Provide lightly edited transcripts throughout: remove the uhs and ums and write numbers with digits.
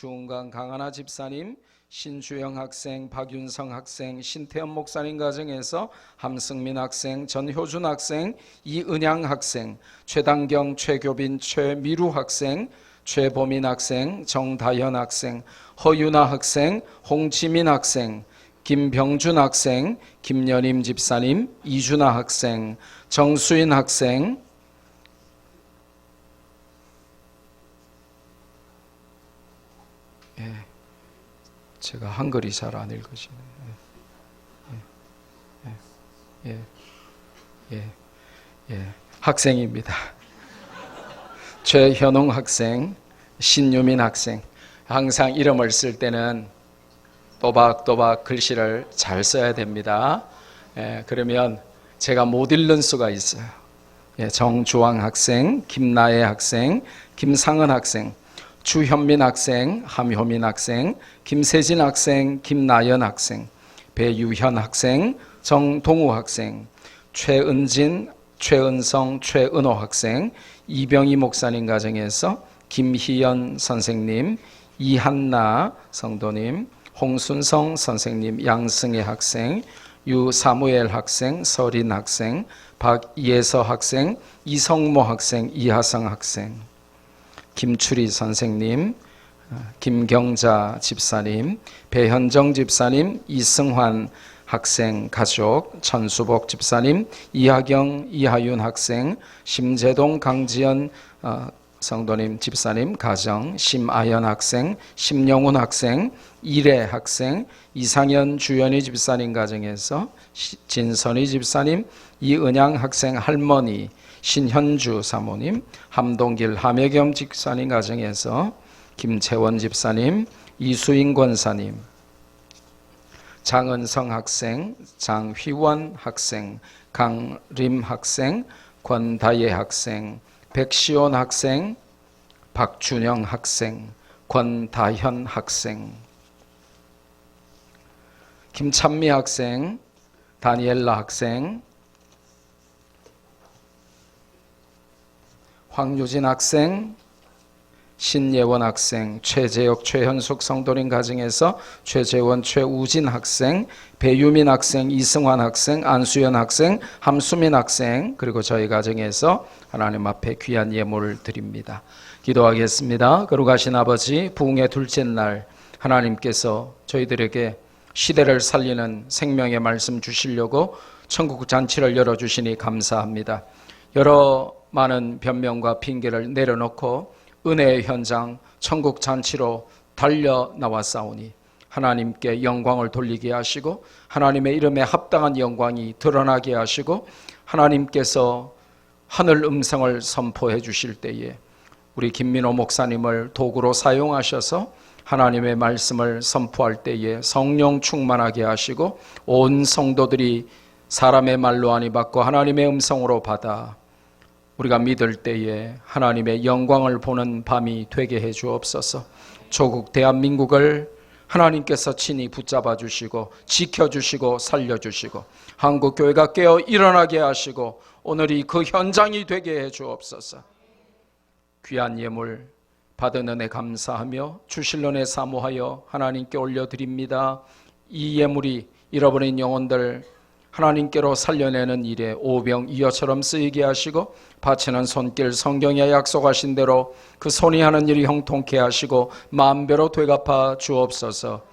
주은강 강하나 집사님, 신주영 학생, 박윤성 학생, 신태현 목사님 가정에서 함승민 학생, 전효준 학생, 이은양 학생, 최단경, 최교빈, 최미루 학생, 최보민 학생, 정다현 학생, 허윤아 학생, 홍지민 학생, 김병준 학생, 김연임 집사님, 이준아 학생, 정수인 학생, 제가 한글이 잘 안 읽으시네요. 학생입니다. 최현웅 학생, 신유민 학생. 항상 이름을 쓸 때는 또박또박 글씨를 잘 써야 됩니다. 그러면 제가 못 읽는 수가 있어요. 정주왕 학생, 김나혜 학생, 김상은 학생, 주현민 학생, 함효민 학생, 김세진 학생, 김나연 학생, 배유현 학생, 정동우 학생, 최은진, 최은성, 최은호 학생, 이병희 목사님 가정에서 김희연 선생님, 이한나 성도님, 홍순성 선생님, 양승혜 학생, 유사무엘 학생, 서린 학생, 박예서 학생, 이성모 학생, 이하성 학생, 김추리 선생님, 김경자 집사님, 배현정 집사님, 이승환 학생 가족, 천수복 집사님, 이하경, 이하윤 학생, 심재동, 강지연 성도님 집사님 가정, 심아연 학생, 심영훈 학생, 이래 학생, 이상현 주연희 집사님 가정에서 진선희 집사님, 이은양 학생 할머니, 신현주 사모님, 함동길 함혜겸 집사님 가정에서 김채원 집사님, 이수인 권사님, 장은성 학생, 장휘원 학생, 강림 학생, 권다예 학생, 백시온 학생, 박준영 학생, 권다현 학생, 김찬미 학생, 다니엘라 학생, 황유진 학생, 신예원 학생, 최재혁, 최현숙 성도님 가정에서 최재원, 최우진 학생, 배유민 학생, 이승환 학생, 안수연 학생, 함수민 학생, 그리고 저희 가정에서 하나님 앞에 귀한 예물을 드립니다. 기도하겠습니다. 거룩하신 아버지, 부흥의 둘째 날 하나님께서 저희들에게 시대를 살리는 생명의 말씀 주시려고 천국 잔치를 열어주시니 감사합니다. 여러 많은 변명과 핑계를 내려놓고 은혜의 현장 천국 잔치로 달려 나왔사오니 하나님께 영광을 돌리게 하시고 하나님의 이름에 합당한 영광이 드러나게 하시고 하나님께서 하늘 음성을 선포해 주실 때에 우리 김민호 목사님을 도구로 사용하셔서 하나님의 말씀을 선포할 때에 성령 충만하게 하시고 온 성도들이 사람의 말로 아니 받고 하나님의 음성으로 받아 우리가 믿을 때에 하나님의 영광을 보는 밤이 되게 해 주옵소서. 조국 대한민국을 하나님께서 친히 붙잡아 주시고 지켜주시고 살려주시고 한국교회가 깨어 일어나게 하시고 오늘이 그 현장이 되게 해 주옵소서. 귀한 예물 받은 은혜 감사하며 주실 은혜 사모하여 하나님께 올려드립니다. 이 예물이 잃어버린 영혼들 하나님께로 살려내는 일에 오병이어처럼 쓰이게 하시고 바치는 손길 성경에 약속하신 대로 그 손이 하는 일이 형통케 하시고 만배로 되갚아 주옵소서.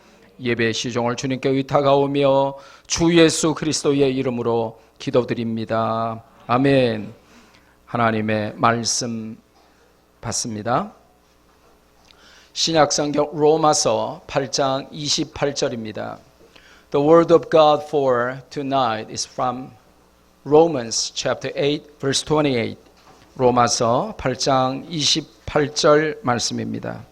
예배 시종을 주님께 의탁하오며 주 예수 그리스도의 이름으로 기도드립니다. 아멘. 하나님의 말씀 받습니다. 신약성경 로마서 8장 28절입니다. The word of God for tonight is from Romans chapter 8 verse 28. 로마서 8장 28절 말씀입니다.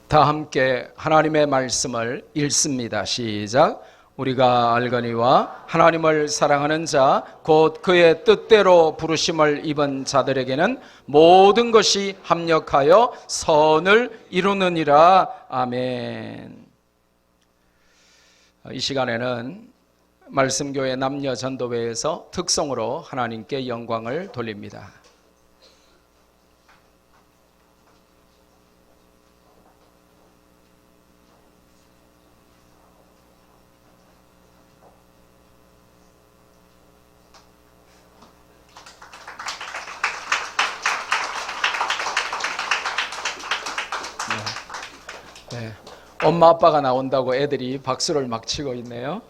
다 함께 하나님의 말씀을 읽습니다. 시작. 우리가 알거니와 하나님을 사랑하는 자 곧 그의 뜻대로 부르심을 입은 자들에게는 모든 것이 합력하여 선을 이루느니라. 아멘. 이 시간에는 말씀교회 남녀전도회에서 특성으로 하나님께 영광을 돌립니다. 네. 엄마 아빠가 나온다고 애들이 박수를 막 치고 있네요.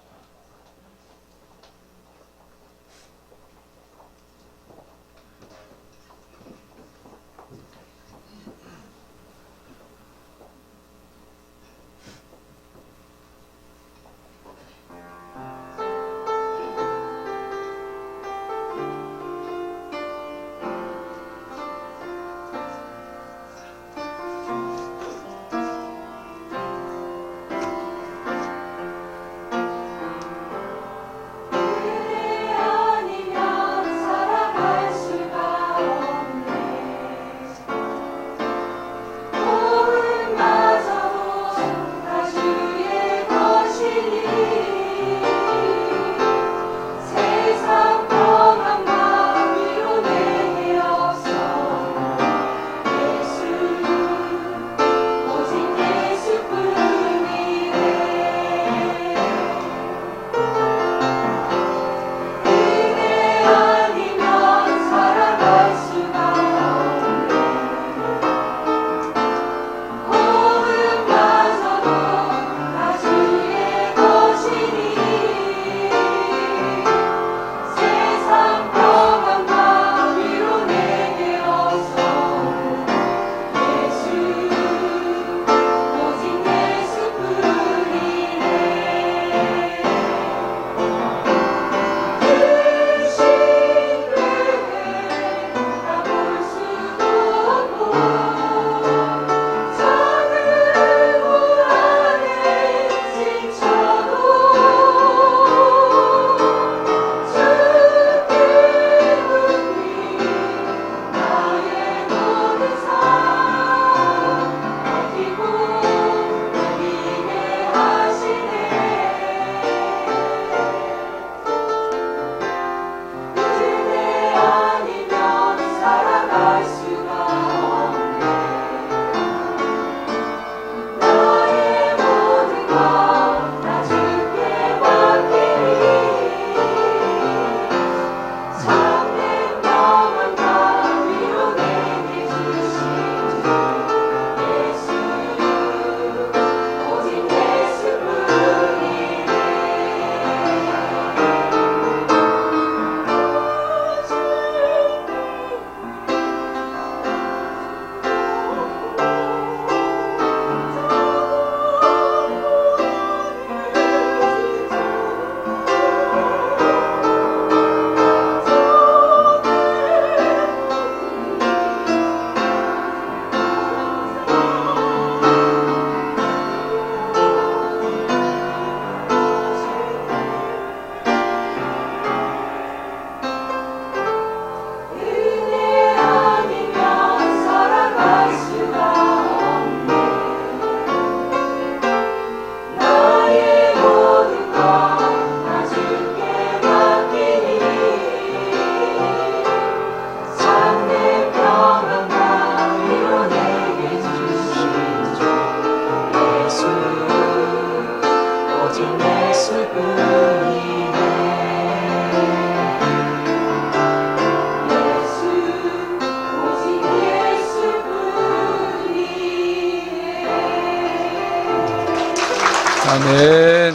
아멘.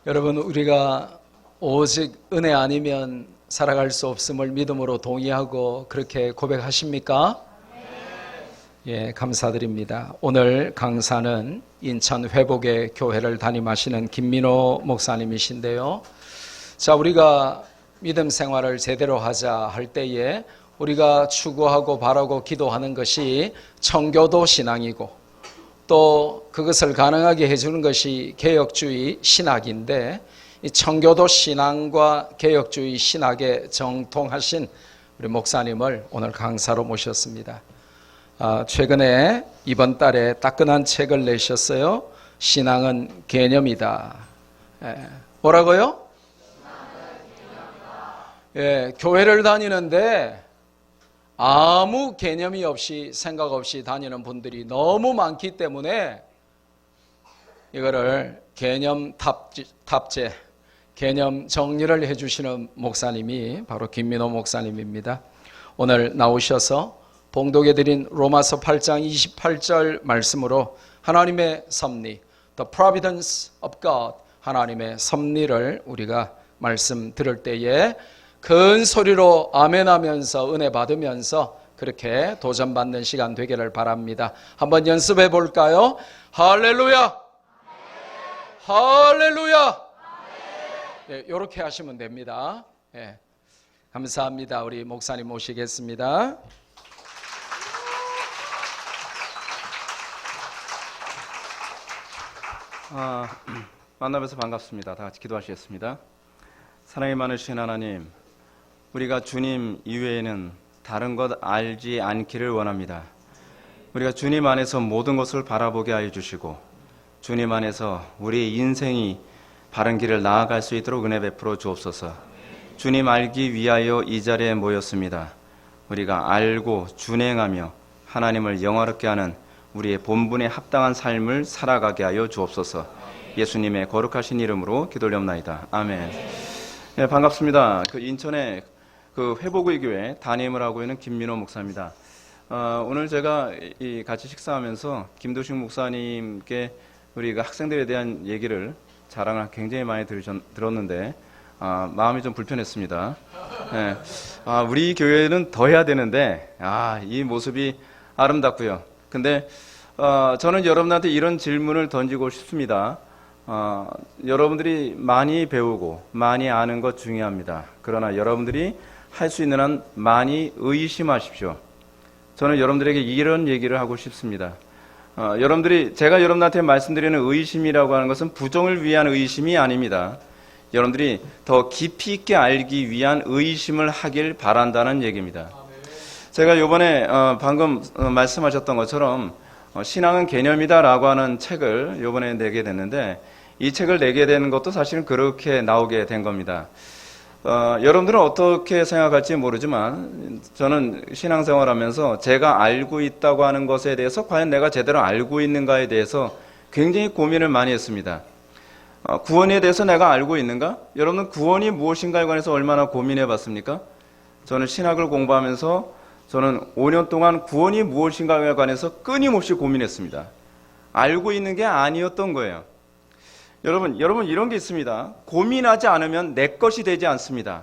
여러분, 우리가 오직 은혜 아니면 살아갈 수 없음을 믿음으로 동의하고 그렇게 고백하십니까? 예, 감사드립니다. 오늘 강사는 인천 회복의 교회를 담임하시는 김민호 목사님이신데요. 자, 우리가 믿음 생활을 제대로 하자 할 때에 우리가 추구하고 바라고 기도하는 것이 청교도 신앙이고 또 그것을 가능하게 해주는 것이 개혁주의 신학인데, 이 청교도 신앙과 개혁주의 신학에 정통하신 우리 목사님을 오늘 강사로 모셨습니다. 최근에 이번 달에 따끈한 책을 내셨어요. 신앙은 개념이다. 뭐라고요? 교회를 다니는데 아무 개념이 없이 생각 없이 다니는 분들이 너무 많기 때문에 이거를 개념 탑재, 개념 정리를 해주시는 목사님이 바로 김민호 목사님입니다. 오늘 나오셔서 봉독해 드린 로마서 8장 28절 말씀으로 하나님의 섭리, The Providence of God, 하나님의 섭리를 우리가 말씀 들을 때에 큰 소리로 아멘하면서 은혜 받으면서 그렇게 도전받는 시간 되기를 바랍니다. 한번 연습해 볼까요? 할렐루야! 할렐루야! 이렇게 하시면 됩니다. 감사합니다. 우리 목사님 모시겠습니다. 만나뵈서 반갑습니다. 다 같이 기도하시겠습니다. 사랑이 많으신 하나님, 우리가 주님 이외에는 다른 것 알지 않기를 원합니다. 우리가 주님 안에서 모든 것을 바라보게 하여 주시고 주님 안에서 우리 인생이 바른 길을 나아갈 수 있도록 은혜 베풀어 주옵소서. 주님 알기 위하여 이 자리에 모였습니다. 우리가 알고 준행하며 하나님을 영화롭게 하는 우리의 본분에 합당한 삶을 살아가게 하여 주옵소서. 예수님의 거룩하신 이름으로 기도드립나이다. 아멘. 네, 반갑습니다. 인천의 회복의 교회 담임을 하고 있는 김민호 목사입니다. 오늘 제가 같이 식사하면서 김도식 목사님께 우리가 학생들에 대한 얘기를 자랑을 굉장히 많이 들었는데 마음이 좀 불편했습니다. 네, 우리 교회는 더 해야 되는데 이 모습이 아름답고요. 근데 저는 여러분한테 이런 질문을 던지고 싶습니다. 여러분들이 많이 배우고 많이 아는 것 중요합니다. 그러나 여러분들이 할 수 있는 한 많이 의심하십시오. 저는 여러분들에게 이런 얘기를 하고 싶습니다. 제가 여러분한테 말씀드리는 의심이라고 하는 것은 부정을 위한 의심이 아닙니다. 여러분들이 더 깊이 있게 알기 위한 의심을 하길 바란다는 얘기입니다. 제가 이번에 방금 말씀하셨던 것처럼 신앙은 개념이다라고 하는 책을 이번에 내게 됐는데 이 책을 내게 된 것도 사실은 그렇게 나오게 된 겁니다. 여러분들은 어떻게 생각할지 모르지만 저는 신앙생활하면서 제가 알고 있다고 하는 것에 대해서 과연 내가 제대로 알고 있는가에 대해서 굉장히 고민을 많이 했습니다. 구원에 대해서 내가 알고 있는가? 여러분은 구원이 무엇인가에 관해서 얼마나 고민해 봤습니까? 저는 신학을 공부하면서 저는 5년 동안 구원이 무엇인가에 관해서 끊임없이 고민했습니다. 알고 있는 게 아니었던 거예요. 여러분 이런 게 있습니다. 고민하지 않으면 내 것이 되지 않습니다.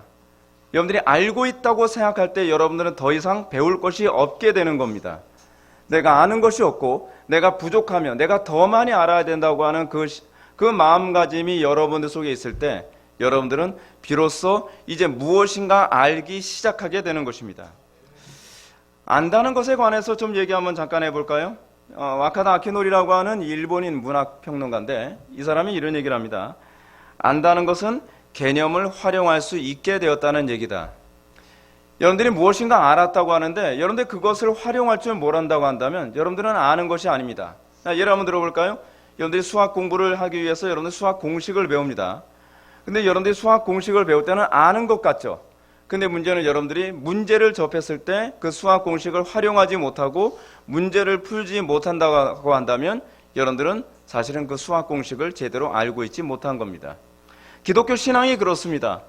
여러분들이 알고 있다고 생각할 때 여러분들은 더 이상 배울 것이 없게 되는 겁니다. 내가 아는 것이 없고 내가 부족하면 내가 더 많이 알아야 된다고 하는 그 마음가짐이 여러분들 속에 있을 때 여러분들은 비로소 이제 무엇인가 알기 시작하게 되는 것입니다. 안다는 것에 관해서 좀 얘기 한번 잠깐 해볼까요? 와카다 아키노리라고 하는 일본인 문학평론가인데 이 사람이 이런 얘기를 합니다. 안다는 것은 개념을 활용할 수 있게 되었다는 얘기다. 여러분들이 무엇인가 알았다고 하는데 여러분들 그것을 활용할 줄 모른다고 한다면 여러분들은 아는 것이 아닙니다. 예를 한번 들어볼까요? 여러분들이 수학 공부를 하기 위해서 여러분들 수학 공식을 배웁니다. 근데 여러분들이 수학 공식을 배울 때는 아는 것 같죠? 근데 문제는 여러분들이 문제를 접했을 때 그 수학 공식을 활용하지 못하고 문제를 풀지 못한다고 한다면 여러분들은 사실은 그 수학 공식을 제대로 알고 있지 못한 겁니다. 기독교 신앙이 그렇습니다.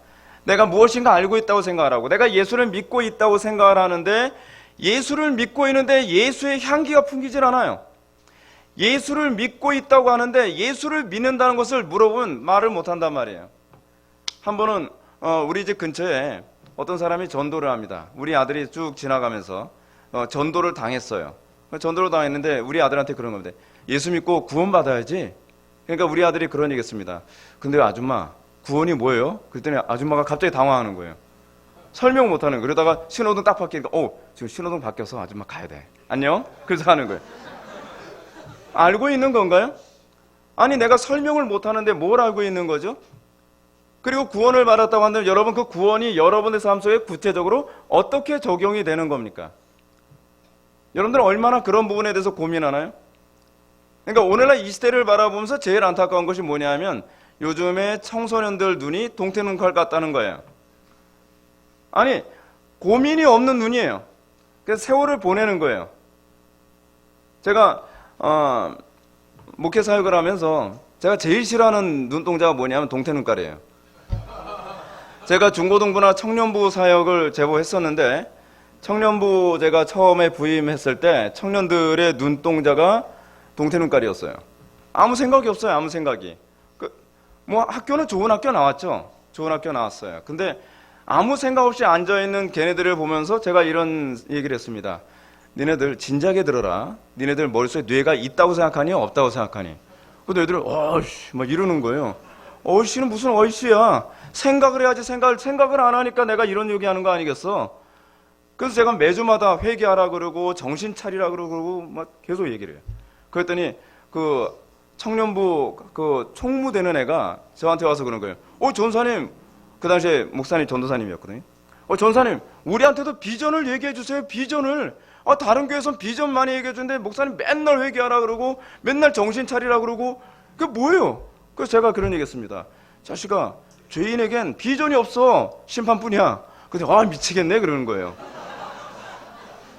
내가 무엇인가 알고 있다고 생각을 하고 내가 예수를 믿고 있다고 생각을 하는데 예수를 믿고 있는데 예수의 향기가 풍기질 않아요. 예수를 믿고 있다고 하는데 예수를 믿는다는 것을 물어보면 말을 못한단 말이에요. 한 번은 우리 집 근처에 어떤 사람이 전도를 합니다. 우리 아들이 쭉 지나가면서 전도를 당했어요. 전도를 당했는데 우리 아들한테 그런 겁니다. 예수 믿고 구원 받아야지. 그러니까 우리 아들이 그런 얘기했습니다. 근데 아줌마 구원이 뭐예요? 그랬더니 아줌마가 갑자기 당황하는 거예요. 설명 못하는 거예요. 그러다가 신호등 딱 바뀌니까 지금 신호등 바뀌어서 아줌마 가야 돼. 안녕? 그래서 하는 거예요. 알고 있는 건가요? 아니 내가 설명을 못하는데 뭘 알고 있는 거죠? 그리고 구원을 받았다고 한다면 여러분 그 구원이 여러분의 삶 속에 구체적으로 어떻게 적용이 되는 겁니까? 여러분들은 얼마나 그런 부분에 대해서 고민하나요? 그러니까 오늘날 이 시대를 바라보면서 제일 안타까운 것이 뭐냐면 요즘에 청소년들 눈이 동태 눈깔 같다는 거예요. 아니, 고민이 없는 눈이에요. 그래서 세월을 보내는 거예요. 제가 목회 사역을 하면서 제가 제일 싫어하는 눈동자가 뭐냐면 동태 눈깔이에요. 제가 중고등부나 청년부 사역을 제법 했었는데 청년부 제가 처음에 부임했을 때 청년들의 눈동자가 동태 눈깔이었어요. 아무 생각이 없어요. 아무 생각이. 뭐 학교는 좋은 학교 나왔죠. 좋은 학교 나왔어요. 근데 아무 생각 없이 앉아있는 걔네들을 보면서 제가 이런 얘기를 했습니다. 니네들 진작에 들어라. 니네들 머릿속에 뇌가 있다고 생각하니 없다고 생각하니. 근데 애들은 어이씨 막 이러는 거예요. 어이씨는 무슨 어이씨야. 생각을 해야지. 생각을 안 하니까 내가 이런 얘기하는 거 아니겠어. 그래서 제가 매주마다 회개하라 그러고 정신 차리라 그러고 막 계속 얘기를 해요. 그랬더니 그 청년부 그 총무되는 애가 저한테 와서 그런 거예요. 전사님, 그 당시에 목사님 전도사님이었거든요. 전사님, 우리한테도 비전을 얘기해 주세요. 비전을. 다른 교회에선 비전 많이 얘기해 주는데 목사님 맨날 회개하라 그러고 맨날 정신 차리라 그러고 그게 뭐예요? 그래서 제가 그런 얘기했습니다. 자식아, 죄인에겐 비전이 없어. 심판뿐이야. 근데 미치겠네 그러는 거예요.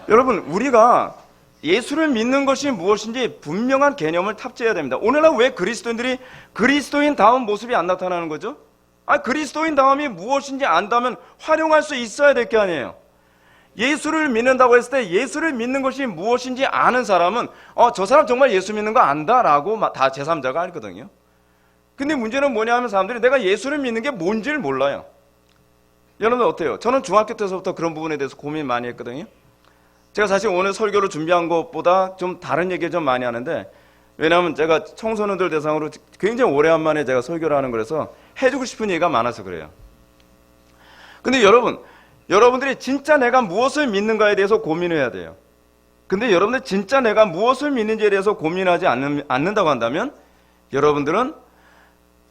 여러분, 우리가 예수를 믿는 것이 무엇인지 분명한 개념을 탑재해야 됩니다. 오늘날 왜 그리스도인들이 그리스도인 다운 모습이 안 나타나는 거죠? 그리스도인 다움이 무엇인지 안다면 활용할 수 있어야 될 게 아니에요. 예수를 믿는다고 했을 때 예수를 믿는 것이 무엇인지 아는 사람은 저 사람 정말 예수 믿는 거 안다라고 다 제3자가 알거든요. 근데 문제는 뭐냐 하면 사람들이 내가 예수를 믿는 게 뭔지를 몰라요. 여러분 어때요? 저는 중학교 때서부터 그런 부분에 대해서 고민 많이 했거든요. 제가 사실 오늘 설교를 준비한 것보다 좀 다른 얘기를 좀 많이 하는데 왜냐하면 제가 청소년들 대상으로 굉장히 오래간만에 제가 설교를 하는 거라서 해주고 싶은 얘기가 많아서 그래요. 근데 여러분들이 진짜 내가 무엇을 믿는가에 대해서 고민해야 돼요. 근데 여러분들 진짜 내가 무엇을 믿는지에 대해서 고민하지 않는다고 한다면 여러분들은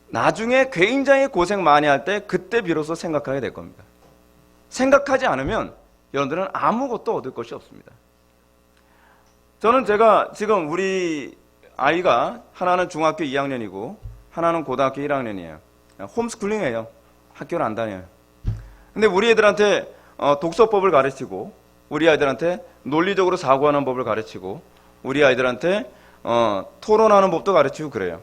나중에 굉장히 고생 많이 할 때 그때 비로소 생각하게 될 겁니다. 생각하지 않으면 여러분들은 아무것도 얻을 것이 없습니다. 저는 제가 지금 우리 아이가 하나는 중학교 2학년이고 하나는 고등학교 1학년이에요. 홈스쿨링이에요. 학교를 안 다녀요. 근데 우리 애들한테 독서법을 가르치고 우리 아이들한테 논리적으로 사고하는 법을 가르치고 우리 아이들한테 토론하는 법도 가르치고 그래요.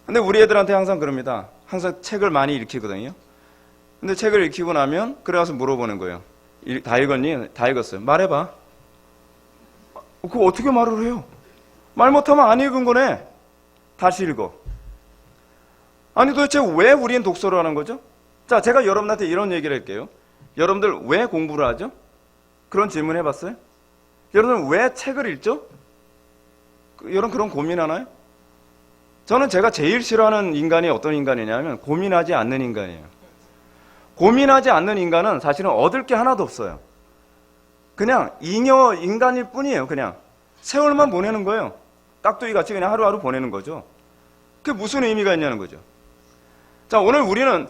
근데 우리 애들한테 항상 그럽니다. 항상 책을 많이 읽히거든요. 근데 책을 읽히고 나면 그래 와서 물어보는 거예요. 다 읽었니? 다 읽었어요. 말해봐. 그거 어떻게 말을 해요? 말 못하면 안 읽은 거네. 다시 읽어. 아니 도대체 왜 우리는 독서를 하는 거죠? 자, 제가 여러분한테 이런 얘기를 할게요. 여러분들 왜 공부를 하죠? 그런 질문 해봤어요? 여러분 왜 책을 읽죠? 여러분 그런 고민하나요? 저는 제가 제일 싫어하는 인간이 어떤 인간이냐면 고민하지 않는 인간이에요. 고민하지 않는 인간은 사실은 얻을 게 하나도 없어요. 그냥 잉여 인간일 뿐이에요. 그냥 세월만 보내는 거예요. 깍두기 같이 그냥 하루하루 보내는 거죠. 그게 무슨 의미가 있냐는 거죠. 자, 오늘 우리는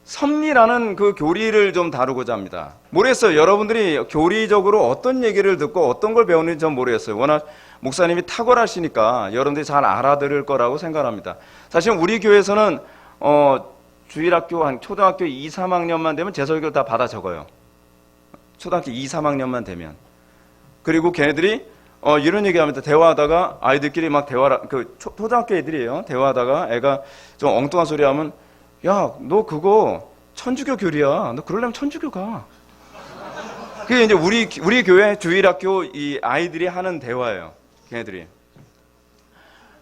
섭리라는 그 교리를 좀 다루고자 합니다. 모르겠어요. 여러분들이 교리적으로 어떤 얘기를 듣고 어떤 걸 배우는지 전 모르겠어요. 워낙 목사님이 탁월하시니까 여러분들이 잘 알아들을 거라고 생각합니다. 사실 우리 교회에서는 주일학교 한 초등학교 2, 3학년만 되면 제 설교를 다 받아 적어요. 초등학교 2, 3학년만 되면. 그리고 걔네들이 이런 얘기합니다. 대화하다가 아이들끼리 막 초등학교 애들이에요. 대화하다가 애가 좀 엉뚱한 소리 하면 야, 너 그거 천주교 교리야. 너 그러려면 천주교 가. 그게 이제 우리 교회 주일학교 이 아이들이 하는 대화예요. 걔네들이.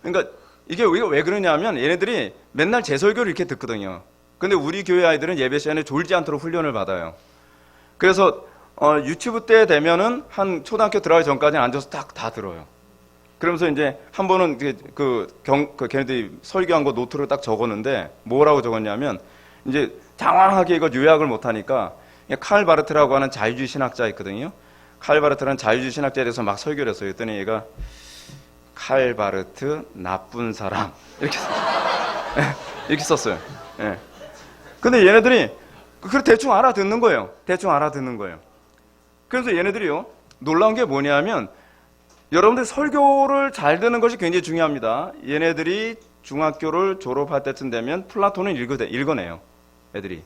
그러니까 이게 왜 그러냐면 얘네들이 맨날 제 설교를 이렇게 듣거든요. 근데 우리 교회 아이들은 예배 시간에 졸지 않도록 훈련을 받아요. 그래서 유치부 때 되면은 한 초등학교 들어가기 전까지는 앉아서 딱 다 들어요. 그러면서 이제 한 번은 걔네들이 설교한 거 노트를 딱 적었는데 뭐라고 적었냐면 이제 당황하게 이거 요약을 못하니까 칼 바르트라고 하는 자유주의 신학자 있거든요. 칼 바르트라는 자유주의 신학자에 대해서 막 설교를 했어요. 그랬더니 얘가 칼 바르트 나쁜 사람 이렇게 썼어요. 예. 근데 얘네들이 그걸 대충 알아듣는 거예요. 대충 알아듣는 거예요. 그래서 얘네들이요 놀라운 게 뭐냐면 여러분들 설교를 잘 듣는 것이 굉장히 중요합니다. 얘네들이 중학교를 졸업할 때쯤 되면 플라톤을 읽어내요. 애들이.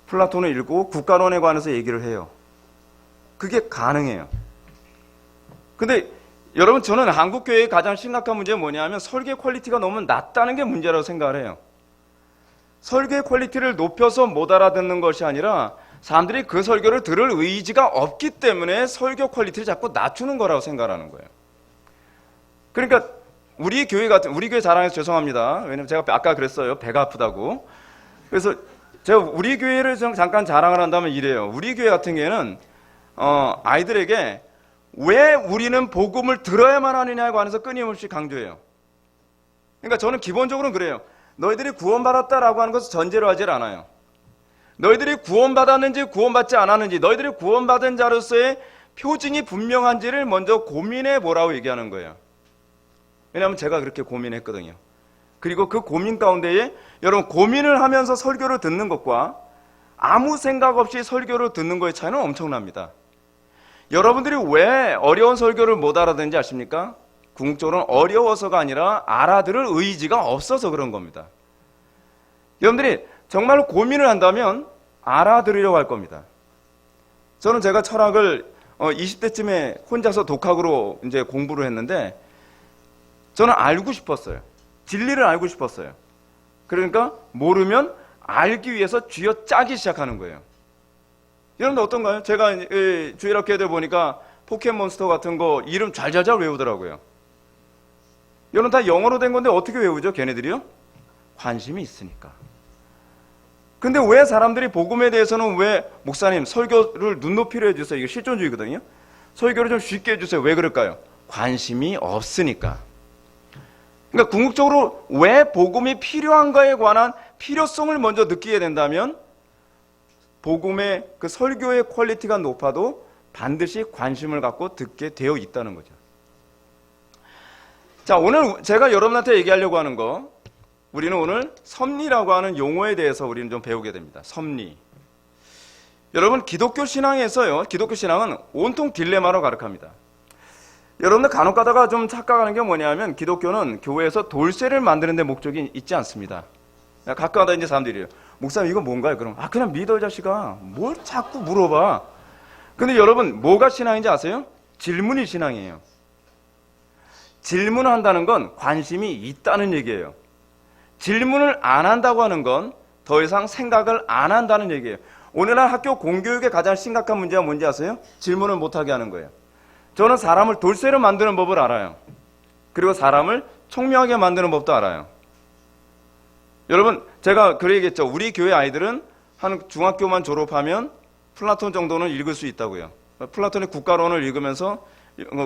플라톤을 읽고 국가론에 관해서 얘기를 해요. 그게 가능해요. 근데 여러분, 저는 한국교회의 가장 심각한 문제는 뭐냐면 설교의 퀄리티가 너무 낮다는 게 문제라고 생각을 해요. 설교의 퀄리티를 높여서 못 알아듣는 것이 아니라 사람들이 그 설교를 들을 의지가 없기 때문에 설교 퀄리티를 자꾸 낮추는 거라고 생각하는 거예요. 그러니까 우리 교회 자랑해서 죄송합니다. 왜냐면 제가 아까 그랬어요. 배가 아프다고. 그래서 제가 우리 교회를 좀 잠깐 자랑을 한다면 이래요. 우리 교회 같은 경우에는 아이들에게 왜 우리는 복음을 들어야만 하느냐에 관해서 끊임없이 강조해요. 그러니까 저는 기본적으로 그래요. 너희들이 구원받았다라고 하는 것을 전제로 하질 않아요. 너희들이 구원받았는지 구원받지 않았는지, 너희들이 구원받은 자로서의 표징이 분명한지를 먼저 고민해 보라고 얘기하는 거예요. 왜냐하면 제가 그렇게 고민했거든요. 그리고 그 고민 가운데에 여러분, 고민을 하면서 설교를 듣는 것과 아무 생각 없이 설교를 듣는 것의 차이는 엄청납니다. 여러분들이 왜 어려운 설교를 못 알아듣는지 아십니까? 궁극적으로는 어려워서가 아니라 알아들을 의지가 없어서 그런 겁니다. 여러분들이 정말로 고민을 한다면 알아들으려고 할 겁니다. 저는 제가 철학을 20대쯤에 혼자서 독학으로 이제 공부를 했는데 저는 알고 싶었어요. 진리를 알고 싶었어요. 그러니까 모르면 알기 위해서 쥐어짜기 시작하는 거예요. 여러분들 어떤가요? 제가 주일학교에 보니까 포켓몬스터 같은 거 이름 잘잘잘 외우더라고요. 여러분 다 영어로 된 건데 어떻게 외우죠? 걔네들이요? 관심이 있으니까. 근데 왜 사람들이 복음에 대해서는 왜 목사님 설교를 눈높이로 해주세요. 이거 실존주의거든요. 설교를 좀 쉽게 해주세요. 왜 그럴까요? 관심이 없으니까. 그러니까 궁극적으로 왜 복음이 필요한가에 관한 필요성을 먼저 느끼게 된다면 복음의 그 설교의 퀄리티가 높아도 반드시 관심을 갖고 듣게 되어 있다는 거죠. 자, 오늘 제가 여러분한테 얘기하려고 하는 거, 우리는 오늘 섭리라고 하는 용어에 대해서 우리는 좀 배우게 됩니다. 섭리. 여러분, 기독교 신앙에서요, 기독교 신앙은 온통 딜레마로 가득합니다. 여러분들 간혹 가다가 좀 착각하는 게 뭐냐면 기독교는 교회에서 돌쇠를 만드는 데 목적이 있지 않습니다. 가끔가다 이제 사람들이에요. 목사님 이거 뭔가요? 그럼 그냥 믿어 자식아. 뭘 자꾸 물어봐. 근데 여러분 뭐가 신앙인지 아세요? 질문이 신앙이에요. 질문을 한다는 건 관심이 있다는 얘기예요. 질문을 안 한다고 하는 건 더 이상 생각을 안 한다는 얘기예요. 오늘날 학교 공교육의 가장 심각한 문제가 뭔지 아세요? 질문을 못하게 하는 거예요. 저는 사람을 돌쇠로 만드는 법을 알아요. 그리고 사람을 총명하게 만드는 법도 알아요. 여러분, 제가 그래 얘기했죠. 우리 교회 아이들은 한 중학교만 졸업하면 플라톤 정도는 읽을 수 있다고요. 플라톤의 국가론을 읽으면서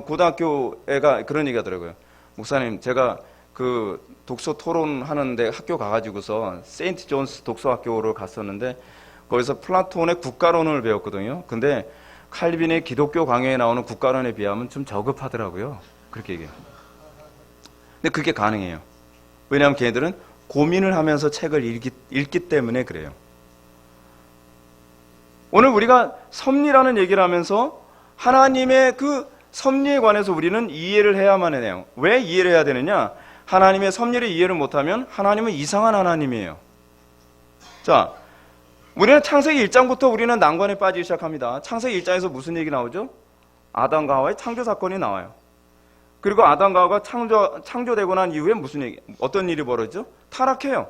고등학교 애가 그런 얘기 하더라고요. 목사님, 제가 그 독서 토론 하는데 학교 가가지고서 세인트 존스 독서학교를 갔었는데 거기서 플라톤의 국가론을 배웠거든요. 근데 칼빈의 기독교 강해에 나오는 국가론에 비하면 좀 저급하더라고요. 그렇게 얘기해요. 근데 그게 가능해요. 왜냐하면 걔네들은 고민을 하면서 책을 읽기 때문에 그래요. 오늘 우리가 섭리라는 얘기를 하면서 하나님의 그 섭리에 관해서 우리는 이해를 해야만 해요. 왜 이해를 해야 되느냐? 하나님의 섭리를 이해를 못하면 하나님은 이상한 하나님이에요. 자, 우리는 창세기 1장부터 우리는 난관에 빠지기 시작합니다. 창세기 1장에서 무슨 얘기 나오죠? 아담과 하와의 창조 사건이 나와요. 그리고 아담과 하와가 창조되고 난 이후에 어떤 일이 벌어지죠? 타락해요.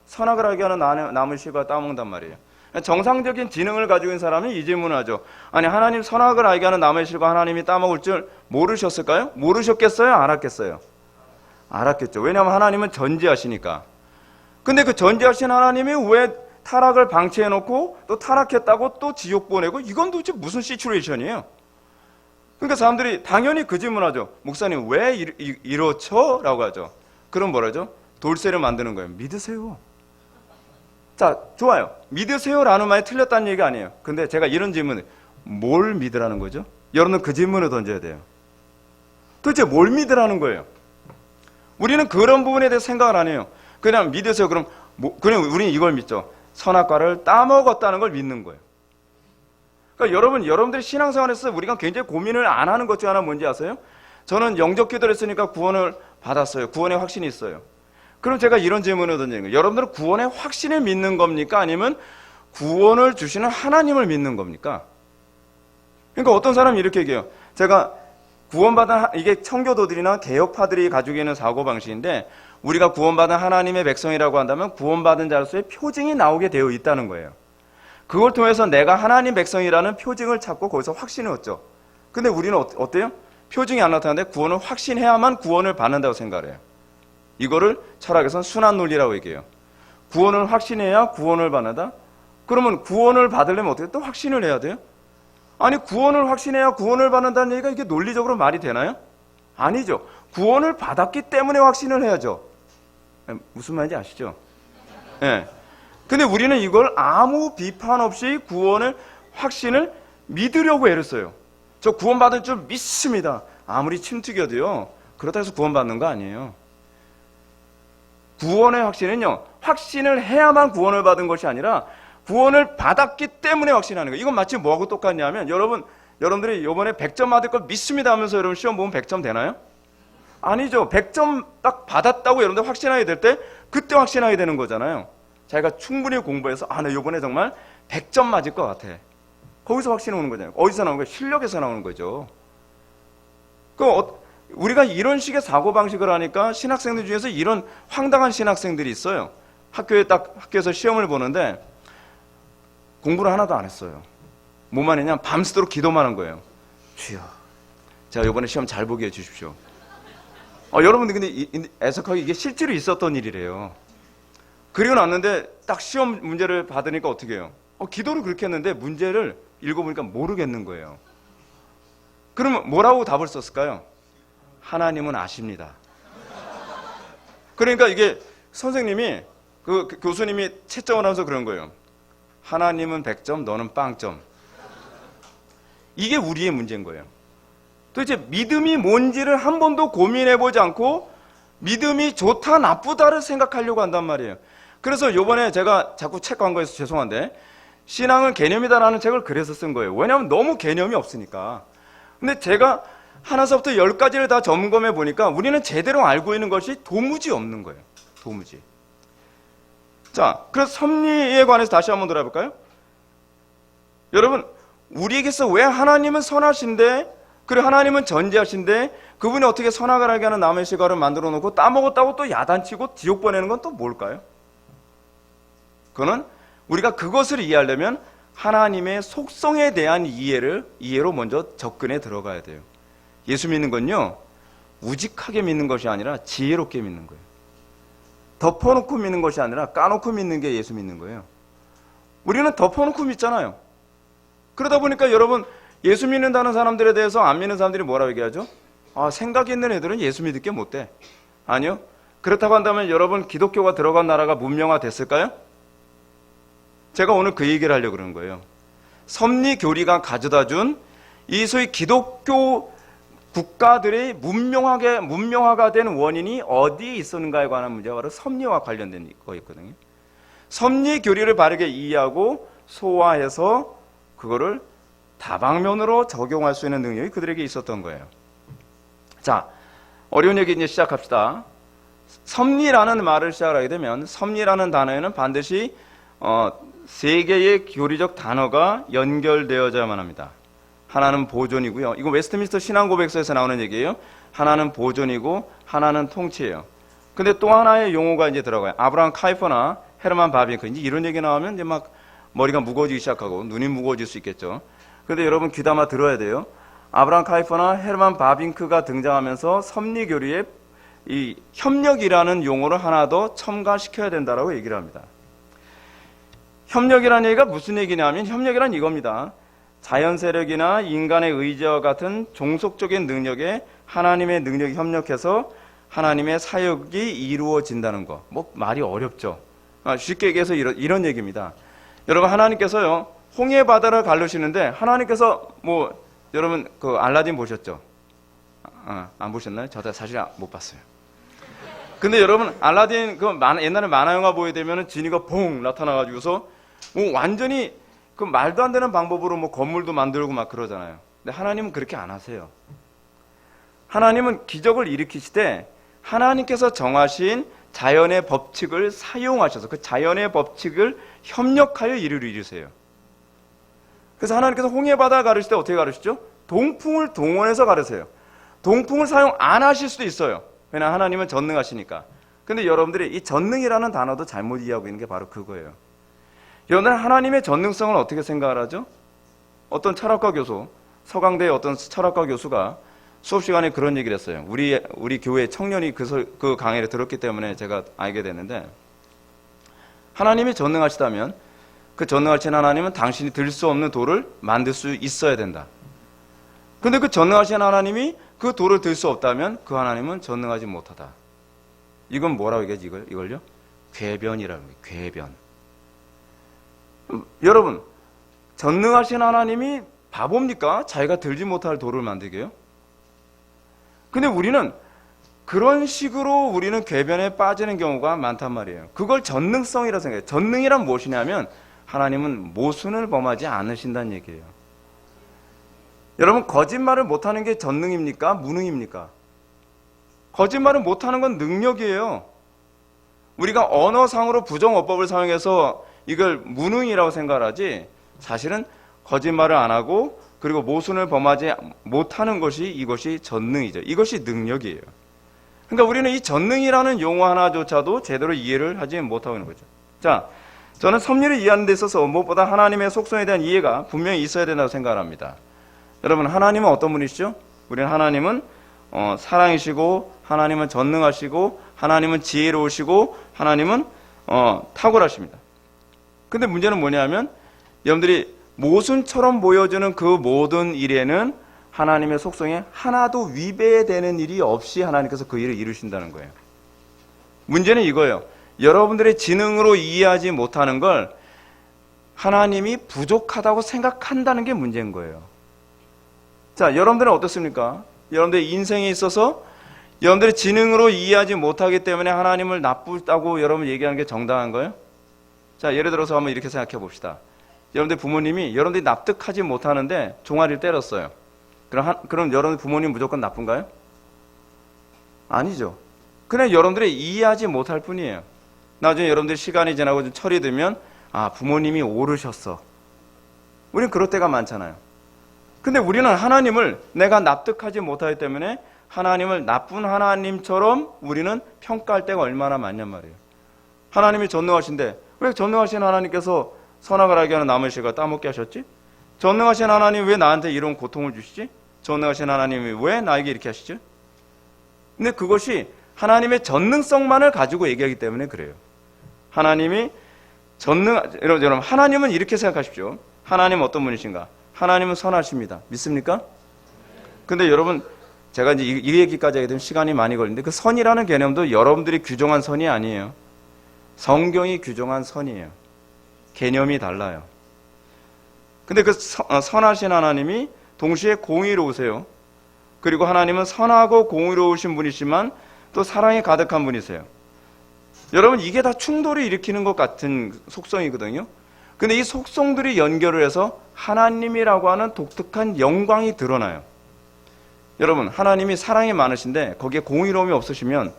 선악을 알게 하는 나무 실과 따먹는단 말이에요. 정상적인 지능을 가지고 있는 사람이 이 질문을 하죠. 아니, 하나님 선악을 알게 하는 나무의 실과 하나님이 따먹을 줄 모르셨을까요? 모르셨겠어요? 알았겠어요? 알았겠죠. 왜냐하면 하나님은 전지하시니까. 근데 그 전지하신 하나님이 왜 타락을 방치해놓고 또 타락했다고 또 지옥 보내고, 이건 도대체 무슨 시츄에이션이에요? 그러니까 사람들이 당연히 그 질문하죠. 목사님 왜 이렇죠? 라고 하죠. 그럼 뭐라죠? 돌쇠를 만드는 거예요. 믿으세요. 자, 좋아요. 믿으세요 라는 말이 틀렸다는 얘기가 아니에요. 근데 제가 이런 질문을, 뭘 믿으라는 거죠? 여러분은 그 질문을 던져야 돼요. 도대체 뭘 믿으라는 거예요? 우리는 그런 부분에 대해서 생각을 안 해요. 그냥 믿으세요. 그럼 그냥 우리는 이걸 믿죠. 선악과를 따먹었다는 걸 믿는 거예요. 그러니까 여러분들이 신앙생활에서 우리가 굉장히 고민을 안 하는 것 중 하나 뭔지 아세요? 저는 영접 기도를 했으니까 구원을 받았어요. 구원의 확신이 있어요. 그럼 제가 이런 질문을 던지는 거예요. 여러분들은 구원의 확신을 믿는 겁니까? 아니면 구원을 주시는 하나님을 믿는 겁니까? 그러니까 어떤 사람이 이렇게 얘기해요. 제가 구원받은, 이게 청교도들이나 개혁파들이 가지고 있는 사고방식인데, 우리가 구원받은 하나님의 백성이라고 한다면 구원받은 자로서의 표징이 나오게 되어 있다는 거예요. 그걸 통해서 내가 하나님 백성이라는 표징을 찾고 거기서 확신을 얻죠. 근데 우리는 어때요? 표징이 안 나타나는데 구원을 확신해야만 구원을 받는다고 생각해요. 이거를 철학에서는 순환 논리라고 얘기해요. 구원을 확신해야 구원을 받는다? 그러면 구원을 받으려면 어떻게 또 확신을 해야 돼요? 아니, 구원을 확신해야 구원을 받는다는 얘기가 이게 논리적으로 말이 되나요? 아니죠. 구원을 받았기 때문에 확신을 해야죠. 무슨 말인지 아시죠? 예. 근데 우리는 이걸 아무 비판 없이 구원을, 확신을 믿으려고 애를 써요. 저 구원받을 줄 믿습니다. 아무리 침튀겨도요, 그렇다고 해서 구원받는 거 아니에요. 구원의 확신은요, 확신을 해야만 구원을 받은 것이 아니라 구원을 받았기 때문에 확신하는 거예요. 이건 마치 뭐하고 똑같냐면, 여러분들이 이번에 100점 받을 걸 믿습니다 하면서 여러분 시험 보면 100점 되나요? 아니죠. 100점 딱 받았다고 여러분들 확신하게 될 때, 그때 확신하게 되는 거잖아요. 자기가 충분히 공부해서, 나 이번에 정말 100점 맞을 것 같아. 거기서 확신이 오는 거잖아요. 어디서 나오는 거예요? 실력에서 나오는 거죠. 우리가 이런 식의 사고방식을 하니까 신학생들 중에서 이런 황당한 신학생들이 있어요. 학교에서 시험을 보는데 공부를 하나도 안 했어요. 뭐만 했냐? 밤새도록 기도만 한 거예요. 주여, 제가 이번에 시험 잘 보게 해주십시오. 여러분들 근데 애석하게 이게 실제로 있었던 일이래요. 그리고 났는데 딱 시험 문제를 받으니까 어떻게 해요? 기도를 그렇게 했는데 문제를 읽어보니까 모르겠는 거예요. 그러면 뭐라고 답을 썼을까요? 하나님은 아십니다. 그러니까 이게 선생님이, 그 교수님이 채점을 하면서 그런 거예요. 하나님은 100점, 너는 빵점. 이게 우리의 문제인 거예요. 도대체 믿음이 뭔지를 한 번도 고민해보지 않고 믿음이 좋다 나쁘다를 생각하려고 한단 말이에요. 그래서 요번에 제가 자꾸 책 광고해서 죄송한데, 신앙은 개념이다라는 책을 그래서 쓴 거예요. 왜냐하면 너무 개념이 없으니까. 근데 제가 하나서부터 10가지를 다 점검해 보니까 우리는 제대로 알고 있는 것이 도무지 없는 거예요. 도무지. 자, 그래서 섭리에 관해서 다시 한번 돌아볼까요? 여러분, 우리에게서 왜 하나님은 선하신데, 그리고 하나님은 전지하신데, 그분이 어떻게 선악을 알게 하는 남의 시가를 만들어 놓고 따먹었다고 또 야단치고 지옥 보내는 건 또 뭘까요? 그거는 우리가 그것을 이해하려면 하나님의 속성에 대한 이해로 먼저 접근해 들어가야 돼요. 예수 믿는 건요, 우직하게 믿는 것이 아니라 지혜롭게 믿는 거예요. 덮어놓고 믿는 것이 아니라 까놓고 믿는 게 예수 믿는 거예요. 우리는 덮어놓고 믿잖아요. 그러다 보니까 여러분, 예수 믿는다는 사람들에 대해서 안 믿는 사람들이 뭐라고 얘기하죠? 생각 있는 애들은 예수 믿을 게 못 돼. 아니요. 그렇다고 한다면 여러분, 기독교가 들어간 나라가 문명화됐을까요? 제가 오늘 그 얘기를 하려고 그러는 거예요. 섭리교리가 가져다 준 이 소위 기독교 국가들의 문명화가 된 원인이 어디에 있었는가에 관한 문제가 바로 섭리와 관련된 거였거든요. 섭리교리를 바르게 이해하고 소화해서 그거를 다방면으로 적용할 수 있는 능력이 그들에게 있었던 거예요. 자, 어려운 얘기 이제 시작합시다. 섭리라는 말을 시작하게 되면 섭리라는 단어에는 반드시 세 개의 교리적 단어가 연결되어져야만 합니다. 하나는 보존이고요. 이거 웨스트민스터 신앙고백서에서 나오는 얘기예요. 하나는 보존이고 하나는 통치예요. 근데 또 하나의 용어가 이제 들어가요. 아브라함 카이퍼나 헤르만 바빙크. 이제 이런 얘기 나오면 이제 막 머리가 무거워지기 시작하고 눈이 무거워질 수 있겠죠. 근데 여러분 귀담아 들어야 돼요. 아브라함 카이퍼나 헤르만 바빙크가 등장하면서 섭리교리에 이 협력이라는 용어를 하나 더 첨가시켜야 된다라고 얘기를 합니다. 협력이라는 얘기가 무슨 얘기냐면 협력이란 이겁니다. 자연 세력이나 인간의 의지와 같은 종속적인 능력에 하나님의 능력이 협력해서 하나님의 사역이 이루어진다는 거. 뭐 말이 어렵죠. 쉽게 얘기해서 이런 얘기입니다. 여러분, 하나님께서요 홍해 바다를 가르시는데 하나님께서 여러분 그 알라딘 보셨죠? 안 보셨나요? 저도 사실 못 봤어요. 근데 여러분 알라딘 옛날에 만화 영화 보게 되면은 지니가 봉 나타나가지고서 완전히 그 말도 안 되는 방법으로 건물도 만들고 막 그러잖아요. 근데 하나님은 그렇게 안 하세요. 하나님은 기적을 일으키시되 하나님께서 정하신 자연의 법칙을 사용하셔서 그 자연의 법칙을 협력하여 일을 이루세요. 그래서 하나님께서 홍해바다 가르칠 때 어떻게 가르치죠? 동풍을 동원해서 가르세요. 동풍을 사용 안 하실 수도 있어요. 왜냐하면 하나님은 전능하시니까. 근데 여러분들이 이 전능이라는 단어도 잘못 이해하고 있는 게 바로 그거예요. 여러분들 하나님의 전능성을 어떻게 생각을 하죠? 어떤 철학과 교수, 서강대의 어떤 철학과 교수가 수업 시간에 그런 얘기를 했어요. 우리 교회 청년이 그 강의를 들었기 때문에 제가 알게 됐는데, 하나님이 전능하시다면 그 전능하신 하나님은 당신이 들 수 없는 돌을 만들 수 있어야 된다. 근데 그 전능하신 하나님이 그 돌을 들 수 없다면 그 하나님은 전능하지 못하다. 이건 뭐라고 얘기하지 이걸요? 궤변이라는 거예요. 궤변. 여러분, 전능하신 하나님이 바보입니까? 자기가 들지 못할 돌을 만들게요? 근데 우리는 그런 식으로 우리는 궤변에 빠지는 경우가 많단 말이에요. 그걸 전능성이라고 생각해요. 전능이란 무엇이냐면 하나님은 모순을 범하지 않으신다는 얘기예요. 여러분, 거짓말을 못하는 게 전능입니까? 무능입니까? 거짓말을 못하는 건 능력이에요. 우리가 언어상으로 부정어법을 사용해서 이걸 무능이라고 생각하지, 사실은 거짓말을 안 하고 그리고 모순을 범하지 못하는 것이 이것이 전능이죠. 이것이 능력이에요. 그러니까 우리는 이 전능이라는 용어 하나조차도 제대로 이해를 하지 못하고 있는 거죠. 자, 저는 섭리를 이해하는 데 있어서 무엇보다 하나님의 속성에 대한 이해가 분명히 있어야 된다고 생각을 합니다. 여러분, 하나님은 어떤 분이시죠? 우리는 하나님은 사랑이시고, 하나님은 전능하시고, 하나님은 지혜로우시고, 하나님은 탁월하십니다. 근데 문제는 뭐냐면 여러분들이 모순처럼 보여주는 그 모든 일에는 하나님의 속성에 하나도 위배되는 일이 없이 하나님께서 그 일을 이루신다는 거예요. 문제는 이거예요. 여러분들의 지능으로 이해하지 못하는 걸 하나님이 부족하다고 생각한다는 게 문제인 거예요. 자, 여러분들은 어떻습니까? 여러분들의 인생에 있어서 여러분들의 지능으로 이해하지 못하기 때문에 하나님을 나쁘다고 여러분 얘기하는 게 정당한 거예요? 자, 예를 들어서 한번 이렇게 생각해 봅시다. 여러분들 부모님이 여러분들이 납득하지 못하는데 종아리를 때렸어요. 그럼 여러분 부모님 무조건 나쁜가요? 아니죠. 그냥 여러분들이 이해하지 못할 뿐이에요. 나중에 여러분들 시간이 지나고 좀 철이 들면 부모님이 옳으셨어. 우리는 그럴 때가 많잖아요. 근데 우리는 하나님을 내가 납득하지 못하기 때문에 하나님을 나쁜 하나님처럼 우리는 평가할 때가 얼마나 많냔 말이에요. 하나님이 전능하신데 왜 전능하신 하나님께서 선악을 알게 하는 나무의 실과 따먹게 하셨지? 전능하신 하나님 왜 나한테 이런 고통을 주시지? 전능하신 하나님이 왜 나에게 이렇게 하시죠? 근데 그것이 하나님의 전능성만을 가지고 얘기하기 때문에 그래요. 하나님이 여러분, 하나님은 이렇게 생각하십시오. 하나님은 어떤 분이신가? 하나님은 선하십니다. 믿습니까? 근데 여러분, 제가 이제 이 얘기까지 하게 되면 시간이 많이 걸리는데 그 선이라는 개념도 여러분들이 규정한 선이 아니에요. 성경이 규정한 선이에요. 개념이 달라요. 근데 그 선하신 하나님이 동시에 공의로우세요. 그리고 하나님은 선하고 공의로우신 분이시지만 또 사랑이 가득한 분이세요. 여러분, 이게 다 충돌을 일으키는 것 같은 속성이거든요. 근데 이 속성들이 연결을 해서 하나님이라고 하는 독특한 영광이 드러나요. 여러분, 하나님이 사랑이 많으신데 거기에 공의로움이 없으시면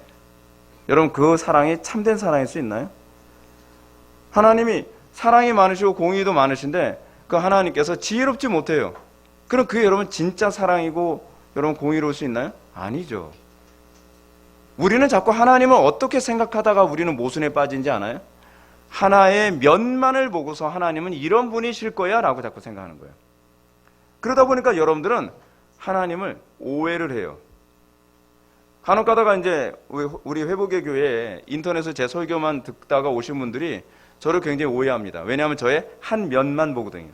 여러분, 그 사랑이 참된 사랑일 수 있나요? 하나님이 사랑이 많으시고 공의도 많으신데 그 하나님께서 지혜롭지 못해요. 그럼 그게 여러분 진짜 사랑이고 여러분 공의로울 수 있나요? 아니죠. 우리는 자꾸 하나님을 어떻게 생각하다가 우리는 모순에 빠진지 아나요? 하나의 면만을 보고서 하나님은 이런 분이실 거야 라고 자꾸 생각하는 거예요. 그러다 보니까 여러분들은 하나님을 오해를 해요. 간혹 가다가 이제 우리 회복의 교회에 인터넷에서 제 설교만 듣다가 오신 분들이 저를 굉장히 오해합니다. 왜냐하면 저의 한 면만 보거든요.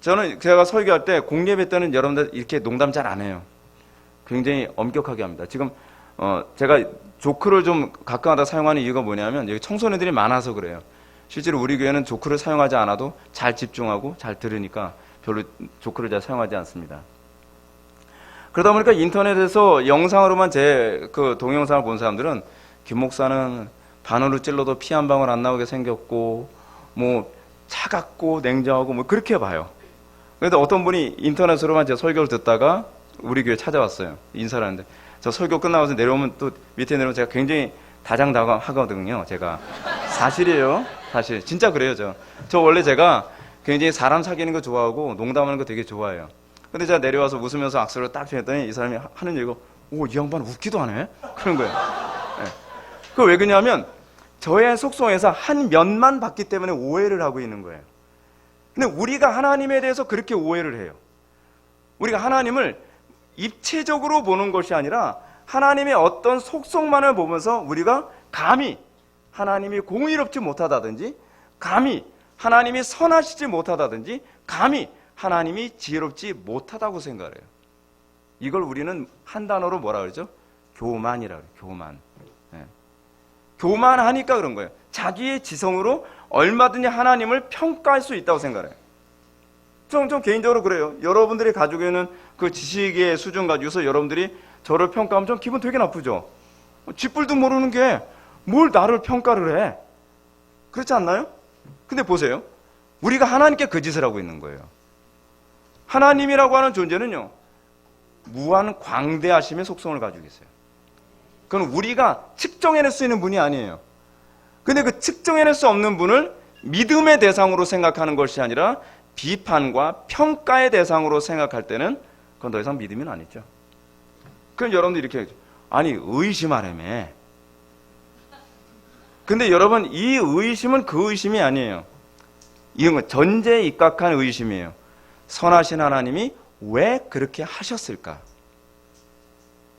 저는 제가 설교할 때 공예배 때는 여러분들 이렇게 농담 잘 안 해요. 굉장히 엄격하게 합니다. 지금 제가 조크를 좀 가끔가다 사용하는 이유가 뭐냐면 여기 청소년들이 많아서 그래요. 실제로 우리 교회는 조크를 사용하지 않아도 잘 집중하고 잘 들으니까 별로 조크를 잘 사용하지 않습니다. 그러다 보니까 인터넷에서 영상으로만 제 그 동영상을 본 사람들은 김 목사는 바늘로 찔러도 피 한 방울 안 나오게 생겼고 뭐 차갑고 냉정하고 뭐 그렇게 봐요. 그런데 어떤 분이 인터넷으로만 제 설교를 듣다가 우리 교회 찾아왔어요. 인사를 하는데 저 설교 끝나고서 내려오면 또 밑에 내려오면 제가 굉장히 다정다감하거든요. 제가 사실이에요. 사실 진짜 그래요. 저 원래 제가 굉장히 사람 사귀는 거 좋아하고 농담하는 거 되게 좋아해요. 근데 제가 내려와서 웃으면서 악수를 딱 했더니 이 사람이 하는 얘기가 오, 이 양반 웃기도 하네? 그런 거예요. 네. 그거 왜 그러냐면 저의 속성에서 한 면만 봤기 때문에 오해를 하고 있는 거예요. 근데 우리가 하나님에 대해서 그렇게 오해를 해요. 우리가 하나님을 입체적으로 보는 것이 아니라 하나님의 어떤 속성만을 보면서 우리가 감히 하나님이 공의롭지 못하다든지, 감히 하나님이 선하시지 못하다든지, 감히 하나님이 지혜롭지 못하다고 생각해요. 이걸 우리는 한 단어로 뭐라 그러죠? 교만이라고 해요. 교만. 네. 교만하니까 그런 거예요. 자기의 지성으로 얼마든지 하나님을 평가할 수 있다고 생각해요. 좀 개인적으로 그래요. 여러분들이 가지고 있는 그 지식의 수준 가지고서 여러분들이 저를 평가하면 좀 기분 되게 나쁘죠. 쥐뿔도 모르는 게 뭘 나를 평가를 해. 그렇지 않나요? 근데 보세요. 우리가 하나님께 그 짓을 하고 있는 거예요. 하나님이라고 하는 존재는요, 무한 광대하심의 속성을 가지고 있어요. 그건 우리가 측정해낼 수 있는 분이 아니에요. 근데 그 측정해낼 수 없는 분을 믿음의 대상으로 생각하는 것이 아니라 비판과 평가의 대상으로 생각할 때는 그건 더 이상 믿음이 아니죠. 그럼 여러분들 이렇게 하죠. 아니 의심하라며. 근데 여러분 이 의심은 그 의심이 아니에요. 이런 건 전제에 입각한 의심이에요. 선하신 하나님이 왜 그렇게 하셨을까?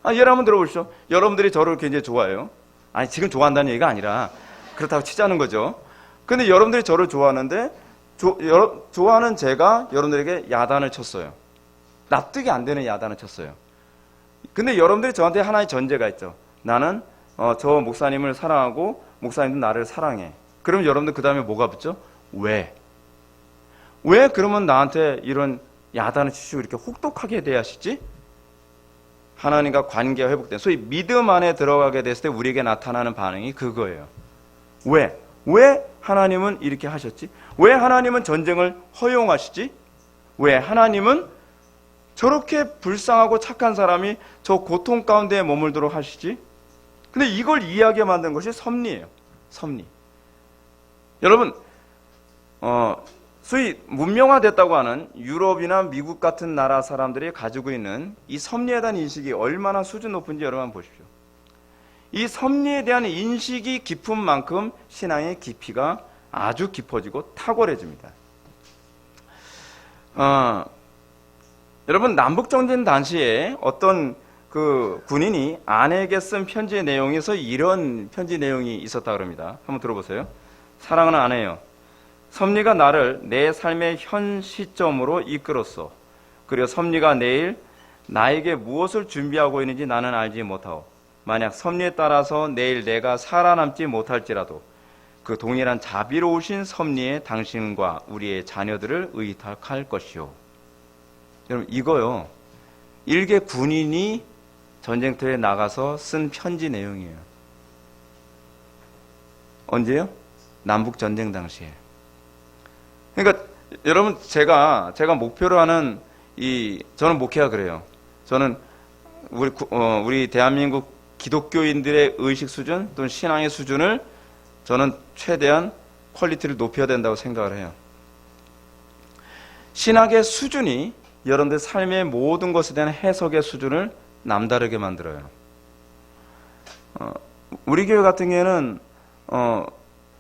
예를 한번 들어보시죠. 여러분들이 저를 굉장히 좋아해요. 아니 지금 좋아한다는 얘기가 아니라 그렇다고 치자는 거죠. 근데 여러분들이 저를 좋아하는데 좋아하는 제가 여러분들에게 야단을 쳤어요. 납득이 안 되는 야단을 쳤어요. 근데 여러분들이 저한테 하나의 전제가 있죠. 나는 저 목사님을 사랑하고 목사님도 나를 사랑해. 그럼 여러분들 그 다음에 뭐가 붙죠? 왜 그러면 나한테 이런 야단을 치시고 이렇게 혹독하게 대하시지? 하나님과 관계가 회복된, 소위 믿음 안에 들어가게 됐을 때 우리에게 나타나는 반응이 그거예요. 왜 하나님은 이렇게 하셨지? 왜 하나님은 전쟁을 허용하시지? 왜 하나님은 저렇게 불쌍하고 착한 사람이 저 고통 가운데 머물도록 하시지? 근데 이걸 이해하게 만든 것이 섭리예요. 섭리. 여러분, 소위 문명화됐다고 하는 유럽이나 미국 같은 나라 사람들이 가지고 있는 이 섭리에 대한 인식이 얼마나 수준 높은지 여러분 보십시오. 이 섭리에 대한 인식이 깊은 만큼 신앙의 깊이가 아주 깊어지고 탁월해집니다. 여러분 남북정전 당시에 어떤 그 군인이 아내에게 쓴 편지의 내용에서 이런 편지 내용이 있었다 그럽니다. 한번 들어보세요. 사랑하는 아내여, 섭리가 나를 내 삶의 현 시점으로 이끌었어. 그리고 섭리가 내일 나에게 무엇을 준비하고 있는지 나는 알지 못하오. 만약 섭리에 따라서 내일 내가 살아남지 못할지라도 그 동일한 자비로우신 섭리에 당신과 우리의 자녀들을 의탁할 것이오. 여러분 이거요, 일개 군인이 전쟁터에 나가서 쓴 편지 내용이에요. 언제요? 남북전쟁 당시에. 그러니까 여러분 제가 목표로 하는 저는 목회가 그래요. 저는 우리 대한민국 기독교인들의 의식 수준 또는 신앙의 수준을 저는 최대한 퀄리티를 높여야 된다고 생각을 해요. 신학의 수준이 여러분들 삶의 모든 것에 대한 해석의 수준을 남다르게 만들어요. 우리 교회 같은 경우에는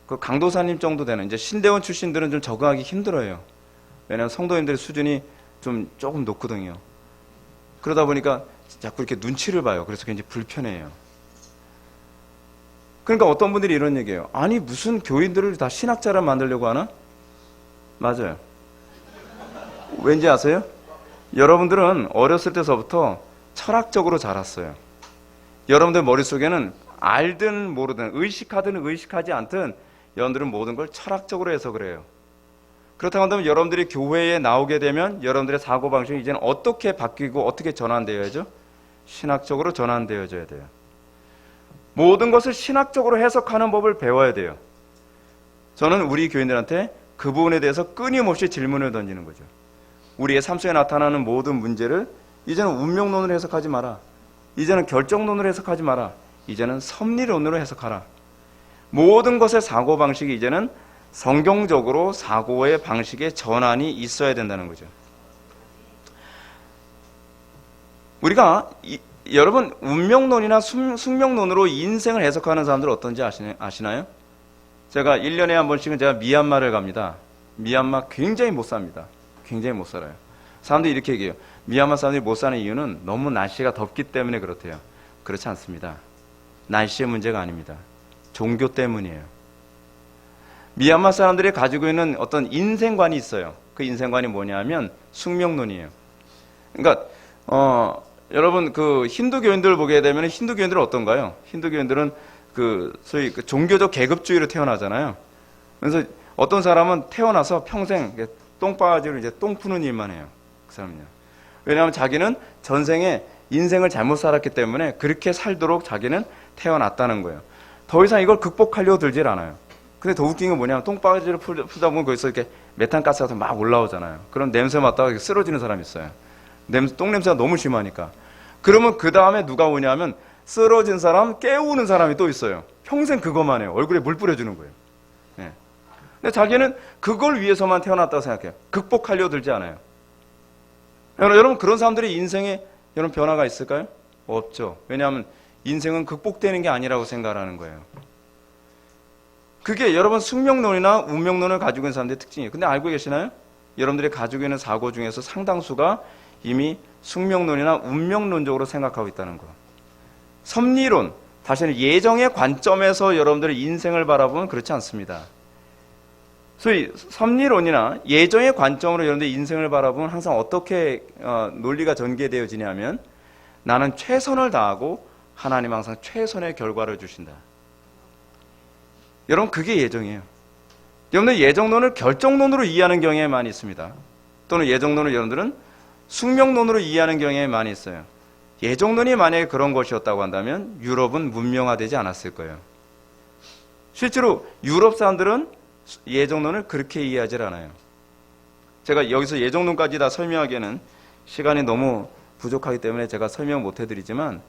그 강도사님 정도 되는 이제 신대원 출신들은 좀 적응하기 힘들어요. 왜냐하면 성도님들의 수준이 조금 높거든요. 그러다 보니까 자꾸 이렇게 눈치를 봐요. 그래서 굉장히 불편해요. 그러니까 어떤 분들이 이런 얘기해요. 아니 무슨 교인들을 다 신학자를 만들려고 하나? 맞아요. 왠지 아세요? 여러분들은 어렸을 때서부터 철학적으로 자랐어요. 여러분들 머릿속에는 알든 모르든 의식하든 의식하지 않든 여러분들은 모든 걸 철학적으로 해석을 해요. 그렇다고 한다면 여러분들이 교회에 나오게 되면 여러분들의 사고방식이 이제는 어떻게 바뀌고 어떻게 전환되어야죠? 신학적으로 전환되어져야 돼요. 모든 것을 신학적으로 해석하는 법을 배워야 돼요. 저는 우리 교인들한테 그 부분에 대해서 끊임없이 질문을 던지는 거죠. 우리의 삶 속에 나타나는 모든 문제를 이제는 운명론으로 해석하지 마라. 이제는 결정론으로 해석하지 마라. 이제는 섭리론으로 해석하라. 모든 것의 사고방식이 이제는 성경적으로 사고의 방식의 전환이 있어야 된다는 거죠. 우리가 여러분 운명론이나 숙명론으로 인생을 해석하는 사람들 어떤지 아시나요? 제가 1년에 한 번씩은 제가 미얀마를 갑니다. 미얀마 굉장히 못 삽니다. 굉장히 못 살아요. 사람들이 이렇게 얘기해요. 미얀마 사람들이 못 사는 이유는 너무 날씨가 덥기 때문에 그렇대요. 그렇지 않습니다. 날씨의 문제가 아닙니다. 종교 때문이에요. 미얀마 사람들이 가지고 있는 어떤 인생관이 있어요. 그 인생관이 뭐냐면 숙명론이에요. 그러니까 여러분 그 힌두교인들을 보게 되면 힌두교인들은 어떤가요? 힌두교인들은 소위 종교적 계급주의로 태어나잖아요. 그래서 어떤 사람은 태어나서 평생 똥바지로 이제 똥 푸는 일만 해요. 그 사람은요. 왜냐하면 자기는 전생에 인생을 잘못 살았기 때문에 그렇게 살도록 자기는 태어났다는 거예요. 더 이상 이걸 극복하려고 들질 않아요. 근데 더 웃긴 건 뭐냐면 똥바지를 풀다 보면 거기서 이렇게 메탄가스 같은 막 올라오잖아요. 그럼 냄새 맡다가 쓰러지는 사람이 있어요. 똥 냄새가 너무 심하니까. 그러면 그 다음에 누가 오냐면 쓰러진 사람, 깨우는 사람이 또 있어요. 평생 그것만 해요. 얼굴에 물 뿌려주는 거예요. 네. 근데 자기는 그걸 위해서만 태어났다고 생각해요. 극복하려고 들지 않아요. 여러분 그런 사람들이 인생에 여러분 변화가 있을까요? 없죠. 왜냐하면 인생은 극복되는 게 아니라고 생각하는 거예요. 그게 여러분 숙명론이나 운명론을 가지고 있는 사람들의 특징이에요. 근데 알고 계시나요? 여러분들이 가지고 있는 사고 중에서 상당수가 이미 숙명론이나 운명론적으로 생각하고 있다는 거. 섭리론, 다시는 예정의 관점에서 여러분들의 인생을 바라보면 그렇지 않습니다. 소위 섭리론이나 예정의 관점으로 여러분들의 인생을 바라보면 항상 어떻게 논리가 전개되어지냐면 나는 최선을 다하고 하나님 항상 최선의 결과를 주신다. 여러분 그게 예정이에요. 여러분들 예정론을 결정론으로 이해하는 경향이 많이 있습니다. 또는 예정론을 여러분들은 숙명론으로 이해하는 경향이 많이 있어요. 예정론이 만약에 그런 것이었다고 한다면 유럽은 문명화되지 않았을 거예요. 실제로 유럽 사람들은 예정론을 그렇게 이해하지 않아요. 제가 여기서 예정론까지 다 설명하기에는 시간이 너무 부족하기 때문에 제가 설명 못 해드리지만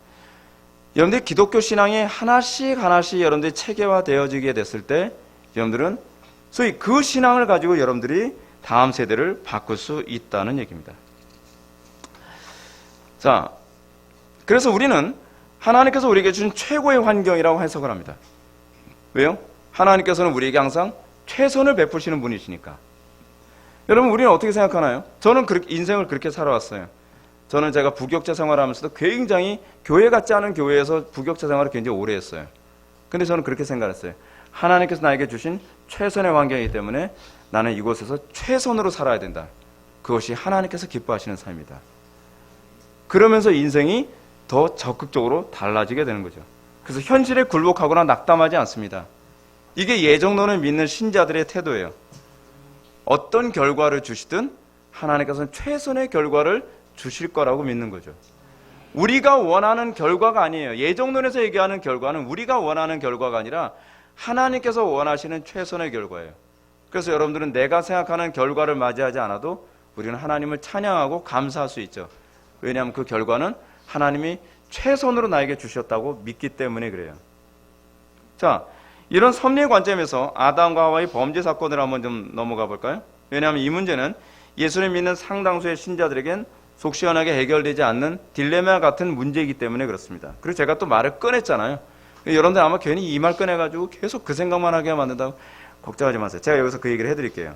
여러분들 기독교 신앙이 하나씩 여러분들이 체계화되어지게 됐을 때 여러분들은 소위 그 신앙을 가지고 여러분들이 다음 세대를 바꿀 수 있다는 얘기입니다. 자, 그래서 우리는 하나님께서 우리에게 주신 최고의 환경이라고 해석을 합니다. 왜요? 하나님께서는 우리에게 항상 최선을 베푸시는 분이시니까. 여러분 우리는 어떻게 생각하나요? 저는 인생을 그렇게 살아왔어요. 저는 제가 부격자 생활하면서도 굉장히 교회 같지 않은 교회에서 부격자 생활을 굉장히 오래 했어요. 근데 저는 그렇게 생각했어요. 하나님께서 나에게 주신 최선의 환경이기 때문에 나는 이곳에서 최선으로 살아야 된다. 그것이 하나님께서 기뻐하시는 삶이다. 그러면서 인생이 더 적극적으로 달라지게 되는 거죠. 그래서 현실에 굴복하거나 낙담하지 않습니다. 이게 예정론을 믿는 신자들의 태도예요. 어떤 결과를 주시든 하나님께서는 최선의 결과를 주실 거라고 믿는 거죠. 우리가 원하는 결과가 아니에요. 예정론에서 얘기하는 결과는 우리가 원하는 결과가 아니라 하나님께서 원하시는 최선의 결과예요. 그래서 여러분들은 내가 생각하는 결과를 맞이하지 않아도 우리는 하나님을 찬양하고 감사할 수 있죠. 왜냐하면 그 결과는 하나님이 최선으로 나에게 주셨다고 믿기 때문에 그래요. 자, 이런 섭리의 관점에서 아담과 하와의 범죄 사건을 한번 좀 넘어가 볼까요? 왜냐하면 이 문제는 예수를 믿는 상당수의 신자들에겐 속 시원하게 해결되지 않는 딜레마 같은 문제이기 때문에 그렇습니다. 그리고 제가 또 말을 꺼냈잖아요. 여러분들 아마 괜히 이 말 꺼내가지고 계속 그 생각만 하게 만든다고 걱정하지 마세요. 제가 여기서 그 얘기를 해드릴게요.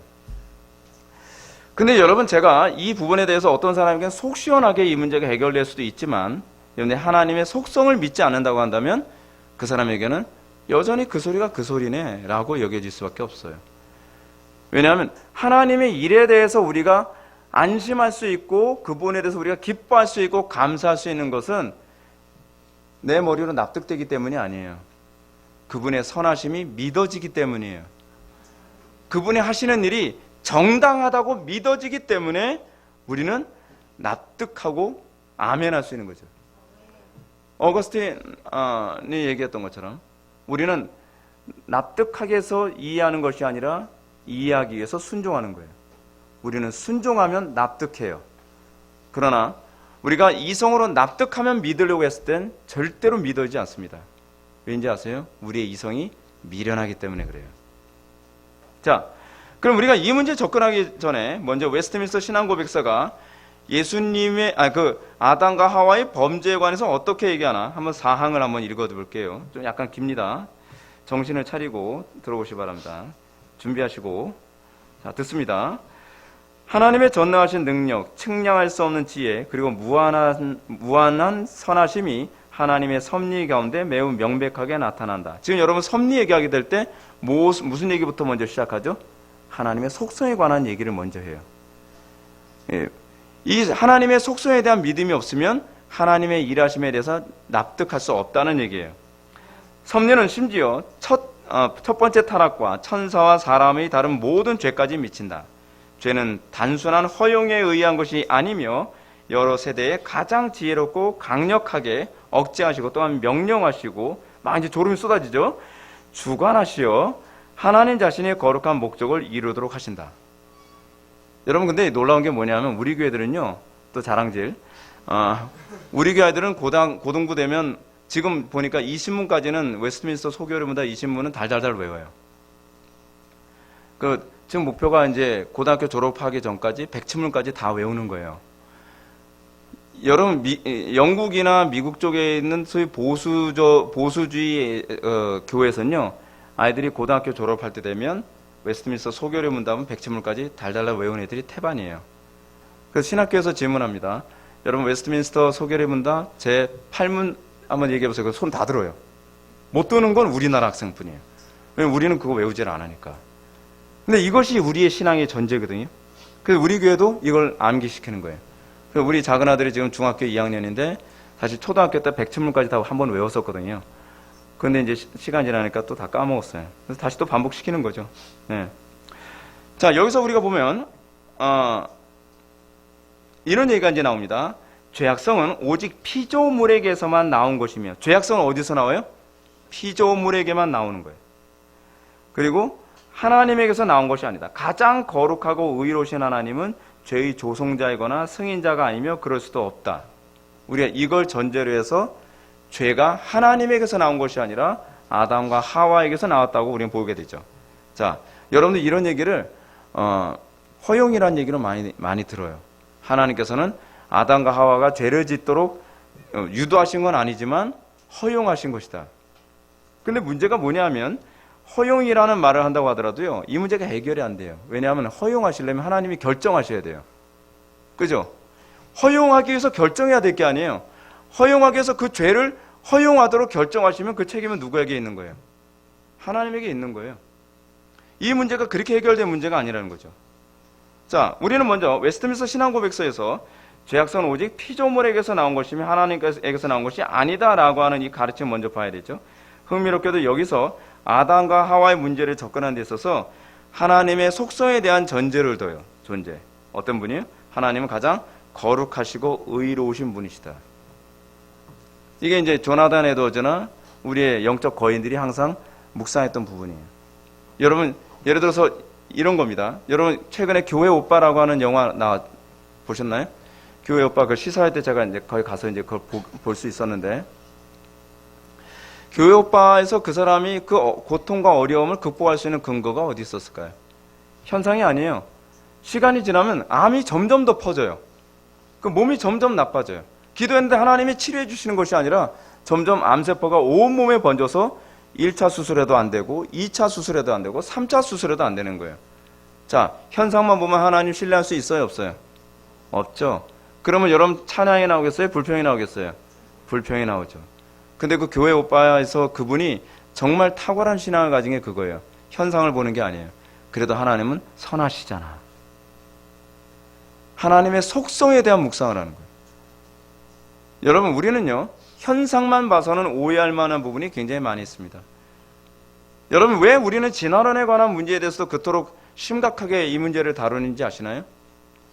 근데 여러분 제가 이 부분에 대해서 어떤 사람에게는 속 시원하게 이 문제가 해결될 수도 있지만 여러분들 하나님의 속성을 믿지 않는다고 한다면 그 사람에게는 여전히 그 소리가 그 소리네 라고 여겨질 수밖에 없어요. 왜냐하면 하나님의 일에 대해서 우리가 안심할 수 있고 그 부분에 대해서 우리가 기뻐할 수 있고 감사할 수 있는 것은 내 머리로 납득되기 때문이 아니에요. 그분의 선하심이 믿어지기 때문이에요. 그분이 하시는 일이 정당하다고 믿어지기 때문에 우리는 납득하고 아멘할 수 있는 거죠. 어거스틴이 얘기했던 것처럼 우리는 납득하기 위해서 이해하는 것이 아니라 이해하기 위해서 순종하는 거예요. 우리는 순종하면 납득해요. 그러나 우리가 이성으로 납득하면 믿으려고 했을 땐 절대로 믿어지지 않습니다. 왠지 아세요? 우리의 이성이 미련하기 때문에 그래요. 자, 그럼 우리가 이 문제에 접근하기 전에 먼저 웨스트민스터 신앙고백서가 예수님의 아담과 하와의 범죄에 관해서 어떻게 얘기하나 한번 사항을 한번 읽어볼게요. 좀 약간 깁니다. 정신을 차리고 들어보시기 바랍니다. 준비하시고 자 듣습니다. 하나님의 전능하신 능력, 측량할 수 없는 지혜, 그리고 무한한 선하심이 하나님의 섭리 가운데 매우 명백하게 나타난다. 지금 여러분 섭리 얘기하게 될 때 무슨 얘기부터 먼저 시작하죠? 하나님의 속성에 관한 얘기를 먼저 해요. 예. 이 하나님의 속성에 대한 믿음이 없으면 하나님의 일하심에 대해서 납득할 수 없다는 얘기예요. 섭리는 심지어 첫 번째 타락과 천사와 사람의 다른 모든 죄까지 미친다. 죄는 단순한 허용에 의한 것이 아니며 여러 세대에 가장 지혜롭고 강력하게 억제하시고 또한 명령하시고 막 이제 졸음이 쏟아지죠. 주관하시어 하나님 자신의 거룩한 목적을 이루도록 하신다. 여러분 근데 놀라운 게 뭐냐면 우리 교회들은요 또 자랑질 우리 교회 아이들은 고등부 되면 지금 보니까 이 신문까지는 웨스트민스터 소교리보다 이 신문은 달달달 외워요. 지금 목표가 이제 고등학교 졸업하기 전까지 100친문까지 다 외우는 거예요. 여러분 영국이나 미국 쪽에 있는 소위 보수주의 교회에서는요 아이들이 고등학교 졸업할 때 되면 웨스트민스터 소교리 문답은 100친문까지 달달달 외우는 애들이 태반이에요. 그래서 신학교에서 질문합니다. 여러분 웨스트민스터 소교리 문답 제 8문 한번 얘기해보세요. 손 다 들어요. 못 드는 건 우리나라 학생뿐이에요. 왜냐면 우리는 그거 외우질 않으니까. 근데 이것이 우리의 신앙의 전제거든요. 그래서 우리 교회도 이걸 암기시키는 거예요. 그래서 우리 작은 아들이 지금 중학교 2학년인데 사실 초등학교 때 100친문까지 다 한 번 외웠었거든요. 그런데 이제 시간 지나니까 또 다 까먹었어요. 그래서 다시 또 반복시키는 거죠. 네. 자, 여기서 우리가 보면 이런 얘기가 이제 나옵니다. 죄악성은 오직 피조물에게서만 나온 것이며, 죄악성은 어디서 나와요? 피조물에게만 나오는 거예요. 그리고 하나님에게서 나온 것이 아니다. 가장 거룩하고 의로우신 하나님은 죄의 조성자이거나 승인자가 아니며 그럴 수도 없다. 우리가 이걸 전제로 해서 죄가 하나님에게서 나온 것이 아니라 아담과 하와에게서 나왔다고 우리는 보게 되죠. 자, 여러분들 이런 얘기를 허용이라는 얘기를 많이 들어요. 하나님께서는 아담과 하와가 죄를 짓도록 유도하신 건 아니지만 허용하신 것이다. 근데 문제가 뭐냐면 허용이라는 말을 한다고 하더라도요, 이 문제가 해결이 안 돼요. 왜냐하면 허용하시려면 하나님이 결정하셔야 돼요. 그죠? 허용하기 위해서 결정해야 될 게 아니에요. 허용하기 위해서 그 죄를 허용하도록 결정하시면 그 책임은 누구에게 있는 거예요? 하나님에게 있는 거예요. 이 문제가 그렇게 해결된 문제가 아니라는 거죠. 자, 우리는 먼저 웨스트민스터 신앙고백서에서 죄악성은 오직 피조물에게서 나온 것이며 하나님께서 나온 것이 아니다라고 하는 이 가르침을 먼저 봐야 되죠. 흥미롭게도 여기서 아담과 하와의 문제를 접근하는 데 있어서 하나님의 속성에 대한 전제를 둬요. 존재. 어떤 분이에요? 하나님은 가장 거룩하시고 의로우신 분이시다. 이게 이제 조나단 에드워즈나 우리의 영적 거인들이 항상 묵상했던 부분이에요. 여러분, 예를 들어서 이런 겁니다. 여러분, 최근에 교회 오빠라고 하는 영화 보셨나요? 교회 오빠 그 시사할 때 제가 이제 거기 가서 이제 그걸 볼 수 있었는데, 교회 오빠에서 그 사람이 그 고통과 어려움을 극복할 수 있는 근거가 어디 있었을까요? 현상이 아니에요. 시간이 지나면 암이 점점 더 퍼져요. 그 몸이 점점 나빠져요. 기도했는데 하나님이 치료해 주시는 것이 아니라 점점 암세포가 온몸에 번져서 1차 수술해도 안 되고 2차 수술해도 안 되고 3차 수술해도 안 되는 거예요. 자, 현상만 보면 하나님 신뢰할 수 있어요? 없어요? 없죠. 그러면 여러분 찬양이 나오겠어요? 불평이 나오겠어요? 불평이 나오죠. 근데 그 교회 오빠에서 그분이 정말 탁월한 신앙을 가진 게 그거예요. 현상을 보는 게 아니에요. 그래도 하나님은 선하시잖아. 하나님의 속성에 대한 묵상을 하는 거예요. 여러분, 우리는요, 현상만 봐서는 오해할 만한 부분이 굉장히 많이 있습니다. 여러분, 왜 우리는 진화론에 관한 문제에 대해서도 그토록 심각하게 이 문제를 다루는지 아시나요?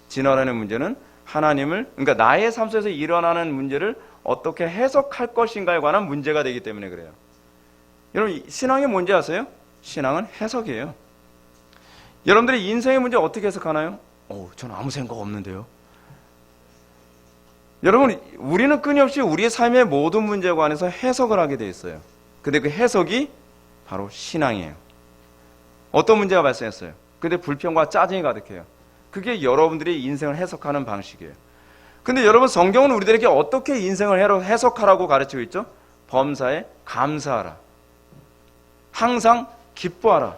진화론의 문제는 그러니까 나의 삶 속에서 일어나는 문제를 어떻게 해석할 것인가에 관한 문제가 되기 때문에 그래요. 여러분, 신앙이 뭔지 아세요? 신앙은 해석이에요. 여러분들이 인생의 문제 어떻게 해석하나요? 저는 아무 생각 없는데요. 여러분, 우리는 끊임없이 우리의 삶의 모든 문제에 관해서 해석을 하게 돼 있어요. 근데 그 해석이 바로 신앙이에요. 어떤 문제가 발생했어요? 근데 불평과 짜증이 가득해요. 그게 여러분들이 인생을 해석하는 방식이에요. 근데 여러분, 성경은 우리들에게 어떻게 인생을 해석하라고 가르치고 있죠? 범사에 감사하라. 항상 기뻐하라.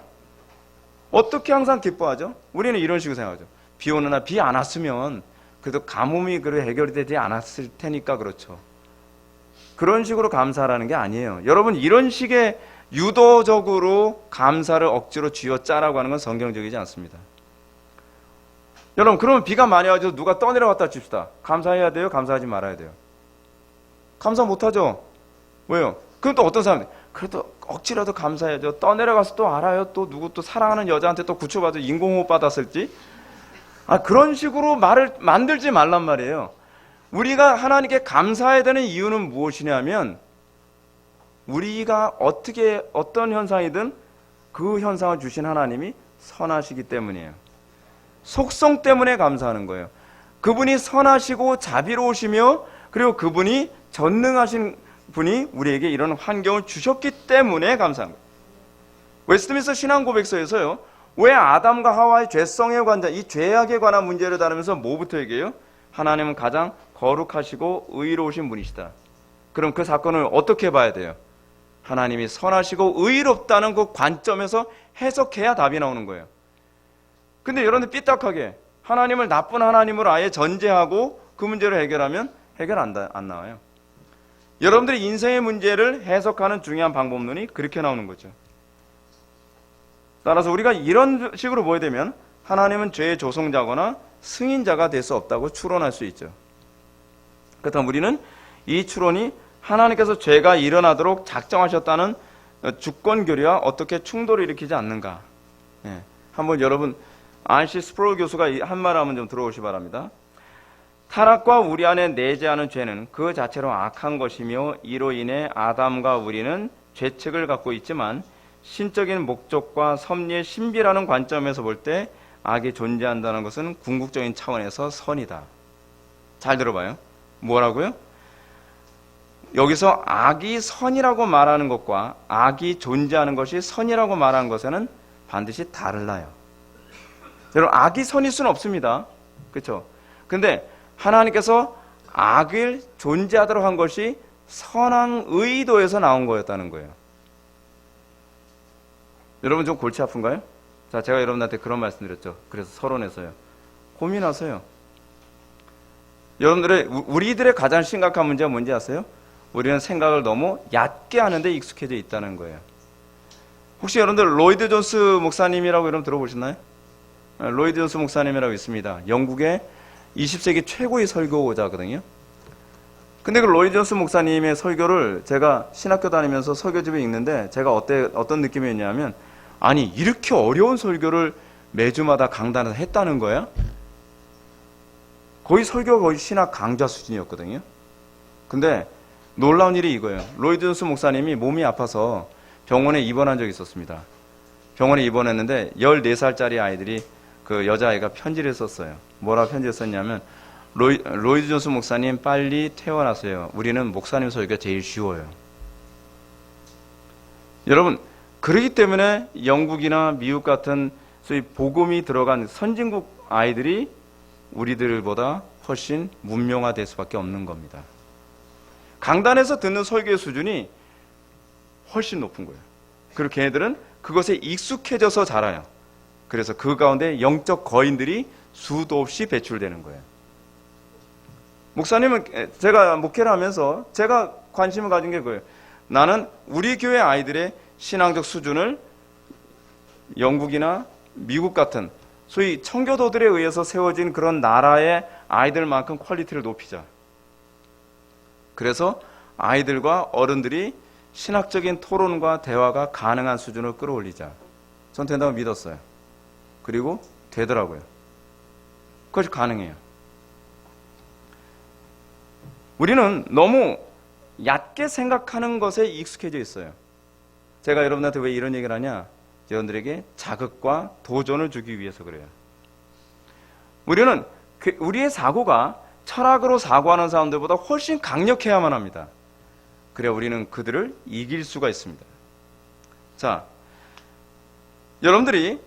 어떻게 항상 기뻐하죠? 우리는 이런 식으로 생각하죠. 비 오는 날 비 안 왔으면 그래도 가뭄이 해결이 되지 않았을 테니까 그렇죠. 그런 식으로 감사하라는 게 아니에요. 여러분, 이런 식의 유도적으로 감사를 억지로 쥐어짜라고 하는 건 성경적이지 않습니다. 여러분, 그러면 비가 많이 와서 누가 떠내려갔다 칩시다. 감사해야 돼요? 감사하지 말아야 돼요? 감사 못하죠? 왜요? 그럼 또 어떤 사람들, 그래도 억지라도 감사해야죠. 떠내려가서 또 알아요. 또 누구 또 사랑하는 여자한테 또 구초받아 인공호흡 받았을지. 그런 식으로 말을 만들지 말란 말이에요. 우리가 하나님께 감사해야 되는 이유는 무엇이냐면, 우리가 어떤 현상이든 그 현상을 주신 하나님이 선하시기 때문이에요. 속성 때문에 감사하는 거예요. 그분이 선하시고 자비로우시며, 그리고 그분이 전능하신 분이 우리에게 이런 환경을 주셨기 때문에 감사한 거예요. 웨스트민스터 신앙고백서에서요, 왜 아담과 하와의 죄성에 관한, 이 죄악에 관한 문제를 다루면서 뭐부터 얘기해요? 하나님은 가장 거룩하시고 의로우신 분이시다. 그럼 그 사건을 어떻게 봐야 돼요? 하나님이 선하시고 의롭다는 그 관점에서 해석해야 답이 나오는 거예요. 근데 여러분들 삐딱하게 하나님을 나쁜 하나님으로 아예 전제하고 그 문제를 해결하면 해결 안 나와요. 여러분들이 인생의 문제를 해석하는 중요한 방법론이 그렇게 나오는 거죠. 따라서 우리가 이런 식으로 보게 되면 하나님은 죄의 조성자거나 승인자가 될 수 없다고 추론할 수 있죠. 그렇다면 우리는 이 추론이 하나님께서 죄가 일어나도록 작정하셨다는 주권 교리와 어떻게 충돌을 일으키지 않는가. 한번 여러분 R.C. 스프롤 교수가 한 말을 한번 좀 들어보시기 바랍니다. 타락과 우리 안에 내재하는 죄는 그 자체로 악한 것이며 이로 인해 아담과 우리는 죄책을 갖고 있지만 신적인 목적과 섭리의 신비라는 관점에서 볼 때 악이 존재한다는 것은 궁극적인 차원에서 선이다. 잘 들어봐요. 뭐라고요? 여기서 악이 선이라고 말하는 것과 악이 존재하는 것이 선이라고 말하는 것에는 반드시 달라요. 여러분, 악이 선일 수는 없습니다. 그렇죠? 근데 하나님께서 악을 존재하도록 한 것이 선한 의도에서 나온 거였다는 거예요. 여러분 좀 골치 아픈가요? 자, 제가 여러분한테 그런 말씀 드렸죠. 그래서 서론에서요. 고민하세요. 우리들의 가장 심각한 문제가 뭔지 아세요? 우리는 생각을 너무 얕게 하는데 익숙해져 있다는 거예요. 혹시 여러분들 로이드 존스 목사님이라고 여러분 들어보셨나요? 로이드 존스 목사님이라고 있습니다. 영국의 20세기 최고의 설교자거든요. 근데 그 로이드 존스 목사님의 설교를 제가 신학교 다니면서 설교집에 읽는데 제가 어떤 느낌이었냐면, 아니 이렇게 어려운 설교를 매주마다 강단에서 했다는 거야? 거의 설교가 거의 신학 강좌 수준이었거든요. 근데 놀라운 일이 이거예요. 로이드 존스 목사님이 몸이 아파서 병원에 입원한 적이 있었습니다. 병원에 입원했는데 14살짜리 아이들이 그 여자아이가 편지를 썼어요. 뭐라 편지를 썼냐면, 로이드 존스 목사님 빨리 퇴원하세요. 우리는 목사님 설교가 제일 쉬워요. 여러분, 그렇기 때문에 영국이나 미국 같은 소위 복음이 들어간 선진국 아이들이 우리들보다 훨씬 문명화될 수밖에 없는 겁니다. 강단에서 듣는 설교의 수준이 훨씬 높은 거예요. 그리고 걔네들은 그것에 익숙해져서 자라요. 그래서 그 가운데 영적 거인들이 수도 없이 배출되는 거예요. 목사님은 제가 목회를 하면서 제가 관심을 가진 게 그거예요. 나는 우리 교회 아이들의 신앙적 수준을 영국이나 미국 같은 소위 청교도들에 의해서 세워진 그런 나라의 아이들만큼 퀄리티를 높이자. 그래서 아이들과 어른들이 신학적인 토론과 대화가 가능한 수준으로 끌어올리자. 전 된다고 믿었어요. 그리고 되더라고요. 그것이 가능해요. 우리는 너무 얕게 생각하는 것에 익숙해져 있어요. 제가 여러분한테 왜 이런 얘기를 하냐? 여러분들에게 자극과 도전을 주기 위해서 그래요. 우리는 우리의 사고가 철학으로 사고하는 사람들보다 훨씬 강력해야만 합니다. 그래야 우리는 그들을 이길 수가 있습니다. 자, 여러분들이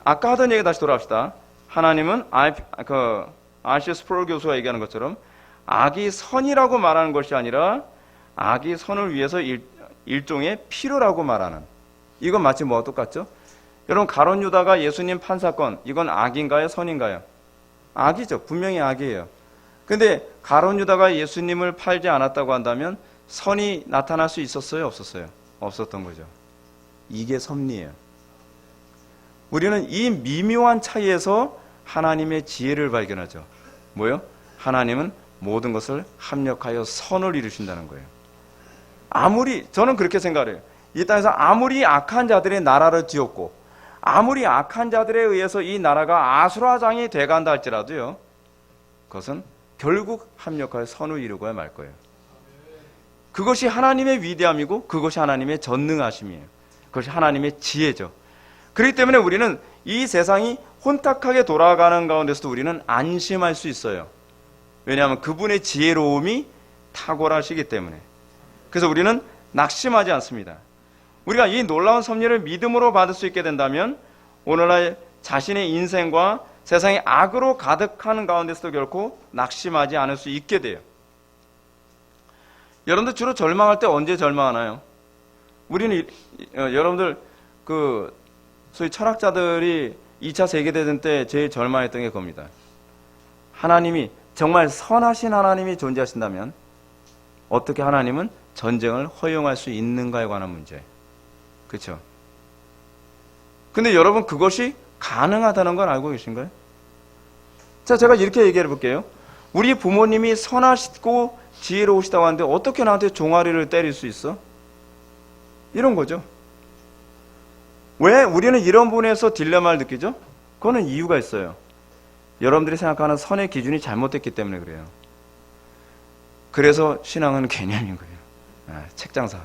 아까 하던 얘기 다시 돌아갑시다. 하나님은 R.C. 스프롤 교수가 얘기하는 것처럼 악이 선이라고 말하는 것이 아니라 악이 선을 위해서 일종의 필요라고 말하는, 이건 마치 뭐와 똑같죠? 여러분, 가룟 유다가 예수님 판 사건, 이건 악인가요, 선인가요? 악이죠. 분명히 악이에요. 근데 가룟 유다가 예수님을 팔지 않았다고 한다면 선이 나타날 수 있었어요, 없었어요? 없었던 거죠. 이게 섭리예요. 우리는 이 미묘한 차이에서 하나님의 지혜를 발견하죠. 뭐요? 하나님은 모든 것을 합력하여 선을 이루신다는 거예요. 저는 그렇게 생각해요. 이 땅에서 아무리 악한 자들의 나라를 뒤엎고 아무리 악한 자들에 의해서 이 나라가 아수라장이 돼간다 할지라도요, 그것은 결국 합력하여 선을 이루고야 말 거예요. 그것이 하나님의 위대함이고 그것이 하나님의 전능하심이에요. 그것이 하나님의 지혜죠. 그렇기 때문에 우리는 이 세상이 혼탁하게 돌아가는 가운데서도 우리는 안심할 수 있어요. 왜냐하면 그분의 지혜로움이 탁월하시기 때문에. 그래서 우리는 낙심하지 않습니다. 우리가 이 놀라운 섭리를 믿음으로 받을 수 있게 된다면 오늘날 자신의 인생과 세상의 악으로 가득한 가운데서도 결코 낙심하지 않을 수 있게 돼요. 여러분들 주로 절망할 때 언제 절망하나요? 우리는 여러분들 소위 철학자들이 2차 세계대전 때 제일 절망했던 게 그겁니다. 하나님이 정말 선하신 하나님이 존재하신다면 어떻게 하나님은 전쟁을 허용할 수 있는가에 관한 문제. 그렇죠? 근데 여러분, 그것이 가능하다는 걸 알고 계신가요? 자, 제가 이렇게 얘기해 볼게요. 우리 부모님이 선하시고 지혜로우시다고 하는데 어떻게 나한테 종아리를 때릴 수 있어? 이런 거죠. 왜 우리는 이런 부분에서 딜레마를 느끼죠? 그거는 이유가 있어요. 여러분들이 생각하는 선의 기준이 잘못됐기 때문에 그래요. 그래서 신앙은 개념인 거예요. 책장사.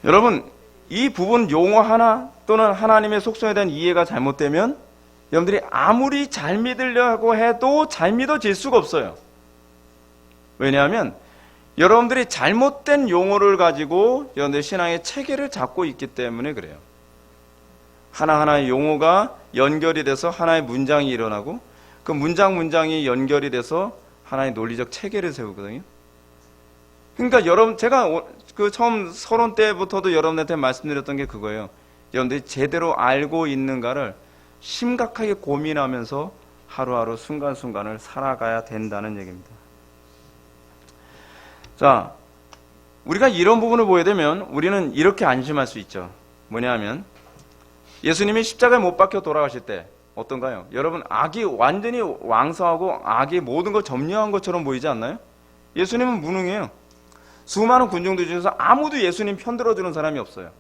여러분, 이 부분 용어 하나 또는 하나님의 속성에 대한 이해가 잘못되면 여러분들이 아무리 잘 믿으려고 해도 잘 믿어질 수가 없어요. 왜냐하면 여러분들이 잘못된 용어를 가지고 여러분들의 신앙의 체계를 잡고 있기 때문에 그래요. 하나하나의 용어가 연결이 돼서 하나의 문장이 일어나고 그 문장이 연결이 돼서 하나의 논리적 체계를 세우거든요. 그러니까 여러분, 제가 처음 서론 때부터도 여러분한테 말씀드렸던 게 그거예요. 여러분들이 제대로 알고 있는가를 심각하게 고민하면서 하루하루 순간순간을 살아가야 된다는 얘기입니다. 자, 우리가 이런 부분을 보게 되면 우리는 이렇게 안심할 수 있죠. 뭐냐 하면 예수님이 십자가에 못 박혀 돌아가실 때 어떤가요? 여러분, 악이 완전히 왕성하고 악이 모든 걸 점령한 것처럼 보이지 않나요? 예수님은 무능해요. 수많은 군중들 중에서 아무도 예수님 편들어주는 사람이 없어요.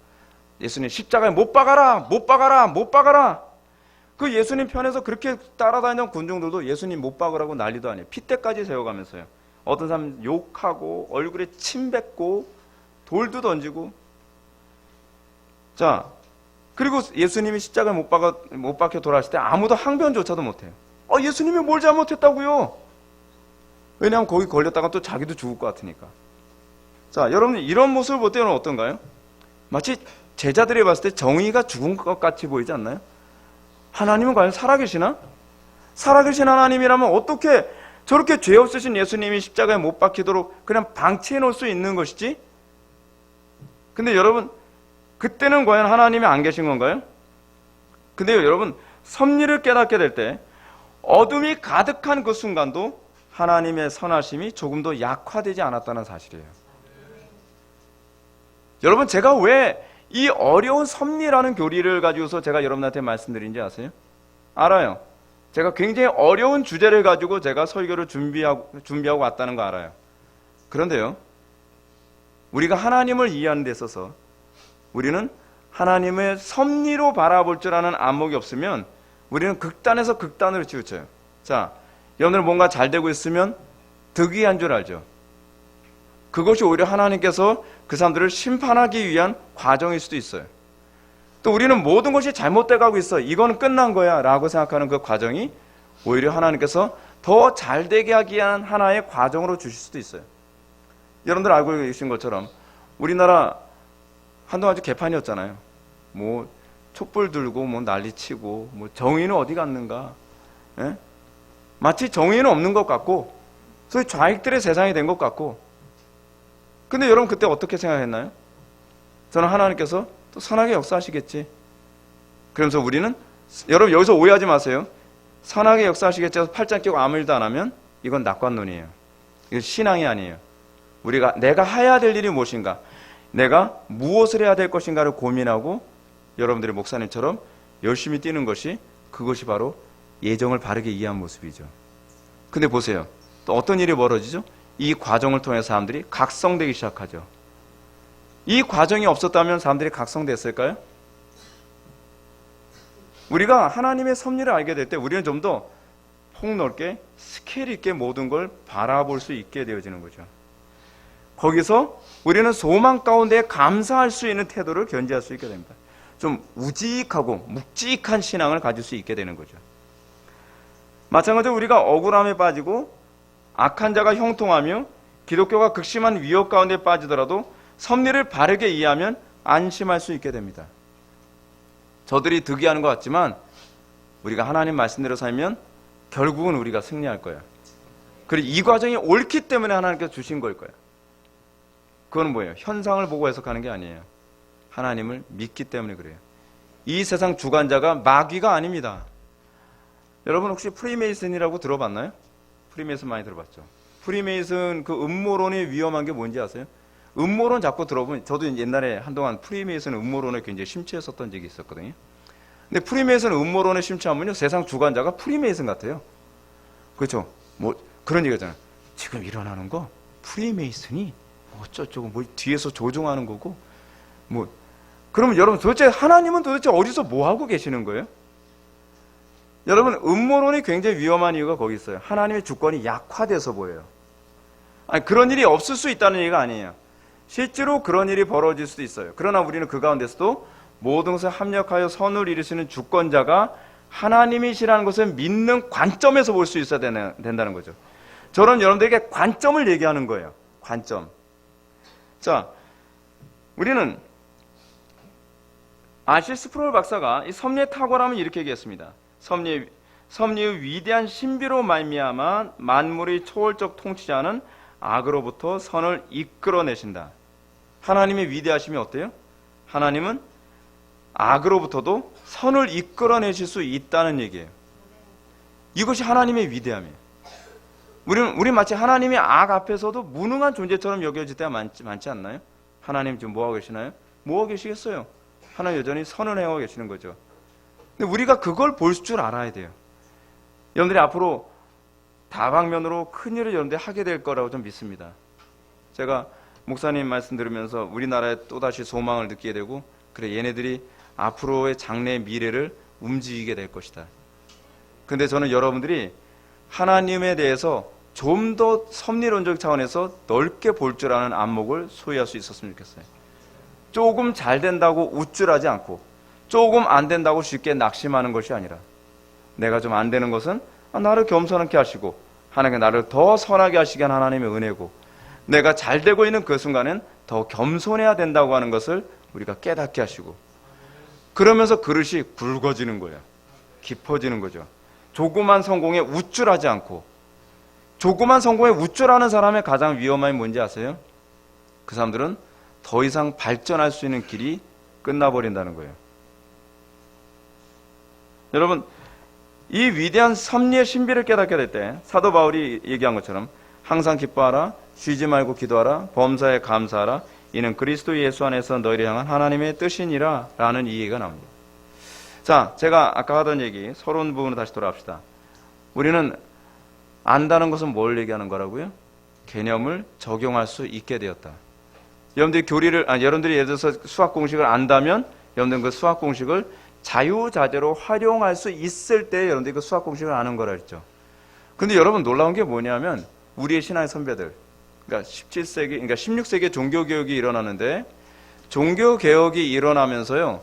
예수님 십자가에 못 박아라, 못 박아라, 못 박아라. 그 예수님 편에서 그렇게 따라다니던 군중들도 예수님 못 박으라고 난리도 아니에요. 핏대까지 세워가면서요. 어떤 사람 욕하고 얼굴에 침 뱉고 돌도 던지고. 자, 그리고 예수님이 십자가에 못 박혀 돌아가실 때 아무도 항변조차도 못해요. 예수님이 뭘 잘못했다고요? 왜냐하면 거기 걸렸다가 또 자기도 죽을 것 같으니까. 자, 여러분, 이런 모습을 볼 때는 어떤가요? 마치 제자들이 봤을 때 정의가 죽은 것 같이 보이지 않나요? 하나님은 과연 살아계시나? 살아계신 하나님이라면 어떻게 저렇게 죄 없으신 예수님이 십자가에 못 박히도록 그냥 방치해 놓을 수 있는 것이지? 근데 여러분, 그때는 과연 하나님이 안 계신 건가요? 근데요, 여러분, 섭리를 깨닫게 될 때 어둠이 가득한 그 순간도 하나님의 선하심이 조금도 약화되지 않았다는 사실이에요. 여러분, 제가 왜 이 어려운 섭리라는 교리를 가지고서 제가 여러분한테 말씀드린지 아세요? 알아요. 제가 굉장히 어려운 주제를 가지고 제가 설교를 준비하고 왔다는 거 알아요. 그런데요, 우리가 하나님을 이해하는 데 있어서 우리는 하나님의 섭리로 바라볼 줄 아는 안목이 없으면 우리는 극단에서 극단으로 치우쳐요. 자, 여러분들 뭔가 잘 되고 있으면 득이한 줄 알죠. 그것이 오히려 하나님께서 그 사람들을 심판하기 위한 과정일 수도 있어요. 또 우리는 모든 것이 잘못돼 가고 있어, 이건 끝난 거야 라고 생각하는 그 과정이 오히려 하나님께서 더 잘되게 하기 위한 하나의 과정으로 주실 수도 있어요. 여러분들 알고 계신 것처럼 우리나라 한동안 좀 개판이었잖아요. 뭐 촛불 들고 뭐 난리치고 뭐 정의는 어디 갔는가? 예? 마치 정의는 없는 것 같고 소위 좌익들의 세상이 된 것 같고. 근데 여러분 그때 어떻게 생각했나요? 저는 하나님께서 또 선하게 역사하시겠지. 그러면서 우리는 여러분 여기서 오해하지 마세요. 선하게 역사하시겠지 해서 팔짱 끼고 아무 일도 안 하면 이건 낙관론이에요. 이건 신앙이 아니에요. 우리가 내가 해야 될 일이 무엇인가, 내가 무엇을 해야 될 것인가를 고민하고 여러분들이 목사님처럼 열심히 뛰는 것이, 그것이 바로 예정을 바르게 이해한 모습이죠. 근데 보세요. 또 어떤 일이 벌어지죠? 이 과정을 통해 사람들이 각성되기 시작하죠. 이 과정이 없었다면 사람들이 각성됐을까요? 우리가 하나님의 섭리를 알게 될 때 우리는 좀 더 폭넓게 스케일 있게 모든 걸 바라볼 수 있게 되어지는 거죠. 거기서 우리는 소망 가운데 감사할 수 있는 태도를 견지할 수 있게 됩니다. 좀 우직하고 묵직한 신앙을 가질 수 있게 되는 거죠. 마찬가지로 우리가 억울함에 빠지고 악한 자가 형통하며 기독교가 극심한 위협 가운데 빠지더라도 섭리를 바르게 이해하면 안심할 수 있게 됩니다. 저들이 득이하는 것 같지만 우리가 하나님 말씀대로 살면 결국은 우리가 승리할 거야. 그리고 이 과정이 옳기 때문에 하나님께서 주신 걸 거야. 그건 뭐예요? 현상을 보고 해석하는 게 아니에요. 하나님을 믿기 때문에 그래요. 이 세상 주관자가 마귀가 아닙니다. 여러분 혹시 프리메이슨이라고 들어봤나요? 프리메이슨 많이 들어봤죠. 프리메이슨 그 음모론이 위험한 게 뭔지 아세요? 음모론 자꾸 들어보면, 저도 옛날에 한동안 프리메이슨 음모론에 굉장히 심취했었던 적이 있었거든요. 근데 프리메이슨 음모론에 심취하면요, 세상 주관자가 프리메이슨 같아요. 그렇죠? 뭐 그런 얘기잖아요. 지금 일어나는 거 프리메이슨이 어쩌고 뭐 뒤에서 조종하는 거고 뭐. 그러면 여러분 도대체 하나님은 도대체 어디서 뭐 하고 계시는 거예요? 여러분 음모론이 굉장히 위험한 이유가 거기 있어요. 하나님의 주권이 약화돼서 보여요. 아니 그런 일이 없을 수 있다는 얘기가 아니에요. 실제로 그런 일이 벌어질 수도 있어요. 그러나 우리는 그 가운데서도 모든 것을 합력하여 선을 이루시는 주권자가 하나님이시라는 것을 믿는 관점에서 볼 수 있어야 된다는 거죠. 저는 여러분들에게 관점을 얘기하는 거예요. 관점. 자, 우리는 아실 스프롤 박사가 이 섭리의 탁월함을 이렇게 얘기했습니다. 섭리의 위대한 신비로 말미암아 만물의 초월적 통치자는 악으로부터 선을 이끌어내신다. 하나님의 위대하심이 어때요? 하나님은 악으로부터도 선을 이끌어내실 수 있다는 얘기예요. 이것이 하나님의 위대함이에요. 우리는 마치 하나님이 악 앞에서도 무능한 존재처럼 여겨질 때가 많지 않나요? 하나님 지금 뭐하고 계시나요? 뭐하고 계시겠어요? 하나님 여전히 선을 행하고 계시는 거죠. 근데 우리가 그걸 볼 줄 알아야 돼요. 여러분들이 앞으로 다방면으로 큰일을 여러분들이 하게 될 거라고 좀 믿습니다. 제가 목사님 말씀 들으면서 우리나라에 또다시 소망을 느끼게 되고, 그래 얘네들이 앞으로의 장래의 미래를 움직이게 될 것이다. 근데 저는 여러분들이 하나님에 대해서 좀 더 섭리론적 차원에서 넓게 볼 줄 아는 안목을 소유할 수 있었으면 좋겠어요. 조금 잘 된다고 우쭐하지 않고 조금 안 된다고 쉽게 낙심하는 것이 아니라, 내가 좀 안 되는 것은 나를 겸손하게 하시고 하나님께 나를 더 선하게 하시게 한 하나님의 은혜고, 내가 잘 되고 있는 그 순간엔 더 겸손해야 된다고 하는 것을 우리가 깨닫게 하시고, 그러면서 그릇이 굵어지는 거예요. 깊어지는 거죠. 조그만 성공에 우쭐하지 않고, 조그만 성공에 우쭐하는 사람의 가장 위험함이 뭔지 아세요? 그 사람들은 더 이상 발전할 수 있는 길이 끝나버린다는 거예요. 여러분, 이 위대한 섭리의 신비를 깨닫게 될 때 사도 바울이 얘기한 것처럼 항상 기뻐하라, 쉬지 말고 기도하라, 범사에 감사하라, 이는 그리스도 예수 안에서 너희를 향한 하나님의 뜻이니라 라는 이 얘기가 나옵니다. 자, 제가 아까 하던 얘기 서론 부분으로 다시 돌아갑시다. 우리는 안다는 것은 뭘 얘기하는 거라고요? 개념을 적용할 수 있게 되었다. 여러분들이 예를 들어서 수학 공식을 안다면 여러분들은 그 수학 공식을 자유자재로 활용할 수 있을 때 여러분들이 그 수학 공식을 아는 거라 했죠. 근데 여러분 놀라운 게 뭐냐면, 우리의 신앙의 선배들, 그러니까 17세기, 그러니까 16세기에 종교개혁이 일어나는데, 종교개혁이 일어나면서요,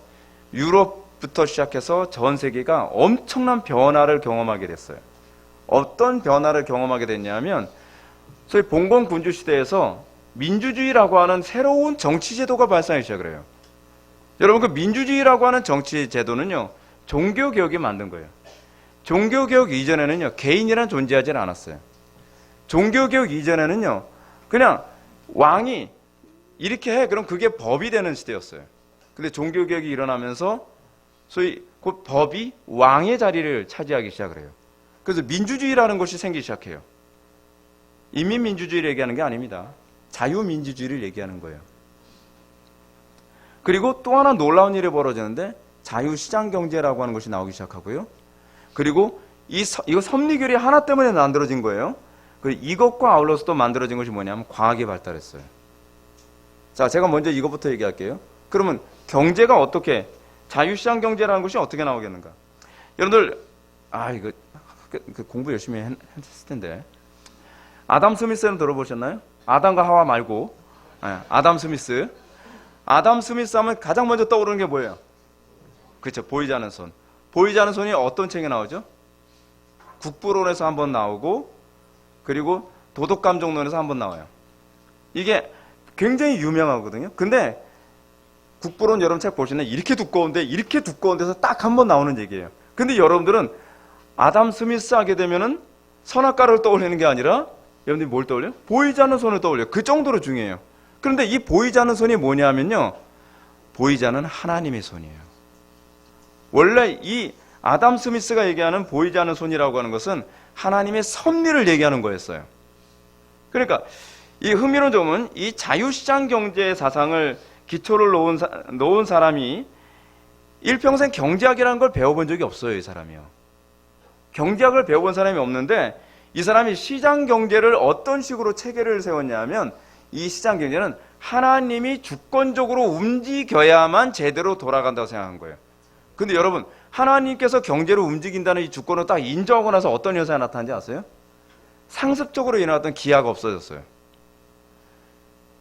유럽부터 시작해서 전 세계가 엄청난 변화를 경험하게 됐어요. 어떤 변화를 경험하게 됐냐면 소위 봉건군주 시대에서 민주주의라고 하는 새로운 정치 제도가 발생하기 시작을 해요. 여러분, 그 민주주의라고 하는 정치 제도는요, 종교개혁이 만든 거예요. 종교개혁 이전에는요, 개인이란 존재하지 않았어요. 종교개혁 이전에는요, 그냥 왕이 이렇게 해, 그럼 그게 법이 되는 시대였어요. 근데 종교개혁이 일어나면서 소위 그 법이 왕의 자리를 차지하기 시작을 해요. 그래서 민주주의라는 것이 생기기 시작해요. 인민민주주의를 얘기하는 게 아닙니다. 자유민주주의를 얘기하는 거예요. 그리고 또 하나 놀라운 일이 벌어지는데 자유시장경제라고 하는 것이 나오기 시작하고요. 그리고 이거 섭리교리 하나 때문에 만들어진 거예요. 그리고 이것과 아울러서 또 만들어진 것이 뭐냐면 과학이 발달했어요. 자, 제가 먼저 이것부터 얘기할게요. 그러면 경제가 어떻게, 자유시장경제라는 것이 어떻게 나오겠는가? 여러분들, 이거 공부 열심히 했을 텐데. 아담 스미스는 들어보셨나요? 아담과 하와 말고, 아담 스미스. 아담 스미스 하면 가장 먼저 떠오르는 게 뭐예요? 그렇죠. 보이지 않는 손. 보이지 않는 손이 어떤 책에 나오죠? 국부론에서 한번 나오고, 그리고 도덕감정론에서 한번 나와요. 이게 굉장히 유명하거든요. 근데 국부론 여러분 책 보시면 이렇게 두꺼운 데서 딱 한 번 나오는 얘기예요. 근데 여러분들은 아담 스미스 하게 되면은 선악과를 떠올리는 게 아니라 여러분들이 뭘 떠올려요? 보이지 않는 손을 떠올려요. 그 정도로 중요해요. 그런데 이 보이지 않는 손이 뭐냐면요, 보이지 않는 하나님의 손이에요. 원래 이 아담 스미스가 얘기하는 보이지 않는 손이라고 하는 것은 하나님의 섭리를 얘기하는 거였어요. 그러니까 이 흥미로운 점은 이 자유시장 경제 사상을 기초를 놓은 사람이 일평생 경제학이라는 걸 배워본 적이 없어요. 이 사람이요. 경제학을 배워본 사람이 없는데 이 사람이 시장 경제를 어떤 식으로 체계를 세웠냐면 이 시장 경제는 하나님이 주권적으로 움직여야만 제대로 돌아간다고 생각한 거예요. 근데 여러분, 하나님께서 경제를 움직인다는 이 주권을 딱 인정하고 나서 어떤 현상이 나타난지 아세요? 상습적으로 일어났던 기아가 없어졌어요.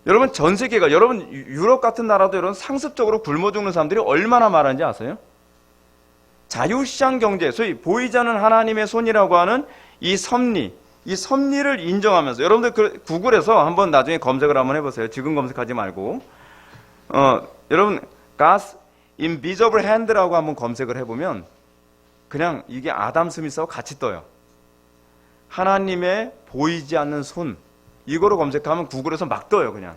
여러분, 전 세계가, 여러분 유럽 같은 나라도 여러분 상습적으로 굶어 죽는 사람들이 얼마나 많은지 아세요? 자유시장 경제, 소위 보이지 않는 하나님의 손이라고 하는 이 섭리를 인정하면서, 여러분들 구글에서 한번 나중에 검색을 한번 해보세요. 지금 검색하지 말고. 여러분, God's Invisible Hand라고 한번 검색을 해보면 그냥 이게 아담 스미스하고 같이 떠요. 하나님의 보이지 않는 손, 이거로 검색하면 구글에서 막 떠요, 그냥.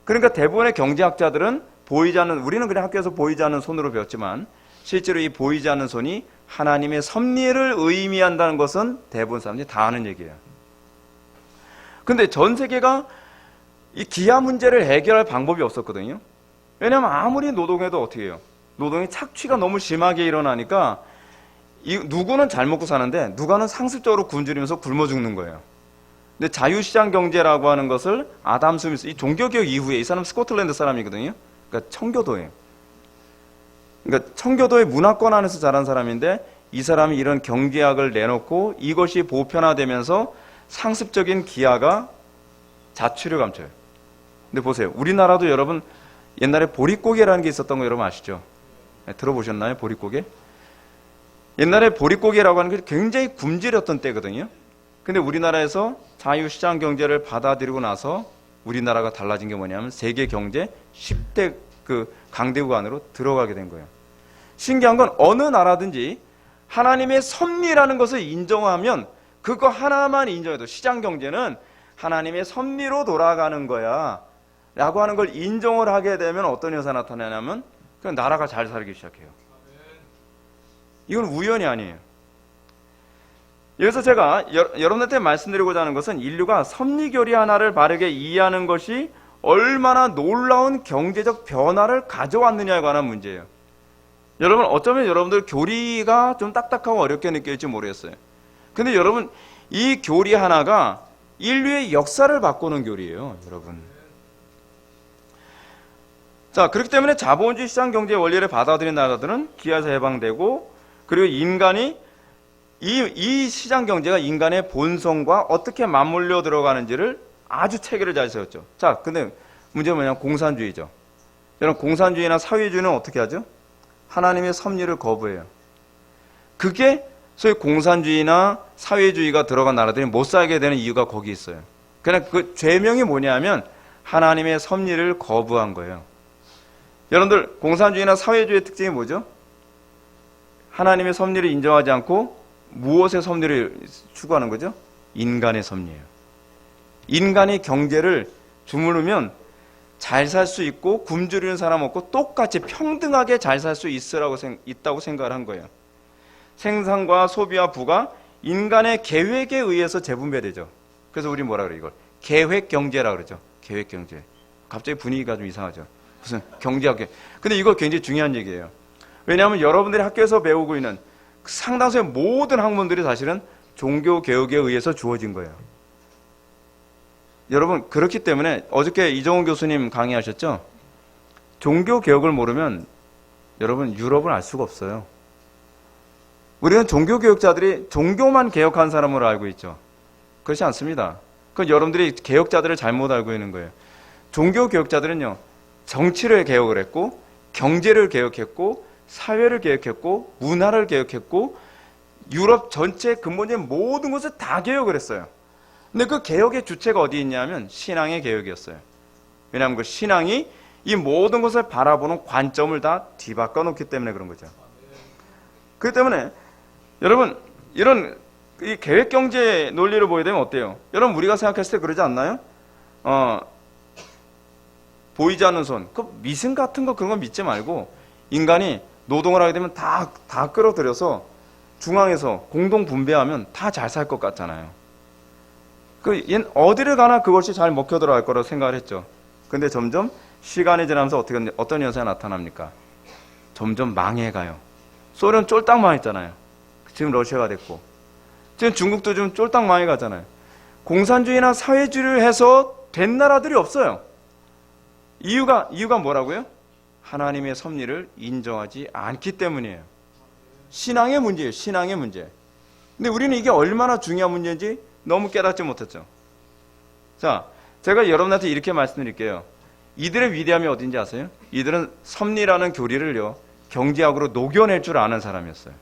그러니까 대부분의 경제학자들은 보이지 않는, 우리는 그냥 학교에서 보이지 않는 손으로 배웠지만 실제로 이 보이지 않는 손이 하나님의 섭리를 의미한다는 것은 대부분 사람들이 다 아는 얘기예요. 근데 전 세계가 이 기아 문제를 해결할 방법이 없었거든요. 왜냐하면 아무리 노동해도 어떻게 해요? 노동의 착취가 너무 심하게 일어나니까 누구는 잘 먹고 사는데 누가는 상습적으로 굶주리면서 굶어 죽는 거예요. 근데 자유시장 경제라고 하는 것을 아담 스미스, 이 종교개혁 이후에, 이 사람 스코틀랜드 사람이거든요. 그러니까 청교도예요. 그러니까 청교도의 문화권 안에서 자란 사람인데 이 사람이 이런 경제학을 내놓고 이것이 보편화되면서 상습적인 기아가 자취를 감춰요. 근데 보세요. 우리나라도 여러분 옛날에 보릿고개라는 게 있었던 거 여러분 아시죠? 네, 들어보셨나요? 보릿고개? 옛날에 보릿고개라고 하는 게 굉장히 굶주렸던 때거든요. 근데 우리나라에서 자유시장 경제를 받아들이고 나서 우리나라가 달라진 게 뭐냐면 세계 경제 10대 그 강대국 안으로 들어가게 된 거예요. 신기한 건 어느 나라든지 하나님의 섭리라는 것을 인정하면 그거 하나만 인정해도, 시장 경제는 하나님의 섭리로 돌아가는 거야 라고 하는 걸 인정을 하게 되면 어떤 현상이 나타나냐면 그냥 나라가 잘 살기 시작해요. 이건 우연이 아니에요. 여기서 제가 여러분한테 말씀드리고자 하는 것은 인류가 섭리교리 하나를 바르게 이해하는 것이 얼마나 놀라운 경제적 변화를 가져왔느냐에 관한 문제예요. 여러분, 어쩌면 여러분들 교리가 좀 딱딱하고 어렵게 느낄지 모르겠어요. 근데 여러분, 이 교리 하나가 인류의 역사를 바꾸는 교리예요, 여러분. 자, 그렇기 때문에 자본주의 시장 경제 원리를 받아들인 나라들은 기아에서 해방되고, 그리고 인간이 이 시장 경제가 인간의 본성과 어떻게 맞물려 들어가는지를 아주 체계를 잘 세웠죠. 자, 근데 문제는 뭐냐면 공산주의죠. 여러분, 공산주의나 사회주의는 어떻게 하죠? 하나님의 섭리를 거부해요. 그게 소위 공산주의나 사회주의가 들어간 나라들이 못 살게 되는 이유가 거기 있어요. 그냥 그 죄명이 뭐냐면 하나님의 섭리를 거부한 거예요. 여러분들 공산주의나 사회주의의 특징이 뭐죠? 하나님의 섭리를 인정하지 않고 무엇의 섭리를 추구하는 거죠? 인간의 섭리예요. 인간이 경제를 주무르면 잘 살 수 있고 굶주리는 사람 없고 똑같이 평등하게 잘 살 수 있다고 생각을 한 거예요. 생산과 소비와 부가 인간의 계획에 의해서 재분배되죠. 그래서 우리 뭐라 그래 이걸? 계획경제라 그러죠. 계획경제. 갑자기 분위기가 좀 이상하죠. 무슨 경제학. 근데 이거 굉장히 중요한 얘기예요. 왜냐하면 여러분들이 학교에서 배우고 있는 상당수의 모든 학문들이 사실은 종교개혁에 의해서 주어진 거예요. 여러분 그렇기 때문에 어저께 이정훈 교수님 강의하셨죠? 종교개혁을 모르면 여러분 유럽을 알 수가 없어요. 우리는 종교개혁자들이 종교만 개혁한 사람으로 알고 있죠. 그렇지 않습니다. 그건 여러분들이 개혁자들을 잘못 알고 있는 거예요. 종교개혁자들은요, 정치를 개혁을 했고, 경제를 개혁했고, 사회를 개혁했고, 문화를 개혁했고, 유럽 전체 근본적인 모든 것을 다 개혁을 했어요. 근데 그 개혁의 주체가 어디 있냐면 신앙의 개혁이었어요. 왜냐하면 그 신앙이 이 모든 것을 바라보는 관점을 다 뒤바꿔 놓기 때문에 그런 거죠. 그렇기 때문에 여러분 이런 이 계획경제 논리를 보게 되면 어때요? 여러분 우리가 생각했을 때 그러지 않나요? 보이지 않는 손, 그 미신 같은 거 그런 거 믿지 말고 인간이 노동을 하게 되면 다 끌어들여서 중앙에서 공동 분배하면 다 잘 살 것 같잖아요. 어디를 가나 그것이 잘 먹혀 들어갈 거라고 생각을 했죠. 근데 점점 시간이 지나면서 어떤 현상이 나타납니까? 점점 망해가요. 소련 쫄딱 망했잖아요. 지금 러시아가 됐고 지금 중국도 좀 쫄딱 망해가잖아요. 공산주의나 사회주의를 해서 된 나라들이 없어요. 이유가 뭐라고요? 하나님의 섭리를 인정하지 않기 때문이에요. 신앙의 문제예요. 신앙의 문제. 근데 우리는 이게 얼마나 중요한 문제인지 너무 깨닫지 못했죠. 자, 제가 여러분한테 이렇게 말씀드릴게요. 이들의 위대함이 어딘지 아세요? 이들은 섭리라는 교리를요, 경제학으로 녹여낼 줄 아는 사람이었어요.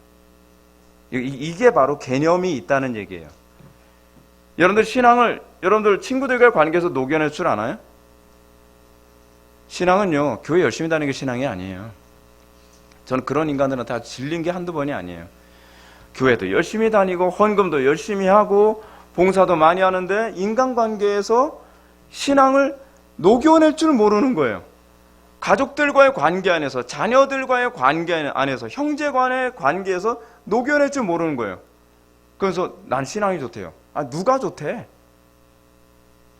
이게 바로 개념이 있다는 얘기예요. 여러분들 신앙을 여러분들 친구들과의 관계에서 녹여낼 줄 아나요? 신앙은요, 교회 열심히 다니는 게 신앙이 아니에요. 저는 그런 인간들한테 아주 질린 게 한두 번이 아니에요. 교회도 열심히 다니고 헌금도 열심히 하고 봉사도 많이 하는데 인간관계에서 신앙을 녹여낼 줄 모르는 거예요. 가족들과의 관계 안에서, 자녀들과의 관계 안에서, 형제간의 관계에서 녹여낼 줄 모르는 거예요. 그래서 난 신앙이 좋대요. 누가 좋대?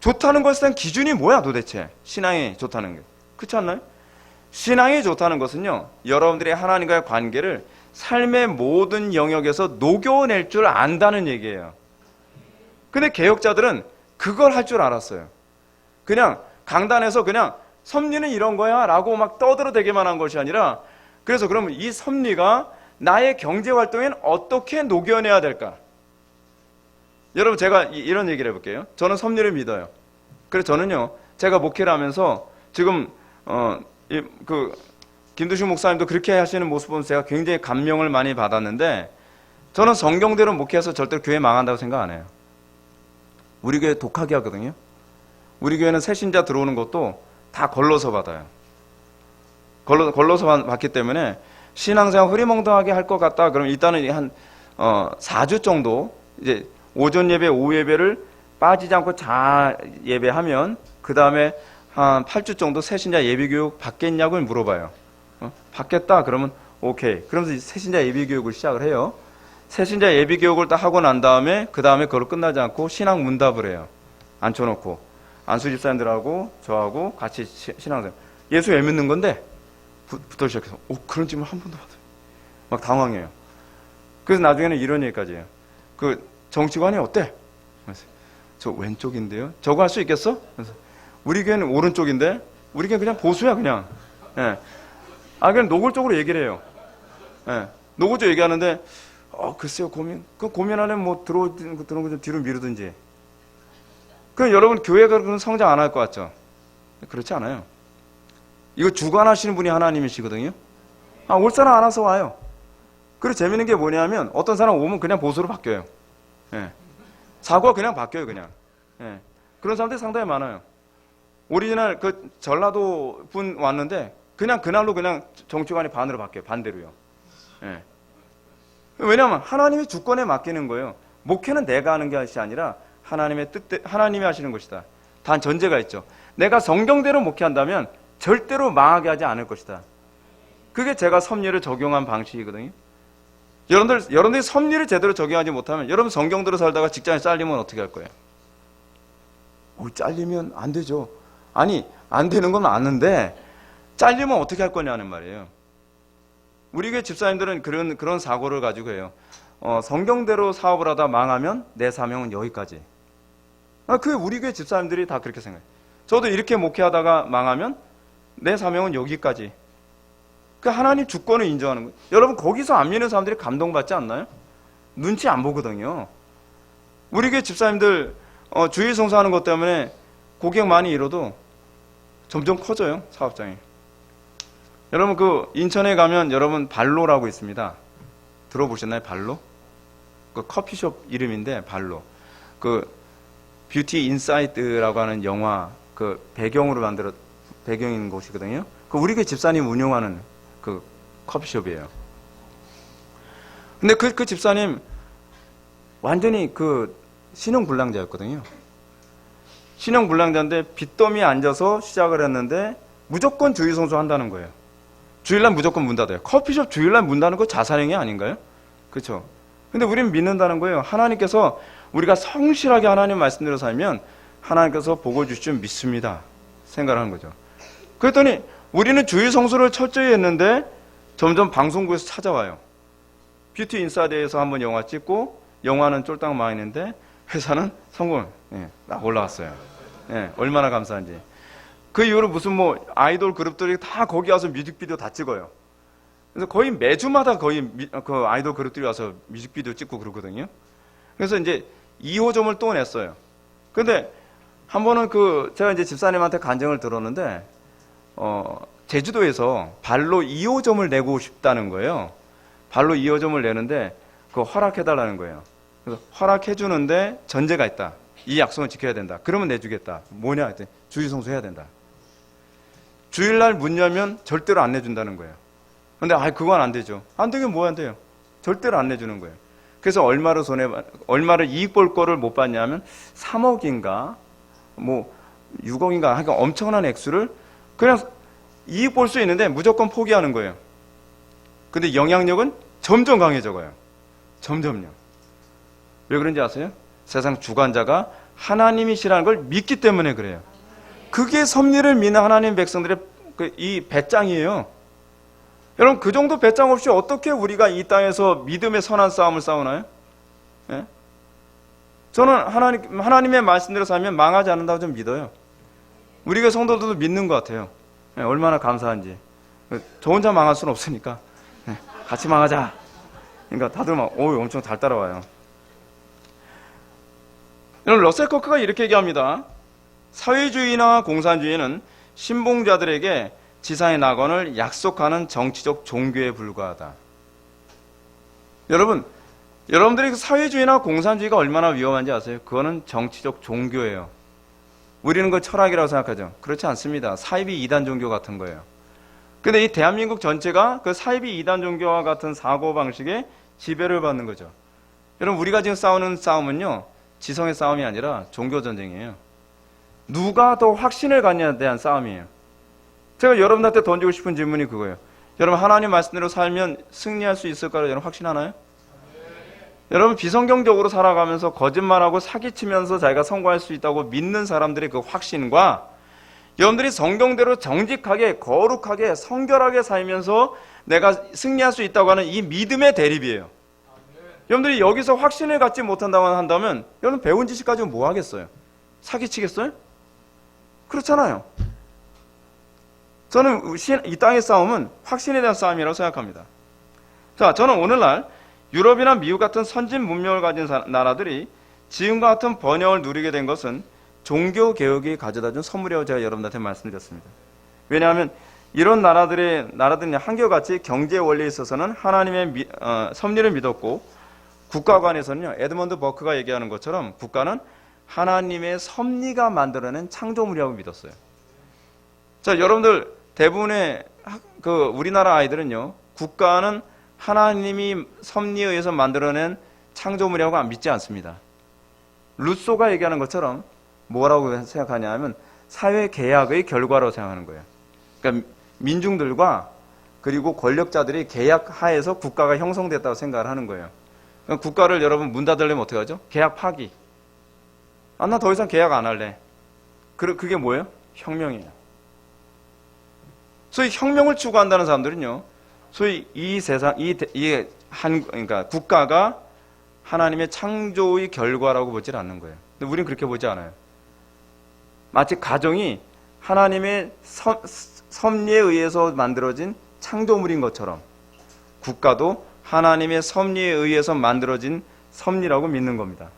좋다는 것에 대한 기준이 뭐야 도대체? 신앙이 좋다는 게. 그렇지 않나요? 신앙이 좋다는 것은요, 여러분들의 하나님과의 관계를 삶의 모든 영역에서 녹여낼 줄 안다는 얘기예요. 근데 개혁자들은 그걸 할 줄 알았어요. 그냥 강단에서 그냥 섭리는 이런 거야 라고 막 떠들어대기만 한 것이 아니라, 그래서 그러면 이 섭리가 나의 경제활동엔 어떻게 녹여내야 될까? 여러분 제가 이런 얘기를 해볼게요. 저는 섭리를 믿어요. 그래서 저는요, 제가 목회를 하면서 지금 김두식 목사님도 그렇게 하시는 모습 보면서 제가 굉장히 감명을 많이 받았는데, 저는 성경대로 목회해서 절대로 교회 망한다고 생각 안 해요. 우리 교회 독하게 하거든요. 우리 교회는 새신자 들어오는 것도 다 걸러서 받아요. 걸러서 받기 때문에 신앙생활 흐리멍텅하게 할 것 같다 그러면 일단은 한 4주 정도 이제 오전 예배, 오후 예배를 빠지지 않고 잘 예배하면 그 다음에 한 8주 정도 새신자 예비교육 받겠냐고 물어봐요. 받겠다 그러면 오케이. 그러면서 새신자 예비교육을 시작을 해요. 새신자 예비교육을 딱 하고 난 다음에 그 다음에 그걸 끝나지 않고 신앙 문답을 해요. 앉혀놓고 안수 집사님들하고 저하고 같이 신앙생활. 예수 왜 믿는 건데? 부터 시작해서 그런 질문 한 번도 받아요. 막 당황해요. 그래서 나중에는 이런 얘기까지 해요. 그 정치관이 어때? 저 왼쪽인데요. 저거 할 수 있겠어? 그래서 우리 교회는 오른쪽인데 우리 교회는 그냥 보수야 그냥. 예. 그냥 노골적으로 얘기를 해요. 예. 노골적으로 얘기하는데 글쎄요 고민하려면 뭐 들어오는 거 좀 뒤로 미루든지. 그럼 여러분 교회가 그런 성장 안 할 것 같죠? 그렇지 않아요. 이거 주관하시는 분이 하나님이시거든요. 올 사람 안 와서 와요. 그리고 재밌는 게 뭐냐면 어떤 사람 오면 그냥 보수로 바뀌어요. 예. 사고가 그냥 바뀌어요, 그냥. 예. 그런 사람들이 상당히 많아요. 오리지널 그 전라도 분 왔는데 그냥 그날로 그냥 정치관이 반으로 바뀌어요. 반대로요. 예. 왜냐하면 하나님의 주권에 맡기는 거예요. 목회는 내가 하는 것이 아니라 하나님의 뜻, 하나님이 하시는 것이다. 단 전제가 있죠. 내가 성경대로 목회한다면 절대로 망하게 하지 않을 것이다. 그게 제가 섭리를 적용한 방식이거든요. 여러분들이 섭리를 제대로 적용하지 못하면 여러분 성경대로 살다가 직장에 잘리면 어떻게 할 거예요? 잘리면 안 되죠. 아니, 안 되는 건 아는데 잘리면 어떻게 할 거냐는 말이에요. 우리 교회 집사님들은 그런 사고를 가지고 해요. 성경대로 사업을 하다 망하면 내 사명은 여기까지. 그 우리 교회 집사님들이 다 그렇게 생각해요. 저도 이렇게 목회하다가 망하면 내 사명은 여기까지. 그 하나님 주권을 인정하는 거예요. 여러분 거기서 안 믿는 사람들이 감동받지 않나요? 눈치 안 보거든요. 우리 교회 집사님들 주일 성수하는 것 때문에 고객 많이 잃어도 점점 커져요, 사업장이. 여러분 그 인천에 가면 여러분 발로라고 있습니다. 들어보셨나요? 발로? 그 커피숍 이름인데 발로. 그 뷰티 인사이트라고 하는 영화 그 배경인 곳이거든요. 그 우리 교회 집사님 운영하는 그 커피숍이에요. 근데 그 집사님 완전히 그 신용불량자였거든요. 신용불량자인데 빚더미에 앉아서 시작을 했는데 무조건 주일 성수한다는 거예요. 주일날 무조건 문 닫아요. 커피숍 주일날 문 닫는 거 자살행위 아닌가요? 그렇죠? 근데 우리는 믿는다는 거예요. 하나님께서 우리가 성실하게 하나님 말씀대로 살면 하나님께서 복을 주실 줄 믿습니다. 생각을 하는 거죠. 그랬더니 우리는 주일 성수를 철저히 했는데 점점 방송국에서 찾아와요. 뷰티 인사이드에서 한번 영화 찍고 영화는 쫄딱 망했는데 회사는 성공, 딱 올라왔어요. 얼마나 감사한지. 그 이후로 무슨 아이돌 그룹들이 다 거기 와서 뮤직비디오 다 찍어요. 그래서 거의 매주마다 거의 그 아이돌 그룹들이 와서 뮤직비디오 찍고 그러거든요. 그래서 이제 2호점을 또 냈어요. 근데 한 번은 제가 이제 집사님한테 간증을 들었는데, 제주도에서 발로 2호점을 내고 싶다는 거예요. 발로 2호점을 내는데, 그거 허락해달라는 거예요. 그래서 허락해주는데 전제가 있다. 이 약속은 지켜야 된다. 그러면 내주겠다. 뭐냐? 했더니 주일 성수해야 된다. 주일날 문 열면 절대로 안 내준다는 거예요. 근데 그건 안 되죠. 안 되긴 뭐 안 돼요. 절대로 안 내주는 거예요. 그래서 얼마를 이익 볼 거를 못 받냐면 3억인가 6억인가 하여간 엄청난 액수를 그냥 이익 볼 수 있는데 무조건 포기하는 거예요. 근데 영향력은 점점 강해져가요. 점점요. 왜 그런지 아세요? 세상 주관자가 하나님이시라는 걸 믿기 때문에 그래요. 그게 섭리를 믿는 하나님 백성들의 이 배짱이에요. 여러분 그 정도 배짱 없이 어떻게 우리가 이 땅에서 믿음의 선한 싸움을 싸우나요? 예? 저는 하나님의 말씀대로 살면 망하지 않는다고 좀 믿어요. 우리 교회 성도들도 믿는 것 같아요. 예, 얼마나 감사한지. 저 혼자 망할 수는 없으니까 같이 망하자. 그러니까 다들 엄청 잘 따라와요. 여러분 러셀 코크가 이렇게 얘기합니다. 사회주의나 공산주의는 신봉자들에게 지상의 낙원을 약속하는 정치적 종교에 불과하다. 여러분들이 사회주의나 공산주의가 얼마나 위험한지 아세요? 그거는 정치적 종교예요. 우리는 그걸 철학이라고 생각하죠. 그렇지 않습니다. 사이비 이단 종교 같은 거예요. 근데 이 대한민국 전체가 그 사이비 이단 종교와 같은 사고방식에 지배를 받는 거죠. 여러분 우리가 지금 싸우는 싸움은요, 지성의 싸움이 아니라 종교전쟁이에요. 누가 더 확신을 갖냐에 대한 싸움이에요. 제가 여러분한테 던지고 싶은 질문이 그거예요. 여러분 하나님 말씀대로 살면 승리할 수 있을까를 여러분 확신하나요? 여러분 비성경적으로 살아가면서 거짓말하고 사기치면서 자기가 성공할 수 있다고 믿는 사람들의 그 확신과 여러분들이 성경대로 정직하게 거룩하게 성결하게 살면서 내가 승리할 수 있다고 하는 이 믿음의 대립이에요. 여러분들이 여기서 확신을 갖지 못한다고 한다면 여러분 배운 지식 가지고 뭐 하겠어요? 사기치겠어요? 그렇잖아요. 저는 이 땅의 싸움은 확신에 대한 싸움이라고 생각합니다. 자, 저는 오늘날 유럽이나 미국 같은 선진 문명을 가진 나라들이 지금과 같은 번영을 누리게 된 것은 종교개혁이 가져다준 선물이라고 제가 여러분들한테 말씀드렸습니다. 왜냐하면 이런 나라들은 한결같이 경제 원리에 있어서는 하나님의 섭리를 믿었고, 국가관에서는요, 에드먼드 버크가 얘기하는 것처럼 국가는 하나님의 섭리가 만들어낸 창조물이라고 믿었어요. 자, 여러분들 대부분의 우리나라 아이들은요, 국가는 하나님이 섭리에 의해서 만들어낸 창조물이라고 믿지 않습니다. 루소가 얘기하는 것처럼 뭐라고 생각하냐 하면 사회 계약의 결과로 생각하는 거예요. 그러니까 민중들과 그리고 권력자들이 계약 하에서 국가가 형성됐다고 생각을 하는 거예요. 그러니까 국가를 여러분 문 닫으려면 어떻게 하죠? 계약 파기. 나 더 이상 계약 안 할래. 그게 뭐예요? 혁명이에요. 소위 혁명을 추구한다는 사람들은요, 소위 이 세상, 그러니까 국가가 하나님의 창조의 결과라고 보질 않는 거예요. 근데 우리는 그렇게 보지 않아요. 마치 가정이 하나님의 섭리에 의해서 만들어진 창조물인 것처럼 국가도 하나님의 섭리에 의해서 만들어진 섭리라고 믿는 겁니다.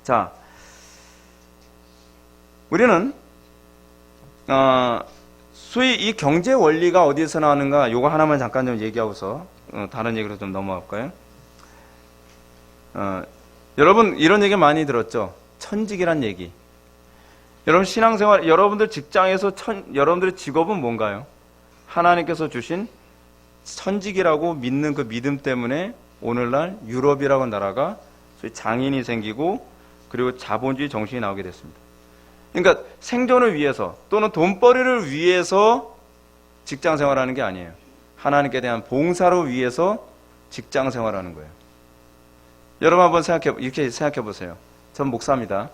자, 우리는 소위 이 경제 원리가 어디에서 나오는가, 요거 하나만 잠깐 좀 얘기하고서 다른 얘기로 좀 넘어갈까요? 여러분 이런 얘기 많이 들었죠? 천직이란 얘기. 여러분 신앙생활, 여러분들 직장에서 여러분들의 직업은 뭔가요? 하나님께서 주신 천직이라고 믿는 그 믿음 때문에 오늘날 유럽이라고 나라가 소위 장인이 생기고 그리고 자본주의 정신이 나오게 됐습니다. 그러니까 생존을 위해서 또는 돈벌이를 위해서 직장 생활하는 게 아니에요. 하나님께 대한 봉사로 위해서 직장 생활하는 거예요. 여러분 한번 이렇게 생각해 보세요. 전 목사입니다.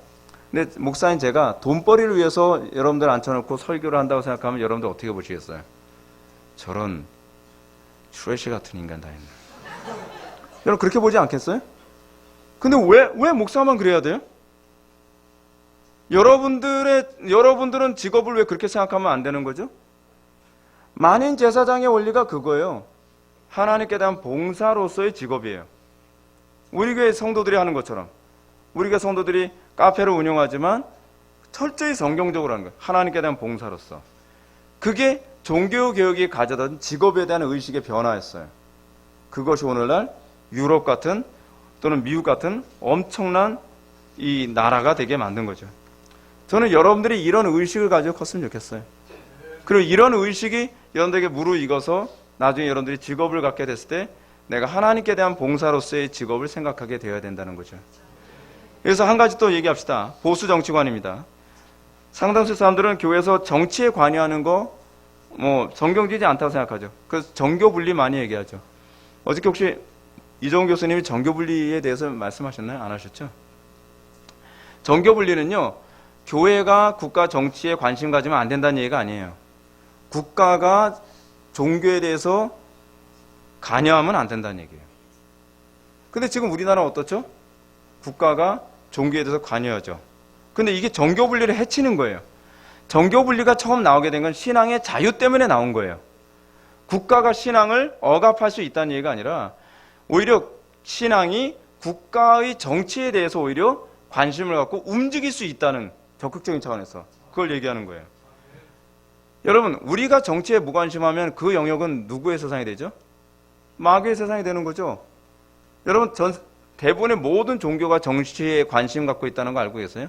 근데 목사인 제가 돈벌이를 위해서 여러분들 앉혀놓고 설교를 한다고 생각하면 여러분들 어떻게 보시겠어요? 저런 트래시 같은 인간 다 있네. 여러분 그렇게 보지 않겠어요? 근데 왜 목사만 그래야 돼요? 여러분들은 직업을 왜 그렇게 생각하면 안 되는 거죠? 만인 제사장의 원리가 그거예요. 하나님께 대한 봉사로서의 직업이에요. 우리 교회 성도들이 하는 것처럼 우리 교회 성도들이 카페를 운영하지만 철저히 성경적으로 하는 거예요. 하나님께 대한 봉사로서. 그게 종교개혁이 가져다 직업에 대한 의식의 변화였어요. 그것이 오늘날 유럽 같은 또는 미국 같은 엄청난 이 나라가 되게 만든 거죠. 저는 여러분들이 이런 의식을 가지고 컸으면 좋겠어요. 그리고 이런 의식이 여러분들에게 무르익어서 나중에 여러분들이 직업을 갖게 됐을 때 내가 하나님께 대한 봉사로서의 직업을 생각하게 되어야 된다는 거죠. 그래서 한 가지 또 얘기합시다. 보수 정치관입니다. 상당수 사람들은 교회에서 정치에 관여하는 거 정경지지 않다고 생각하죠. 그래서 정교분리 많이 얘기하죠. 어저께 혹시 이종훈 교수님이 정교분리에 대해서 말씀하셨나요? 안 하셨죠? 정교분리는요, 교회가 국가 정치에 관심 가지면 안 된다는 얘기가 아니에요. 국가가 종교에 대해서 관여하면 안 된다는 얘기예요. 근데 지금 우리나라는 어떻죠? 국가가 종교에 대해서 관여하죠. 근데 이게 정교분리를 해치는 거예요. 정교분리가 처음 나오게 된 건 신앙의 자유 때문에 나온 거예요. 국가가 신앙을 억압할 수 있다는 얘기가 아니라 오히려 신앙이 국가의 정치에 대해서 오히려 관심을 갖고 움직일 수 있다는 적극적인 차원에서 그걸 얘기하는 거예요. 여러분, 우리가 정치에 무관심하면 그 영역은 누구의 세상이 되죠? 마귀의 세상이 되는 거죠. 여러분, 대부분의 모든 종교가 정치에 관심 갖고 있다는 거 알고 계세요?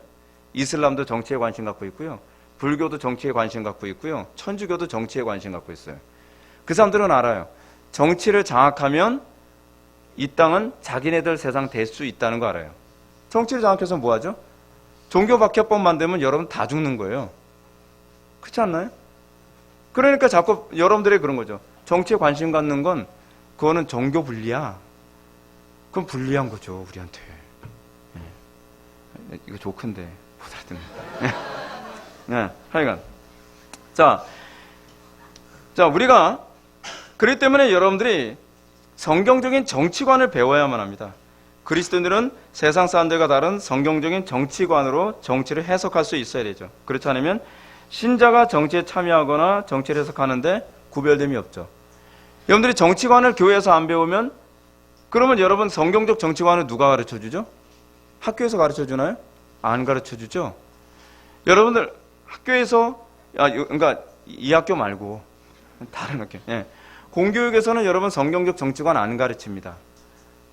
이슬람도 정치에 관심 갖고 있고요. 불교도 정치에 관심 갖고 있고요. 천주교도 정치에 관심 갖고 있어요. 그 사람들은 알아요. 정치를 장악하면 이 땅은 자기네들 세상 될 수 있다는 거 알아요. 정치를 장악해서 뭐 하죠? 종교박해법 만들면 여러분 다 죽는 거예요. 그렇지 않나요? 그러니까 자꾸 여러분들이 그런 거죠. 정치에 관심 갖는 건 그거는 정교 분리야. 그건 불리한 거죠, 우리한테. 이거 조크인데 못 알아듣네. 네, 하여간. 자, 우리가 그렇기 때문에 여러분들이 성경적인 정치관을 배워야만 합니다. 그리스도인들은 세상 사람들과 다른 성경적인 정치관으로 정치를 해석할 수 있어야 되죠. 그렇지 않으면 신자가 정치에 참여하거나 정치를 해석하는데 구별됨이 없죠. 여러분들이 정치관을 교회에서 안 배우면 그러면 여러분 성경적 정치관을 누가 가르쳐주죠? 학교에서 가르쳐주나요? 안 가르쳐주죠. 여러분들 학교에서 그러니까 이 학교 말고 다른 학교. 예. 공교육에서는 여러분 성경적 정치관 안 가르칩니다.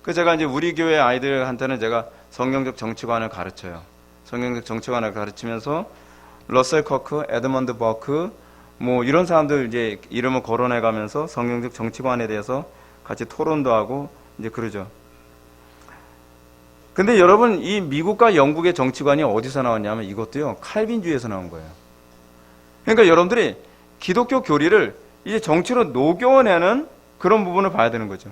그 제가 이제 우리 교회 아이들한테는 제가 성경적 정치관을 가르쳐요. 성경적 정치관을 가르치면서 러셀 커크, 에드먼드 버크 뭐 이런 사람들 이제 이름을 거론해 가면서 성경적 정치관에 대해서 같이 토론도 하고 이제 그러죠. 근데 여러분 이 미국과 영국의 정치관이 어디서 나왔냐면 이것도요. 칼빈주의에서 나온 거예요. 그러니까 여러분들이 기독교 교리를 이제 정치로 녹여내는 그런 부분을 봐야 되는 거죠.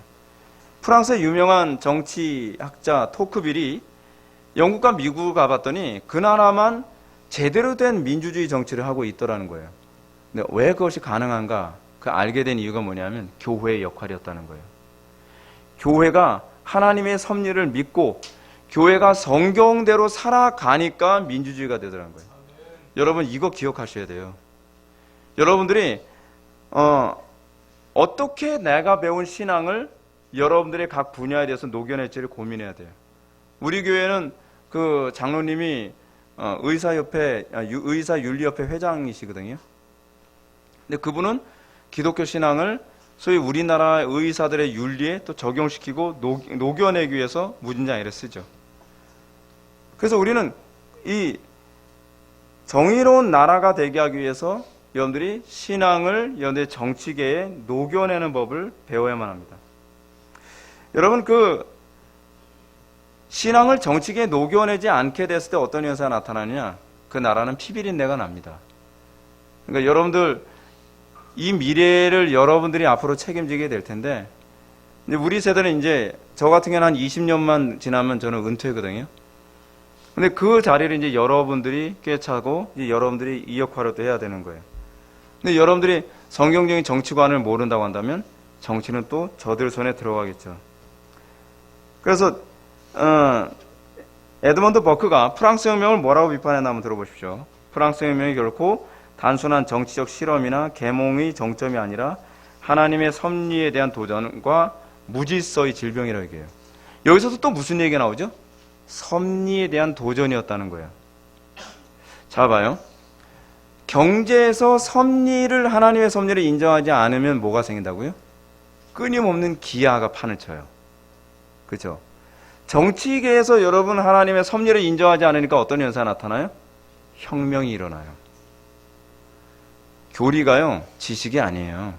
프랑스의 유명한 정치학자 토크빌이 영국과 미국을 가봤더니 그 나라만 제대로 된 민주주의 정치를 하고 있더라는 거예요. 근데 왜 그것이 가능한가? 그 알게 된 이유가 뭐냐면 교회의 역할이었다는 거예요. 교회가 하나님의 섭리를 믿고 교회가 성경대로 살아가니까 민주주의가 되더라는 거예요. 여러분 이거 기억하셔야 돼요. 여러분들이 어떻게 내가 배운 신앙을 여러분들의 각 분야에 대해서 녹여낼지를 고민해야 돼요. 우리 교회는 그 장로님이 의사윤리협회 회장이시거든요. 근데 그분은 기독교 신앙을 소위 우리나라 의사들의 윤리에 또 적용시키고 녹여내기 위해서 무진장애를 쓰죠. 그래서 우리는 이 정의로운 나라가 되게 하기 위해서 여러분들이 신앙을 여러분들의 정치계에 녹여내는 법을 배워야만 합니다. 여러분 그 신앙을 정치계에 녹여내지 않게 됐을 때 어떤 현상이 나타나느냐? 그 나라는 피비린내가 납니다. 그러니까 여러분들 이 미래를 여러분들이 앞으로 책임지게 될 텐데 이제 우리 세대는 이제 저 같은 경우는 한 20년만 지나면 저는 은퇴거든요. 근데 그 자리를 이제 여러분들이 꿰차고 이제 여러분들이 이 역할을 또 해야 되는 거예요. 근데 여러분들이 성경적인 정치관을 모른다고 한다면 정치는 또 저들 손에 들어가겠죠. 그래서 에드먼드 버크가 프랑스 혁명을 뭐라고 비판했나 한번 들어보십시오. 프랑스 혁명이 결코 단순한 정치적 실험이나 계몽의 정점이 아니라 하나님의 섭리에 대한 도전과 무질서의 질병이라고 얘기해요. 여기서도 또 무슨 얘기가 나오죠? 섭리에 대한 도전이었다는 거예요. 자 봐요. 경제에서 섭리를 하나님의 섭리를 인정하지 않으면 뭐가 생긴다고요? 끊임없는 기아가 판을 쳐요. 그렇죠? 정치계에서 여러분 하나님의 섭리를 인정하지 않으니까 어떤 현상이 나타나요? 혁명이 일어나요. 교리가요, 지식이 아니에요.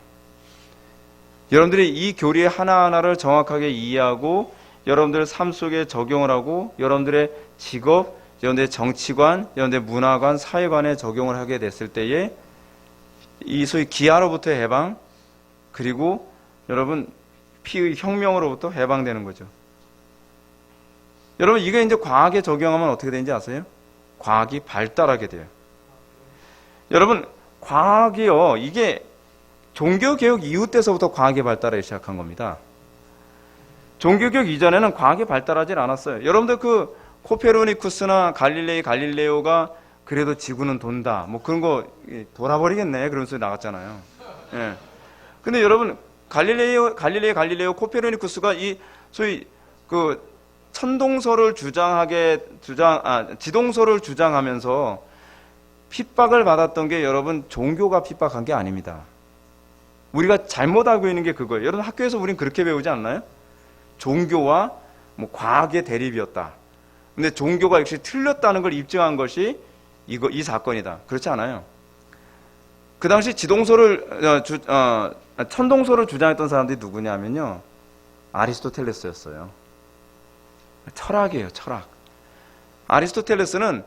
여러분들이 이 교리 하나하나를 정확하게 이해하고 여러분들의 삶 속에 적용을 하고 여러분들의 직업, 여러분들의 정치관, 여러분들의 문화관, 사회관에 적용을 하게 됐을 때에 이 소위 기아로부터의 해방, 그리고 여러분 피의 혁명으로부터 해방되는 거죠. 여러분 이게 이제 과학에 적용하면 어떻게 되는지 아세요? 과학이 발달하게 돼요. 여러분 과학이요, 이게 종교개혁 이후 때서부터 과학이 발달하기 시작한 겁니다. 종교개혁 이전에는 과학이 발달하지 않았어요. 여러분들 그 코페르니쿠스나 갈릴레오가 그래도 지구는 돈다, 뭐 그런 거 돌아버리겠네 그러면서 나갔잖아요. 예. 근데 여러분 갈릴레오 코페르니쿠스가 이 소위 그 지동설을 주장하면서 핍박을 받았던 게 여러분 종교가 핍박한 게 아닙니다. 우리가 잘못 알고 있는 게 그거예요. 여러분 학교에서 우린 그렇게 배우지 않나요? 종교와 뭐 과학의 대립이었다. 근데 종교가 역시 틀렸다는 걸 입증한 것이 이 사건이다. 그렇지 않아요. 그 당시 천동설을 주장했던 사람들이 누구냐면요, 아리스토텔레스였어요. 철학이에요, 철학. 아리스토텔레스는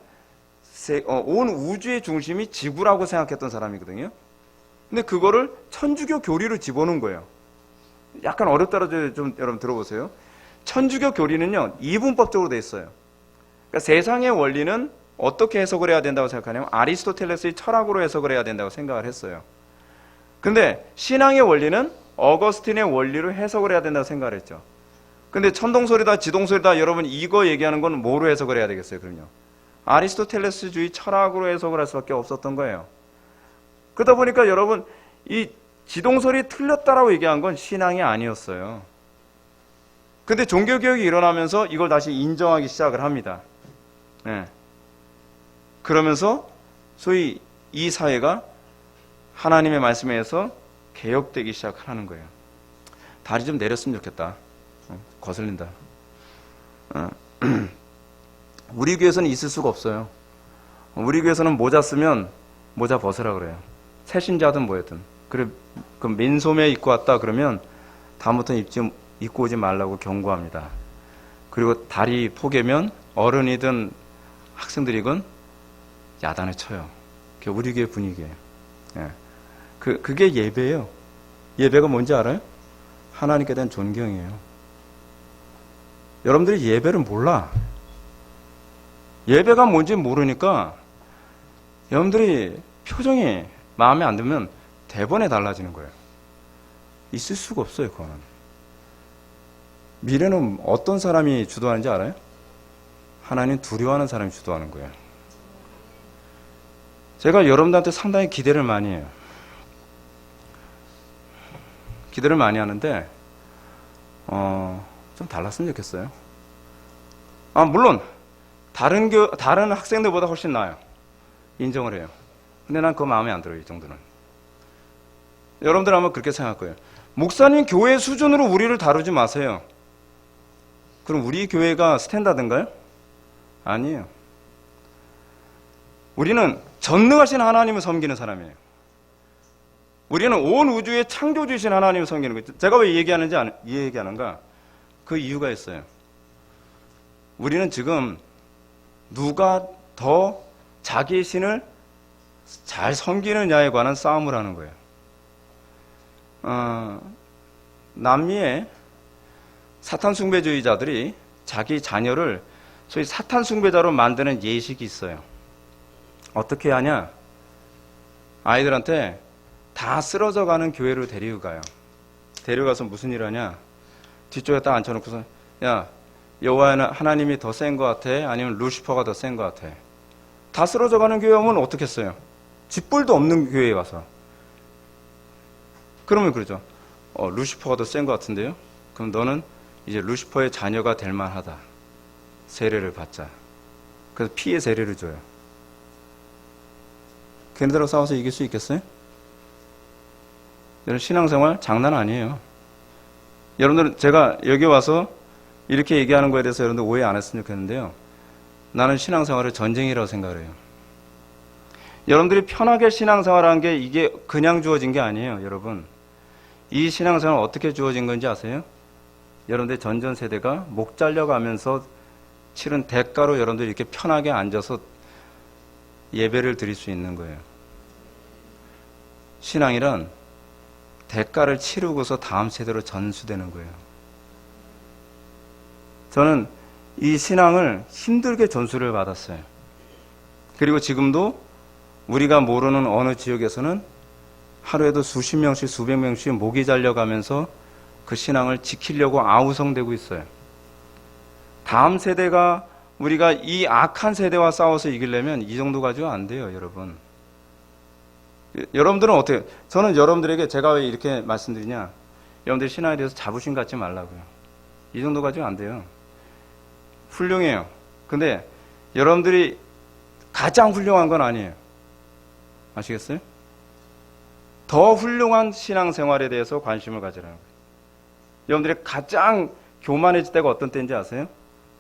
온 우주의 중심이 지구라고 생각했던 사람이거든요. 근데 그거를 천주교 교리로 집어넣은 거예요. 약간 어렵더라도 좀 여러분 들어보세요. 천주교 교리는요, 이분법적으로 돼 있어요. 그러니까 세상의 원리는 어떻게 해석을 해야 된다고 생각하냐면 아리스토텔레스의 철학으로 해석을 해야 된다고 생각을 했어요. 근데 신앙의 원리는 어거스틴의 원리로 해석을 해야 된다고 생각을 했죠. 근데 천동설이다 지동설이다 여러분 이거 얘기하는 건 뭐로 해석을 해야 되겠어요? 그럼요, 아리스토텔레스주의 철학으로 해석을 할 수밖에 없었던 거예요. 그러다 보니까 여러분 이 지동설이 틀렸다라고 얘기한 건 신앙이 아니었어요. 근데 종교개혁이 일어나면서 이걸 다시 인정하기 시작을 합니다. 네. 그러면서 소위 이 사회가 하나님의 말씀에 의해서 개혁되기 시작하는 거예요. 다리 좀 내렸으면 좋겠다. 거슬린다. 우리 교회에서는 있을 수가 없어요. 우리 교회에서는 모자 쓰면 모자 벗으라 그래요. 새신자든 뭐였든. 그래, 그 맨소매 입고 왔다 그러면 다음부터는 입고 오지 말라고 경고합니다. 그리고 다리 포개면 어른이든 학생들이건 야단을 쳐요. 그게 우리 교회 분위기예요. 예. 그게 예배예요. 예배가 뭔지 알아요? 하나님께 대한 존경이에요. 여러분들이 예배를 몰라. 예배가 뭔지 모르니까 여러분들이 표정이 마음에 안 들면 대번에 달라지는 거예요. 있을 수가 없어요, 그거는. 미래는 어떤 사람이 주도하는지 알아요? 하나님 두려워하는 사람이 주도하는 거예요. 제가 여러분들한테 상당히 기대를 많이 해요. 기대를 많이 하는데 좀 달랐으면 좋겠어요. 물론 다른 학생들보다 훨씬 나아요. 인정을 해요. 근데 난 그거 마음에 안 들어요. 이 정도는. 여러분들 아마 그렇게 생각할 거예요. 목사님 교회 수준으로 우리를 다루지 마세요. 그럼 우리 교회가 스탠다드인가요? 아니에요. 우리는 전능하신 하나님을 섬기는 사람이에요. 우리는 온 우주의 창조주이신 하나님을 섬기는 거예요. 제가 왜 이 얘기하는가? 그 이유가 있어요. 우리는 지금 누가 더 자기 신을 잘 섬기느냐에 관한 싸움을 하는 거예요. 남미의 사탄 숭배주의자들이 자기 자녀를 소위 사탄 숭배자로 만드는 예식이 있어요. 어떻게 하냐? 아이들한테 다 쓰러져 가는 교회로 데리고 가요. 데려가서 무슨 일 하냐? 뒤쪽에 딱 앉혀놓고서, 야, 여호와 하나님이 더 센 것 같아? 아니면 루시퍼가 더 센 것 같아? 다 쓰러져 가는 교회 오면 어떻겠어요? 쥐뿔도 없는 교회에 와서. 그러면 그러죠. 루시퍼가 더 센 것 같은데요? 그럼 너는 이제 루시퍼의 자녀가 될 만하다. 세례를 받자. 그래서 피의 세례를 줘요. 걔네들하고 싸워서 이길 수 있겠어요? 여러분, 신앙생활 장난 아니에요. 여러분들, 제가 여기 와서 이렇게 얘기하는 거에 대해서 여러분들 오해 안 했으면 좋겠는데요. 나는 신앙생활을 전쟁이라고 생각을 해요. 여러분들이 편하게 신앙생활하는 게 이게 그냥 주어진 게 아니에요, 여러분. 이 신앙생활은 어떻게 주어진 건지 아세요? 여러분들 전전세대가 목 잘려가면서 치른 대가로 여러분들이 이렇게 편하게 앉아서 예배를 드릴 수 있는 거예요. 신앙이란 대가를 치르고서 다음 세대로 전수되는 거예요. 저는 이 신앙을 힘들게 전수를 받았어요. 그리고 지금도 우리가 모르는 어느 지역에서는 하루에도 수십 명씩 수백 명씩 목이 잘려가면서 그 신앙을 지키려고 아우성되고 있어요. 다음 세대가 우리가 이 악한 세대와 싸워서 이기려면 이 정도 가지고 안 돼요, 여러분. 여러분들은 어때요? 저는 여러분들에게 제가 왜 이렇게 말씀드리냐? 여러분들 신앙에 대해서 자부심 갖지 말라고요. 이 정도 가지고 안 돼요. 훌륭해요. 근데 여러분들이 가장 훌륭한 건 아니에요. 아시겠어요? 더 훌륭한 신앙생활에 대해서 관심을 가지라는 거예요. 여러분들이 가장 교만해질 때가 어떤 때인지 아세요?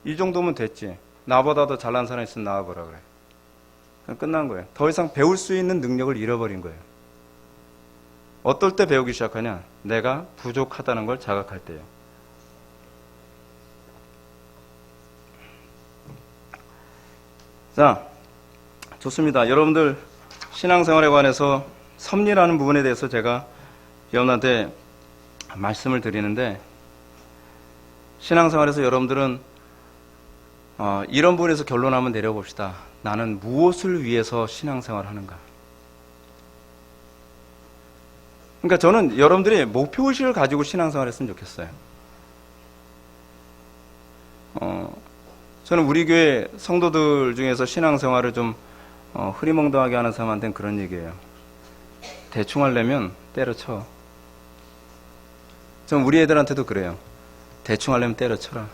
이 정도면 됐지. 나보다 더 잘난 사람 있으면 나와보라 그래. 그냥 끝난 거예요. 더 이상 배울 수 있는 능력을 잃어버린 거예요. 어떨 때 배우기 시작하냐? 내가 부족하다는 걸 자각할 때예요. 자, 좋습니다. 여러분들 신앙생활에 관해서 섭리라는 부분에 대해서 제가 여러분한테 말씀을 드리는데, 신앙생활에서 여러분들은 이런 부분에서 결론 한번 내려봅시다. 나는 무엇을 위해서 신앙생활을 하는가? 그러니까 저는 여러분들이 목표의식을 가지고 신앙생활을 했으면 좋겠어요. 저는 우리 교회 성도들 중에서 신앙생활을 좀 흐리멍덩하게 하는 사람한테는 그런 얘기예요. 대충 하려면 때려쳐. 전 우리 애들한테도 그래요. 대충 하려면 때려쳐라.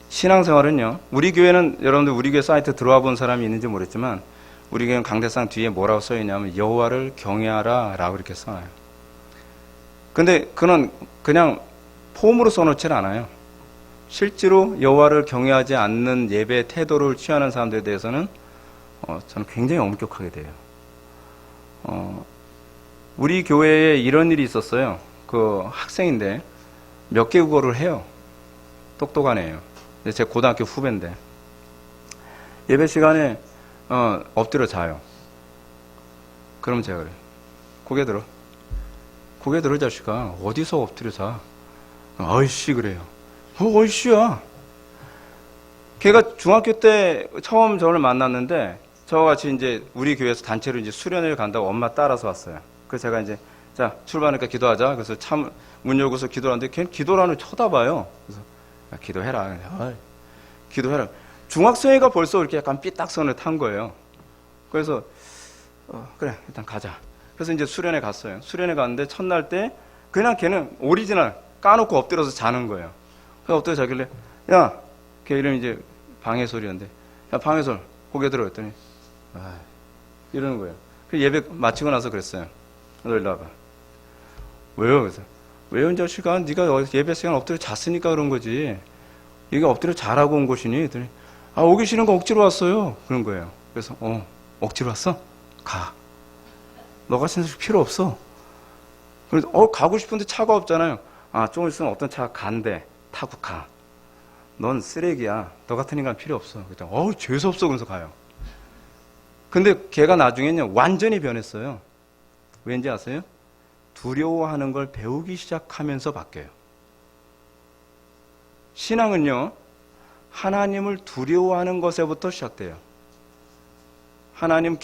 신앙생활은요, 우리 교회는 여러분들 우리 교회 사이트 들어와 본 사람이 있는지 모르겠지만 우리 교회는 강대상 뒤에 뭐라고 써 있냐면 여호와를 경외하라 라고 이렇게 써놔요. 근데 그는 그냥 폼으로 써놓지는 않아요. 실제로 여호와를 경외하지 않는 예배 태도를 취하는 사람들에 대해서는 저는 굉장히 엄격하게 돼요. 우리 교회에 이런 일이 있었어요. 그 학생인데 몇 개 국어를 해요. 똑똑한 애예요. 제 고등학교 후배인데 예배 시간에 엎드려 자요. 그러면 제가 그래요. 고개 들어. 고개 들어 자식아. 어디서 엎드려 자. 어이씨 그래요. 어이씨야. 걔가 중학교 때 처음 저를 만났는데 저와 같이 이제 우리 교회에서 단체로 이제 수련회를 간다고 엄마 따라서 왔어요. 그래서 제가 이제 자 출발하니까 기도하자. 그래서 참 문 열고서 기도하는데 걔는 기도라는 쳐다봐요. 그래서 야, 기도해라. 기도해라. 중학생애가 벌써 이렇게 약간 삐딱선을 탄 거예요. 그래서 그래 일단 가자. 그래서 이제 수련회 갔어요. 수련회 갔는데 첫날 때 그냥 걔는 오리지널 까놓고 엎드려서 자는 거예요. 그래서 엎드려 자길래 야, 걔 이름 이제 방해솔이었는데 야 방해솔 고개 들어 했더니 이러는 거예요. 그래서 예배 마치고 나서 그랬어요. 너 일로 와봐. 왜요? 그래서 왜요 이 자식아? 네가 예배 시간 엎드려 잤으니까 그런 거지. 이게 엎드려 자라고 온 곳이니? 그랬더니 오기 싫은 거 억지로 왔어요. 그런 거예요. 그래서 억지로 왔어? 가. 너 같은 소식 필요 없어. 그래서 가고 싶은데 차가 없잖아요. 좀 있으면 어떤 차가 간대. 타고 가. 넌 쓰레기야. 너 같은 인간 필요 없어. 그랬더니 재수없어. 그러면서 가요. 근데 걔가 나중에는 완전히 변했어요. 왠지 아세요? 두려워하는 걸 배우기 시작하면서 바뀌어요. 신앙은요, 하나님을 두려워하는 것에부터 시작돼요. 하나님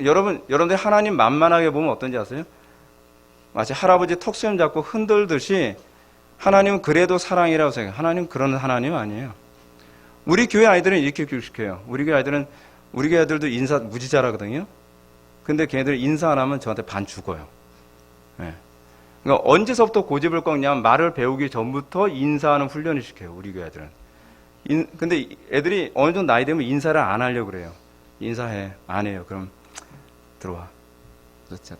여러분들 하나님 만만하게 보면 어떤지 아세요? 마치 할아버지 턱수염 잡고 흔들듯이 하나님은 그래도 사랑이라고 생각해요. 하나님 그런 하나님 아니에요. 우리 교회 아이들은 이렇게 교육시켜요. 우리 교회 애들도 인사 무지 잘하거든요. 근데 걔네들 인사 안 하면 저한테 반 죽어요. 네. 그러니까 언제서부터 고집을 꺾냐면 말을 배우기 전부터 인사하는 훈련을 시켜요. 우리 교회 애들은. 근데 애들이 어느 정도 나이 되면 인사를 안 하려고 그래요. 인사해. 안 해요. 그럼 들어와.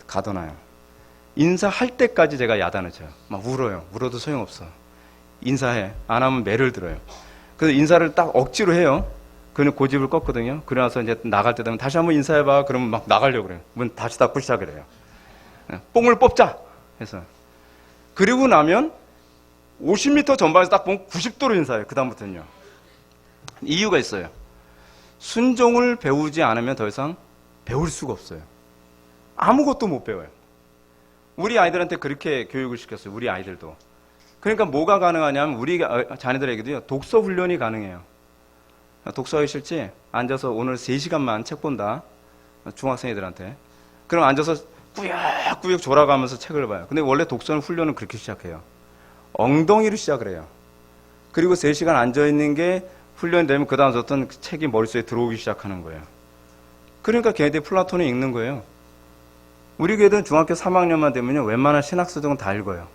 가둬놔요. 인사할 때까지 제가 야단을 쳐요. 막 울어요. 울어도 소용없어. 인사해. 안 하면 매를 들어요. 그래서 인사를 딱 억지로 해요. 그는 고집을 꺾거든요. 그러나서 이제 나갈 때 되면 다시 한번 인사해봐. 그러면 막 나가려고 그래요. 문 다시 닫고 시작을 해요. 뽕을 뽑자 해서. 그리고 나면 50m 전방에서 딱 보면 90도로 인사해요. 그 다음부터는요. 이유가 있어요. 순종을 배우지 않으면 더 이상 배울 수가 없어요. 아무것도 못 배워요. 우리 아이들한테 그렇게 교육을 시켰어요. 우리 아이들도. 그러니까 뭐가 가능하냐면 우리 자녀들에게도요. 독서 훈련이 가능해요. 독서하기 싫지? 앉아서 오늘 3시간만 책 본다. 중학생애들한테. 그럼 앉아서 꾸역꾸역 졸아가면서 책을 봐요. 근데 원래 독서 훈련은 그렇게 시작해요. 엉덩이로 시작을 해요. 그리고 3시간 앉아있는 게 훈련이 되면 그 다음부터 어떤 책이 머릿속에 들어오기 시작하는 거예요. 그러니까 걔네들이 플라톤을 읽는 거예요. 우리 교회들은 중학교 3학년만 되면요. 웬만한 신학서적은 다 읽어요.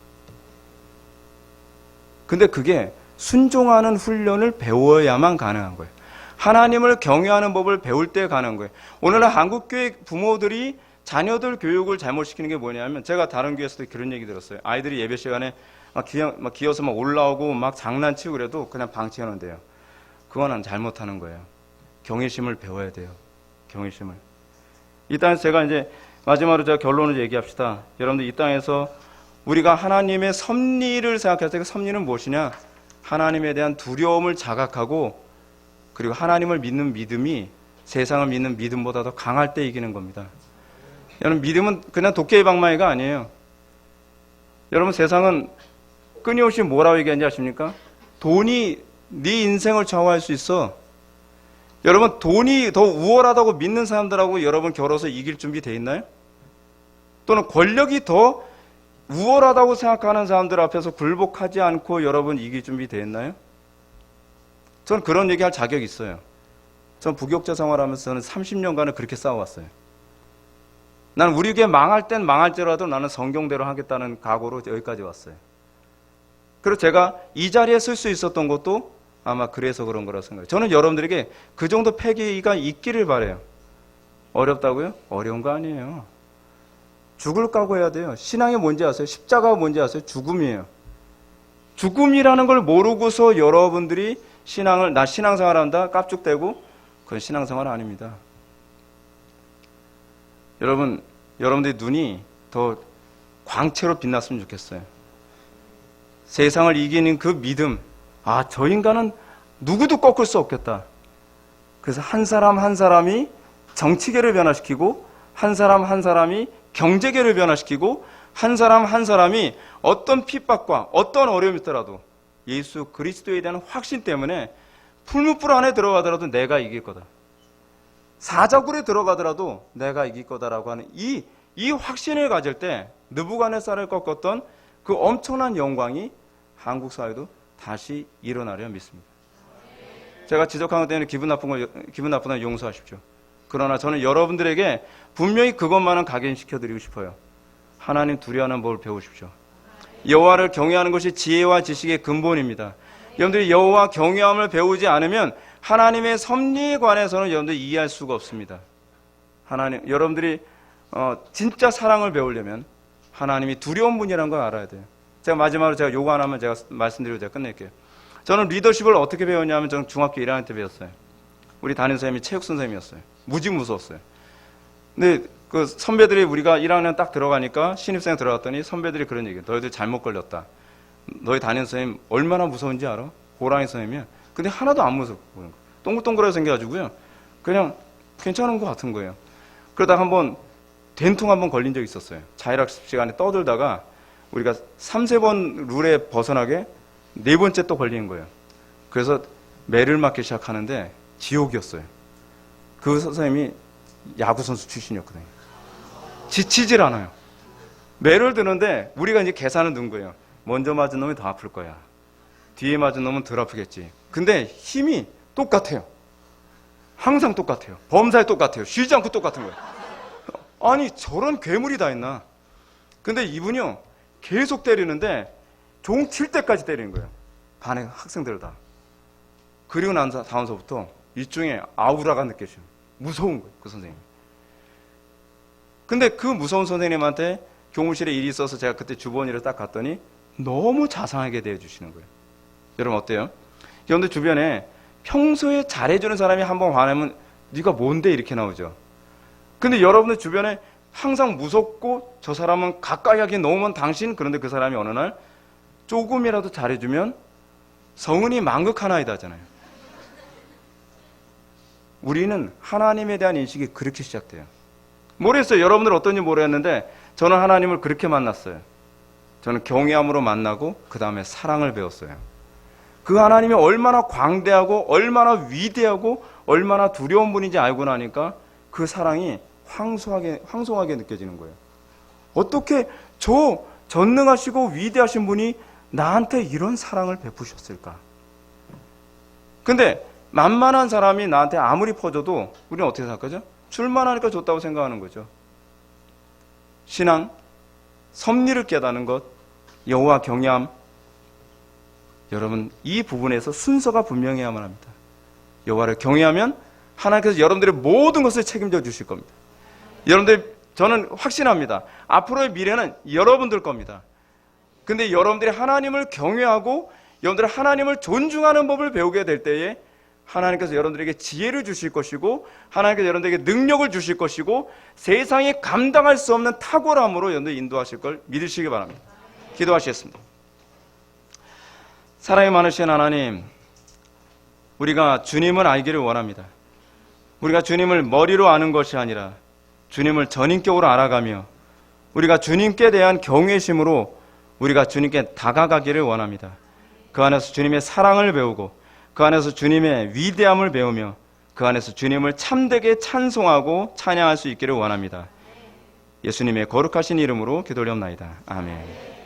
근데 그게 순종하는 훈련을 배워야만 가능한 거예요. 하나님을 경외하는 법을 배울 때 가능한 거예요. 오늘날 한국교회 부모들이 자녀들 교육을 잘못시키는 게 뭐냐면 제가 다른 교회에서도 그런 얘기 들었어요. 아이들이 예배 시간에 막 기어서 막 올라오고 막 장난치고 그래도 그냥 방치하는데요. 그거는 잘못하는 거예요. 경외심을 배워야 돼요. 경외심을. 이 땅에서 제가 이제 마지막으로 제가 결론을 얘기합시다. 여러분들 이 땅에서 우리가 하나님의 섭리를 생각할 때 그 섭리는 무엇이냐? 하나님에 대한 두려움을 자각하고 그리고 하나님을 믿는 믿음이 세상을 믿는 믿음보다 더 강할 때 이기는 겁니다. 여러분 믿음은 그냥 도깨비 방망이가 아니에요. 여러분 세상은 끊임없이 뭐라고 얘기하는지 아십니까? 돈이 네 인생을 좌우할 수 있어. 여러분 돈이 더 우월하다고 믿는 사람들하고 여러분 겨뤄서 이길 준비 돼 있나요? 또는 권력이 더 우월하다고 생각하는 사람들 앞에서 굴복하지 않고 여러분 이길 준비 돼 있나요? 저는 그런 얘기할 자격이 있어요. 전 부교육자 생활하면서 저는 30년간을 그렇게 싸워왔어요. 난 우리 교회 망할 땐 망할지라도 나는 성경대로 하겠다는 각오로 여기까지 왔어요. 그리고 제가 이 자리에 쓸 수 있었던 것도 아마 그래서 그런 거라고 생각해요. 저는 여러분들에게 그 정도 패기가 있기를 바라요. 어렵다고요? 어려운 거 아니에요. 죽을 각오해야 돼요. 신앙이 뭔지 아세요? 십자가가 뭔지 아세요? 죽음이에요. 죽음이라는 걸 모르고서 여러분들이 나 신앙생활 한다 깝죽대고, 그건 신앙생활 아닙니다. 여러분들의 눈이 더 광채로 빛났으면 좋겠어요. 세상을 이기는 그 믿음, 저 인간은 누구도 꺾을 수 없겠다. 그래서 한 사람 한 사람이 정치계를 변화시키고, 한 사람 한 사람이 경제계를 변화시키고, 한 사람 한 사람이 어떤 핍박과 어떤 어려움이 있더라도 예수 그리스도에 대한 확신 때문에 풀무불 안에 들어가더라도 내가 이길 거다. 사자굴에 들어가더라도 내가 이길 거다라고 하는 이 확신을 가질 때 느부갓네살을 꺾었던 그 엄청난 영광이 한국 사회도 다시 일어나려 믿습니다. 제가 지적한 것 때문에 기분 나쁜 건 용서하십시오. 그러나 저는 여러분들에게 분명히 그것만은 각인시켜드리고 싶어요. 하나님 두려워하는 법을 배우십시오. 여호와를 경외하는 것이 지혜와 지식의 근본입니다. 여러분들이 여호와 경외함을 배우지 않으면 하나님의 섭리에 관해서는 여러분들이 이해할 수가 없습니다. 여러분들이 진짜 사랑을 배우려면 하나님이 두려운 분이라는 걸 알아야 돼요. 제가 마지막으로 제가 요거 하나만 제가 말씀드리고 제가 끝낼게요. 저는 리더십을 어떻게 배웠냐면 저는 중학교 1학년 때 배웠어요. 우리 담임 선생님이 체육 선생님이었어요. 무지 무서웠어요. 근데 그 선배들이 우리가 1학년 딱 들어가니까 신입생 들어갔더니 선배들이 그런 얘기예요. 너희들 잘못 걸렸다. 너희 담임 선생님 얼마나 무서운지 알아? 호랑이 선생님이야. 근데 하나도 안 무섭고 동글동글하게 생겨가지고요. 그냥 괜찮은 것 같은 거예요. 그러다가 한번 된통 한번 걸린 적이 있었어요. 자율학습 시간에 떠들다가 우리가 3-4번 룰에 벗어나게 4번째 또 걸리는 거예요. 그래서 매를 맞기 시작하는데 지옥이었어요. 그 선생님이 야구선수 출신이었거든요. 지치질 않아요. 매를 드는데 우리가 이제 계산을 넣은 거예요. 먼저 맞은 놈이 더 아플 거야. 뒤에 맞은 놈은 덜 아프겠지. 근데 힘이 똑같아요. 항상 똑같아요. 범사에 똑같아요. 쉬지 않고 똑같은 거예요. 아니 저런 괴물이 다 있나. 근데 이분이요 계속 때리는데 종 칠 때까지 때리는 거예요. 반에 학생들 다. 그리고 난 다음서부터 일종의 아우라가 느껴져요. 무서운 거예요 그 선생님. 근데 그 무서운 선생님한테 교무실에 일이 있어서 제가 그때 주번일을 딱 갔더니 너무 자상하게 대해주시는 거예요. 여러분 어때요? 여러분들 주변에 평소에 잘해주는 사람이 한번 화내면 네가 뭔데 이렇게 나오죠. 근데 여러분들 주변에 항상 무섭고 저 사람은 가까이 하기 너무 당신, 그런데 그 사람이 어느 날 조금이라도 잘해주면 성은이 만극하나이다 하잖아요. 우리는 하나님에 대한 인식이 그렇게 시작돼요. 모르겠어요. 여러분들 어떤지 모르겠는데 저는 하나님을 그렇게 만났어요. 저는 경외함으로 만나고 그 다음에 사랑을 배웠어요. 그 하나님이 얼마나 광대하고 얼마나 위대하고 얼마나 두려운 분인지 알고 나니까 그 사랑이 황송하게 느껴지는 거예요. 어떻게 저 전능하시고 위대하신 분이 나한테 이런 사랑을 베푸셨을까? 근데 만만한 사람이 나한테 아무리 퍼줘도 우리는 어떻게 생각하죠? 줄만하니까 줬다고 생각하는 거죠. 신앙, 섭리를 깨닫는 것, 여호와 경외함. 여러분 이 부분에서 순서가 분명해야만 합니다. 여호와를 경외하면 하나님께서 여러분들의 모든 것을 책임져 주실 겁니다. 여러분들 저는 확신합니다. 앞으로의 미래는 여러분들 겁니다. 근데 여러분들이 하나님을 경외하고 여러분들이 하나님을 존중하는 법을 배우게 될 때에 하나님께서 여러분들에게 지혜를 주실 것이고 하나님께서 여러분들에게 능력을 주실 것이고 세상이 감당할 수 없는 탁월함으로 여러분들 인도하실 걸 믿으시기 바랍니다. 기도하시겠습니다. 사랑이 많으신 하나님, 우리가 주님을 알기를 원합니다. 우리가 주님을 머리로 아는 것이 아니라 주님을 전인격으로 알아가며 우리가 주님께 대한 경외심으로 우리가 주님께 다가가기를 원합니다. 그 안에서 주님의 사랑을 배우고 그 안에서 주님의 위대함을 배우며 그 안에서 주님을 참되게 찬송하고 찬양할 수 있기를 원합니다. 예수님의 거룩하신 이름으로 기도하옵나이다. 아멘.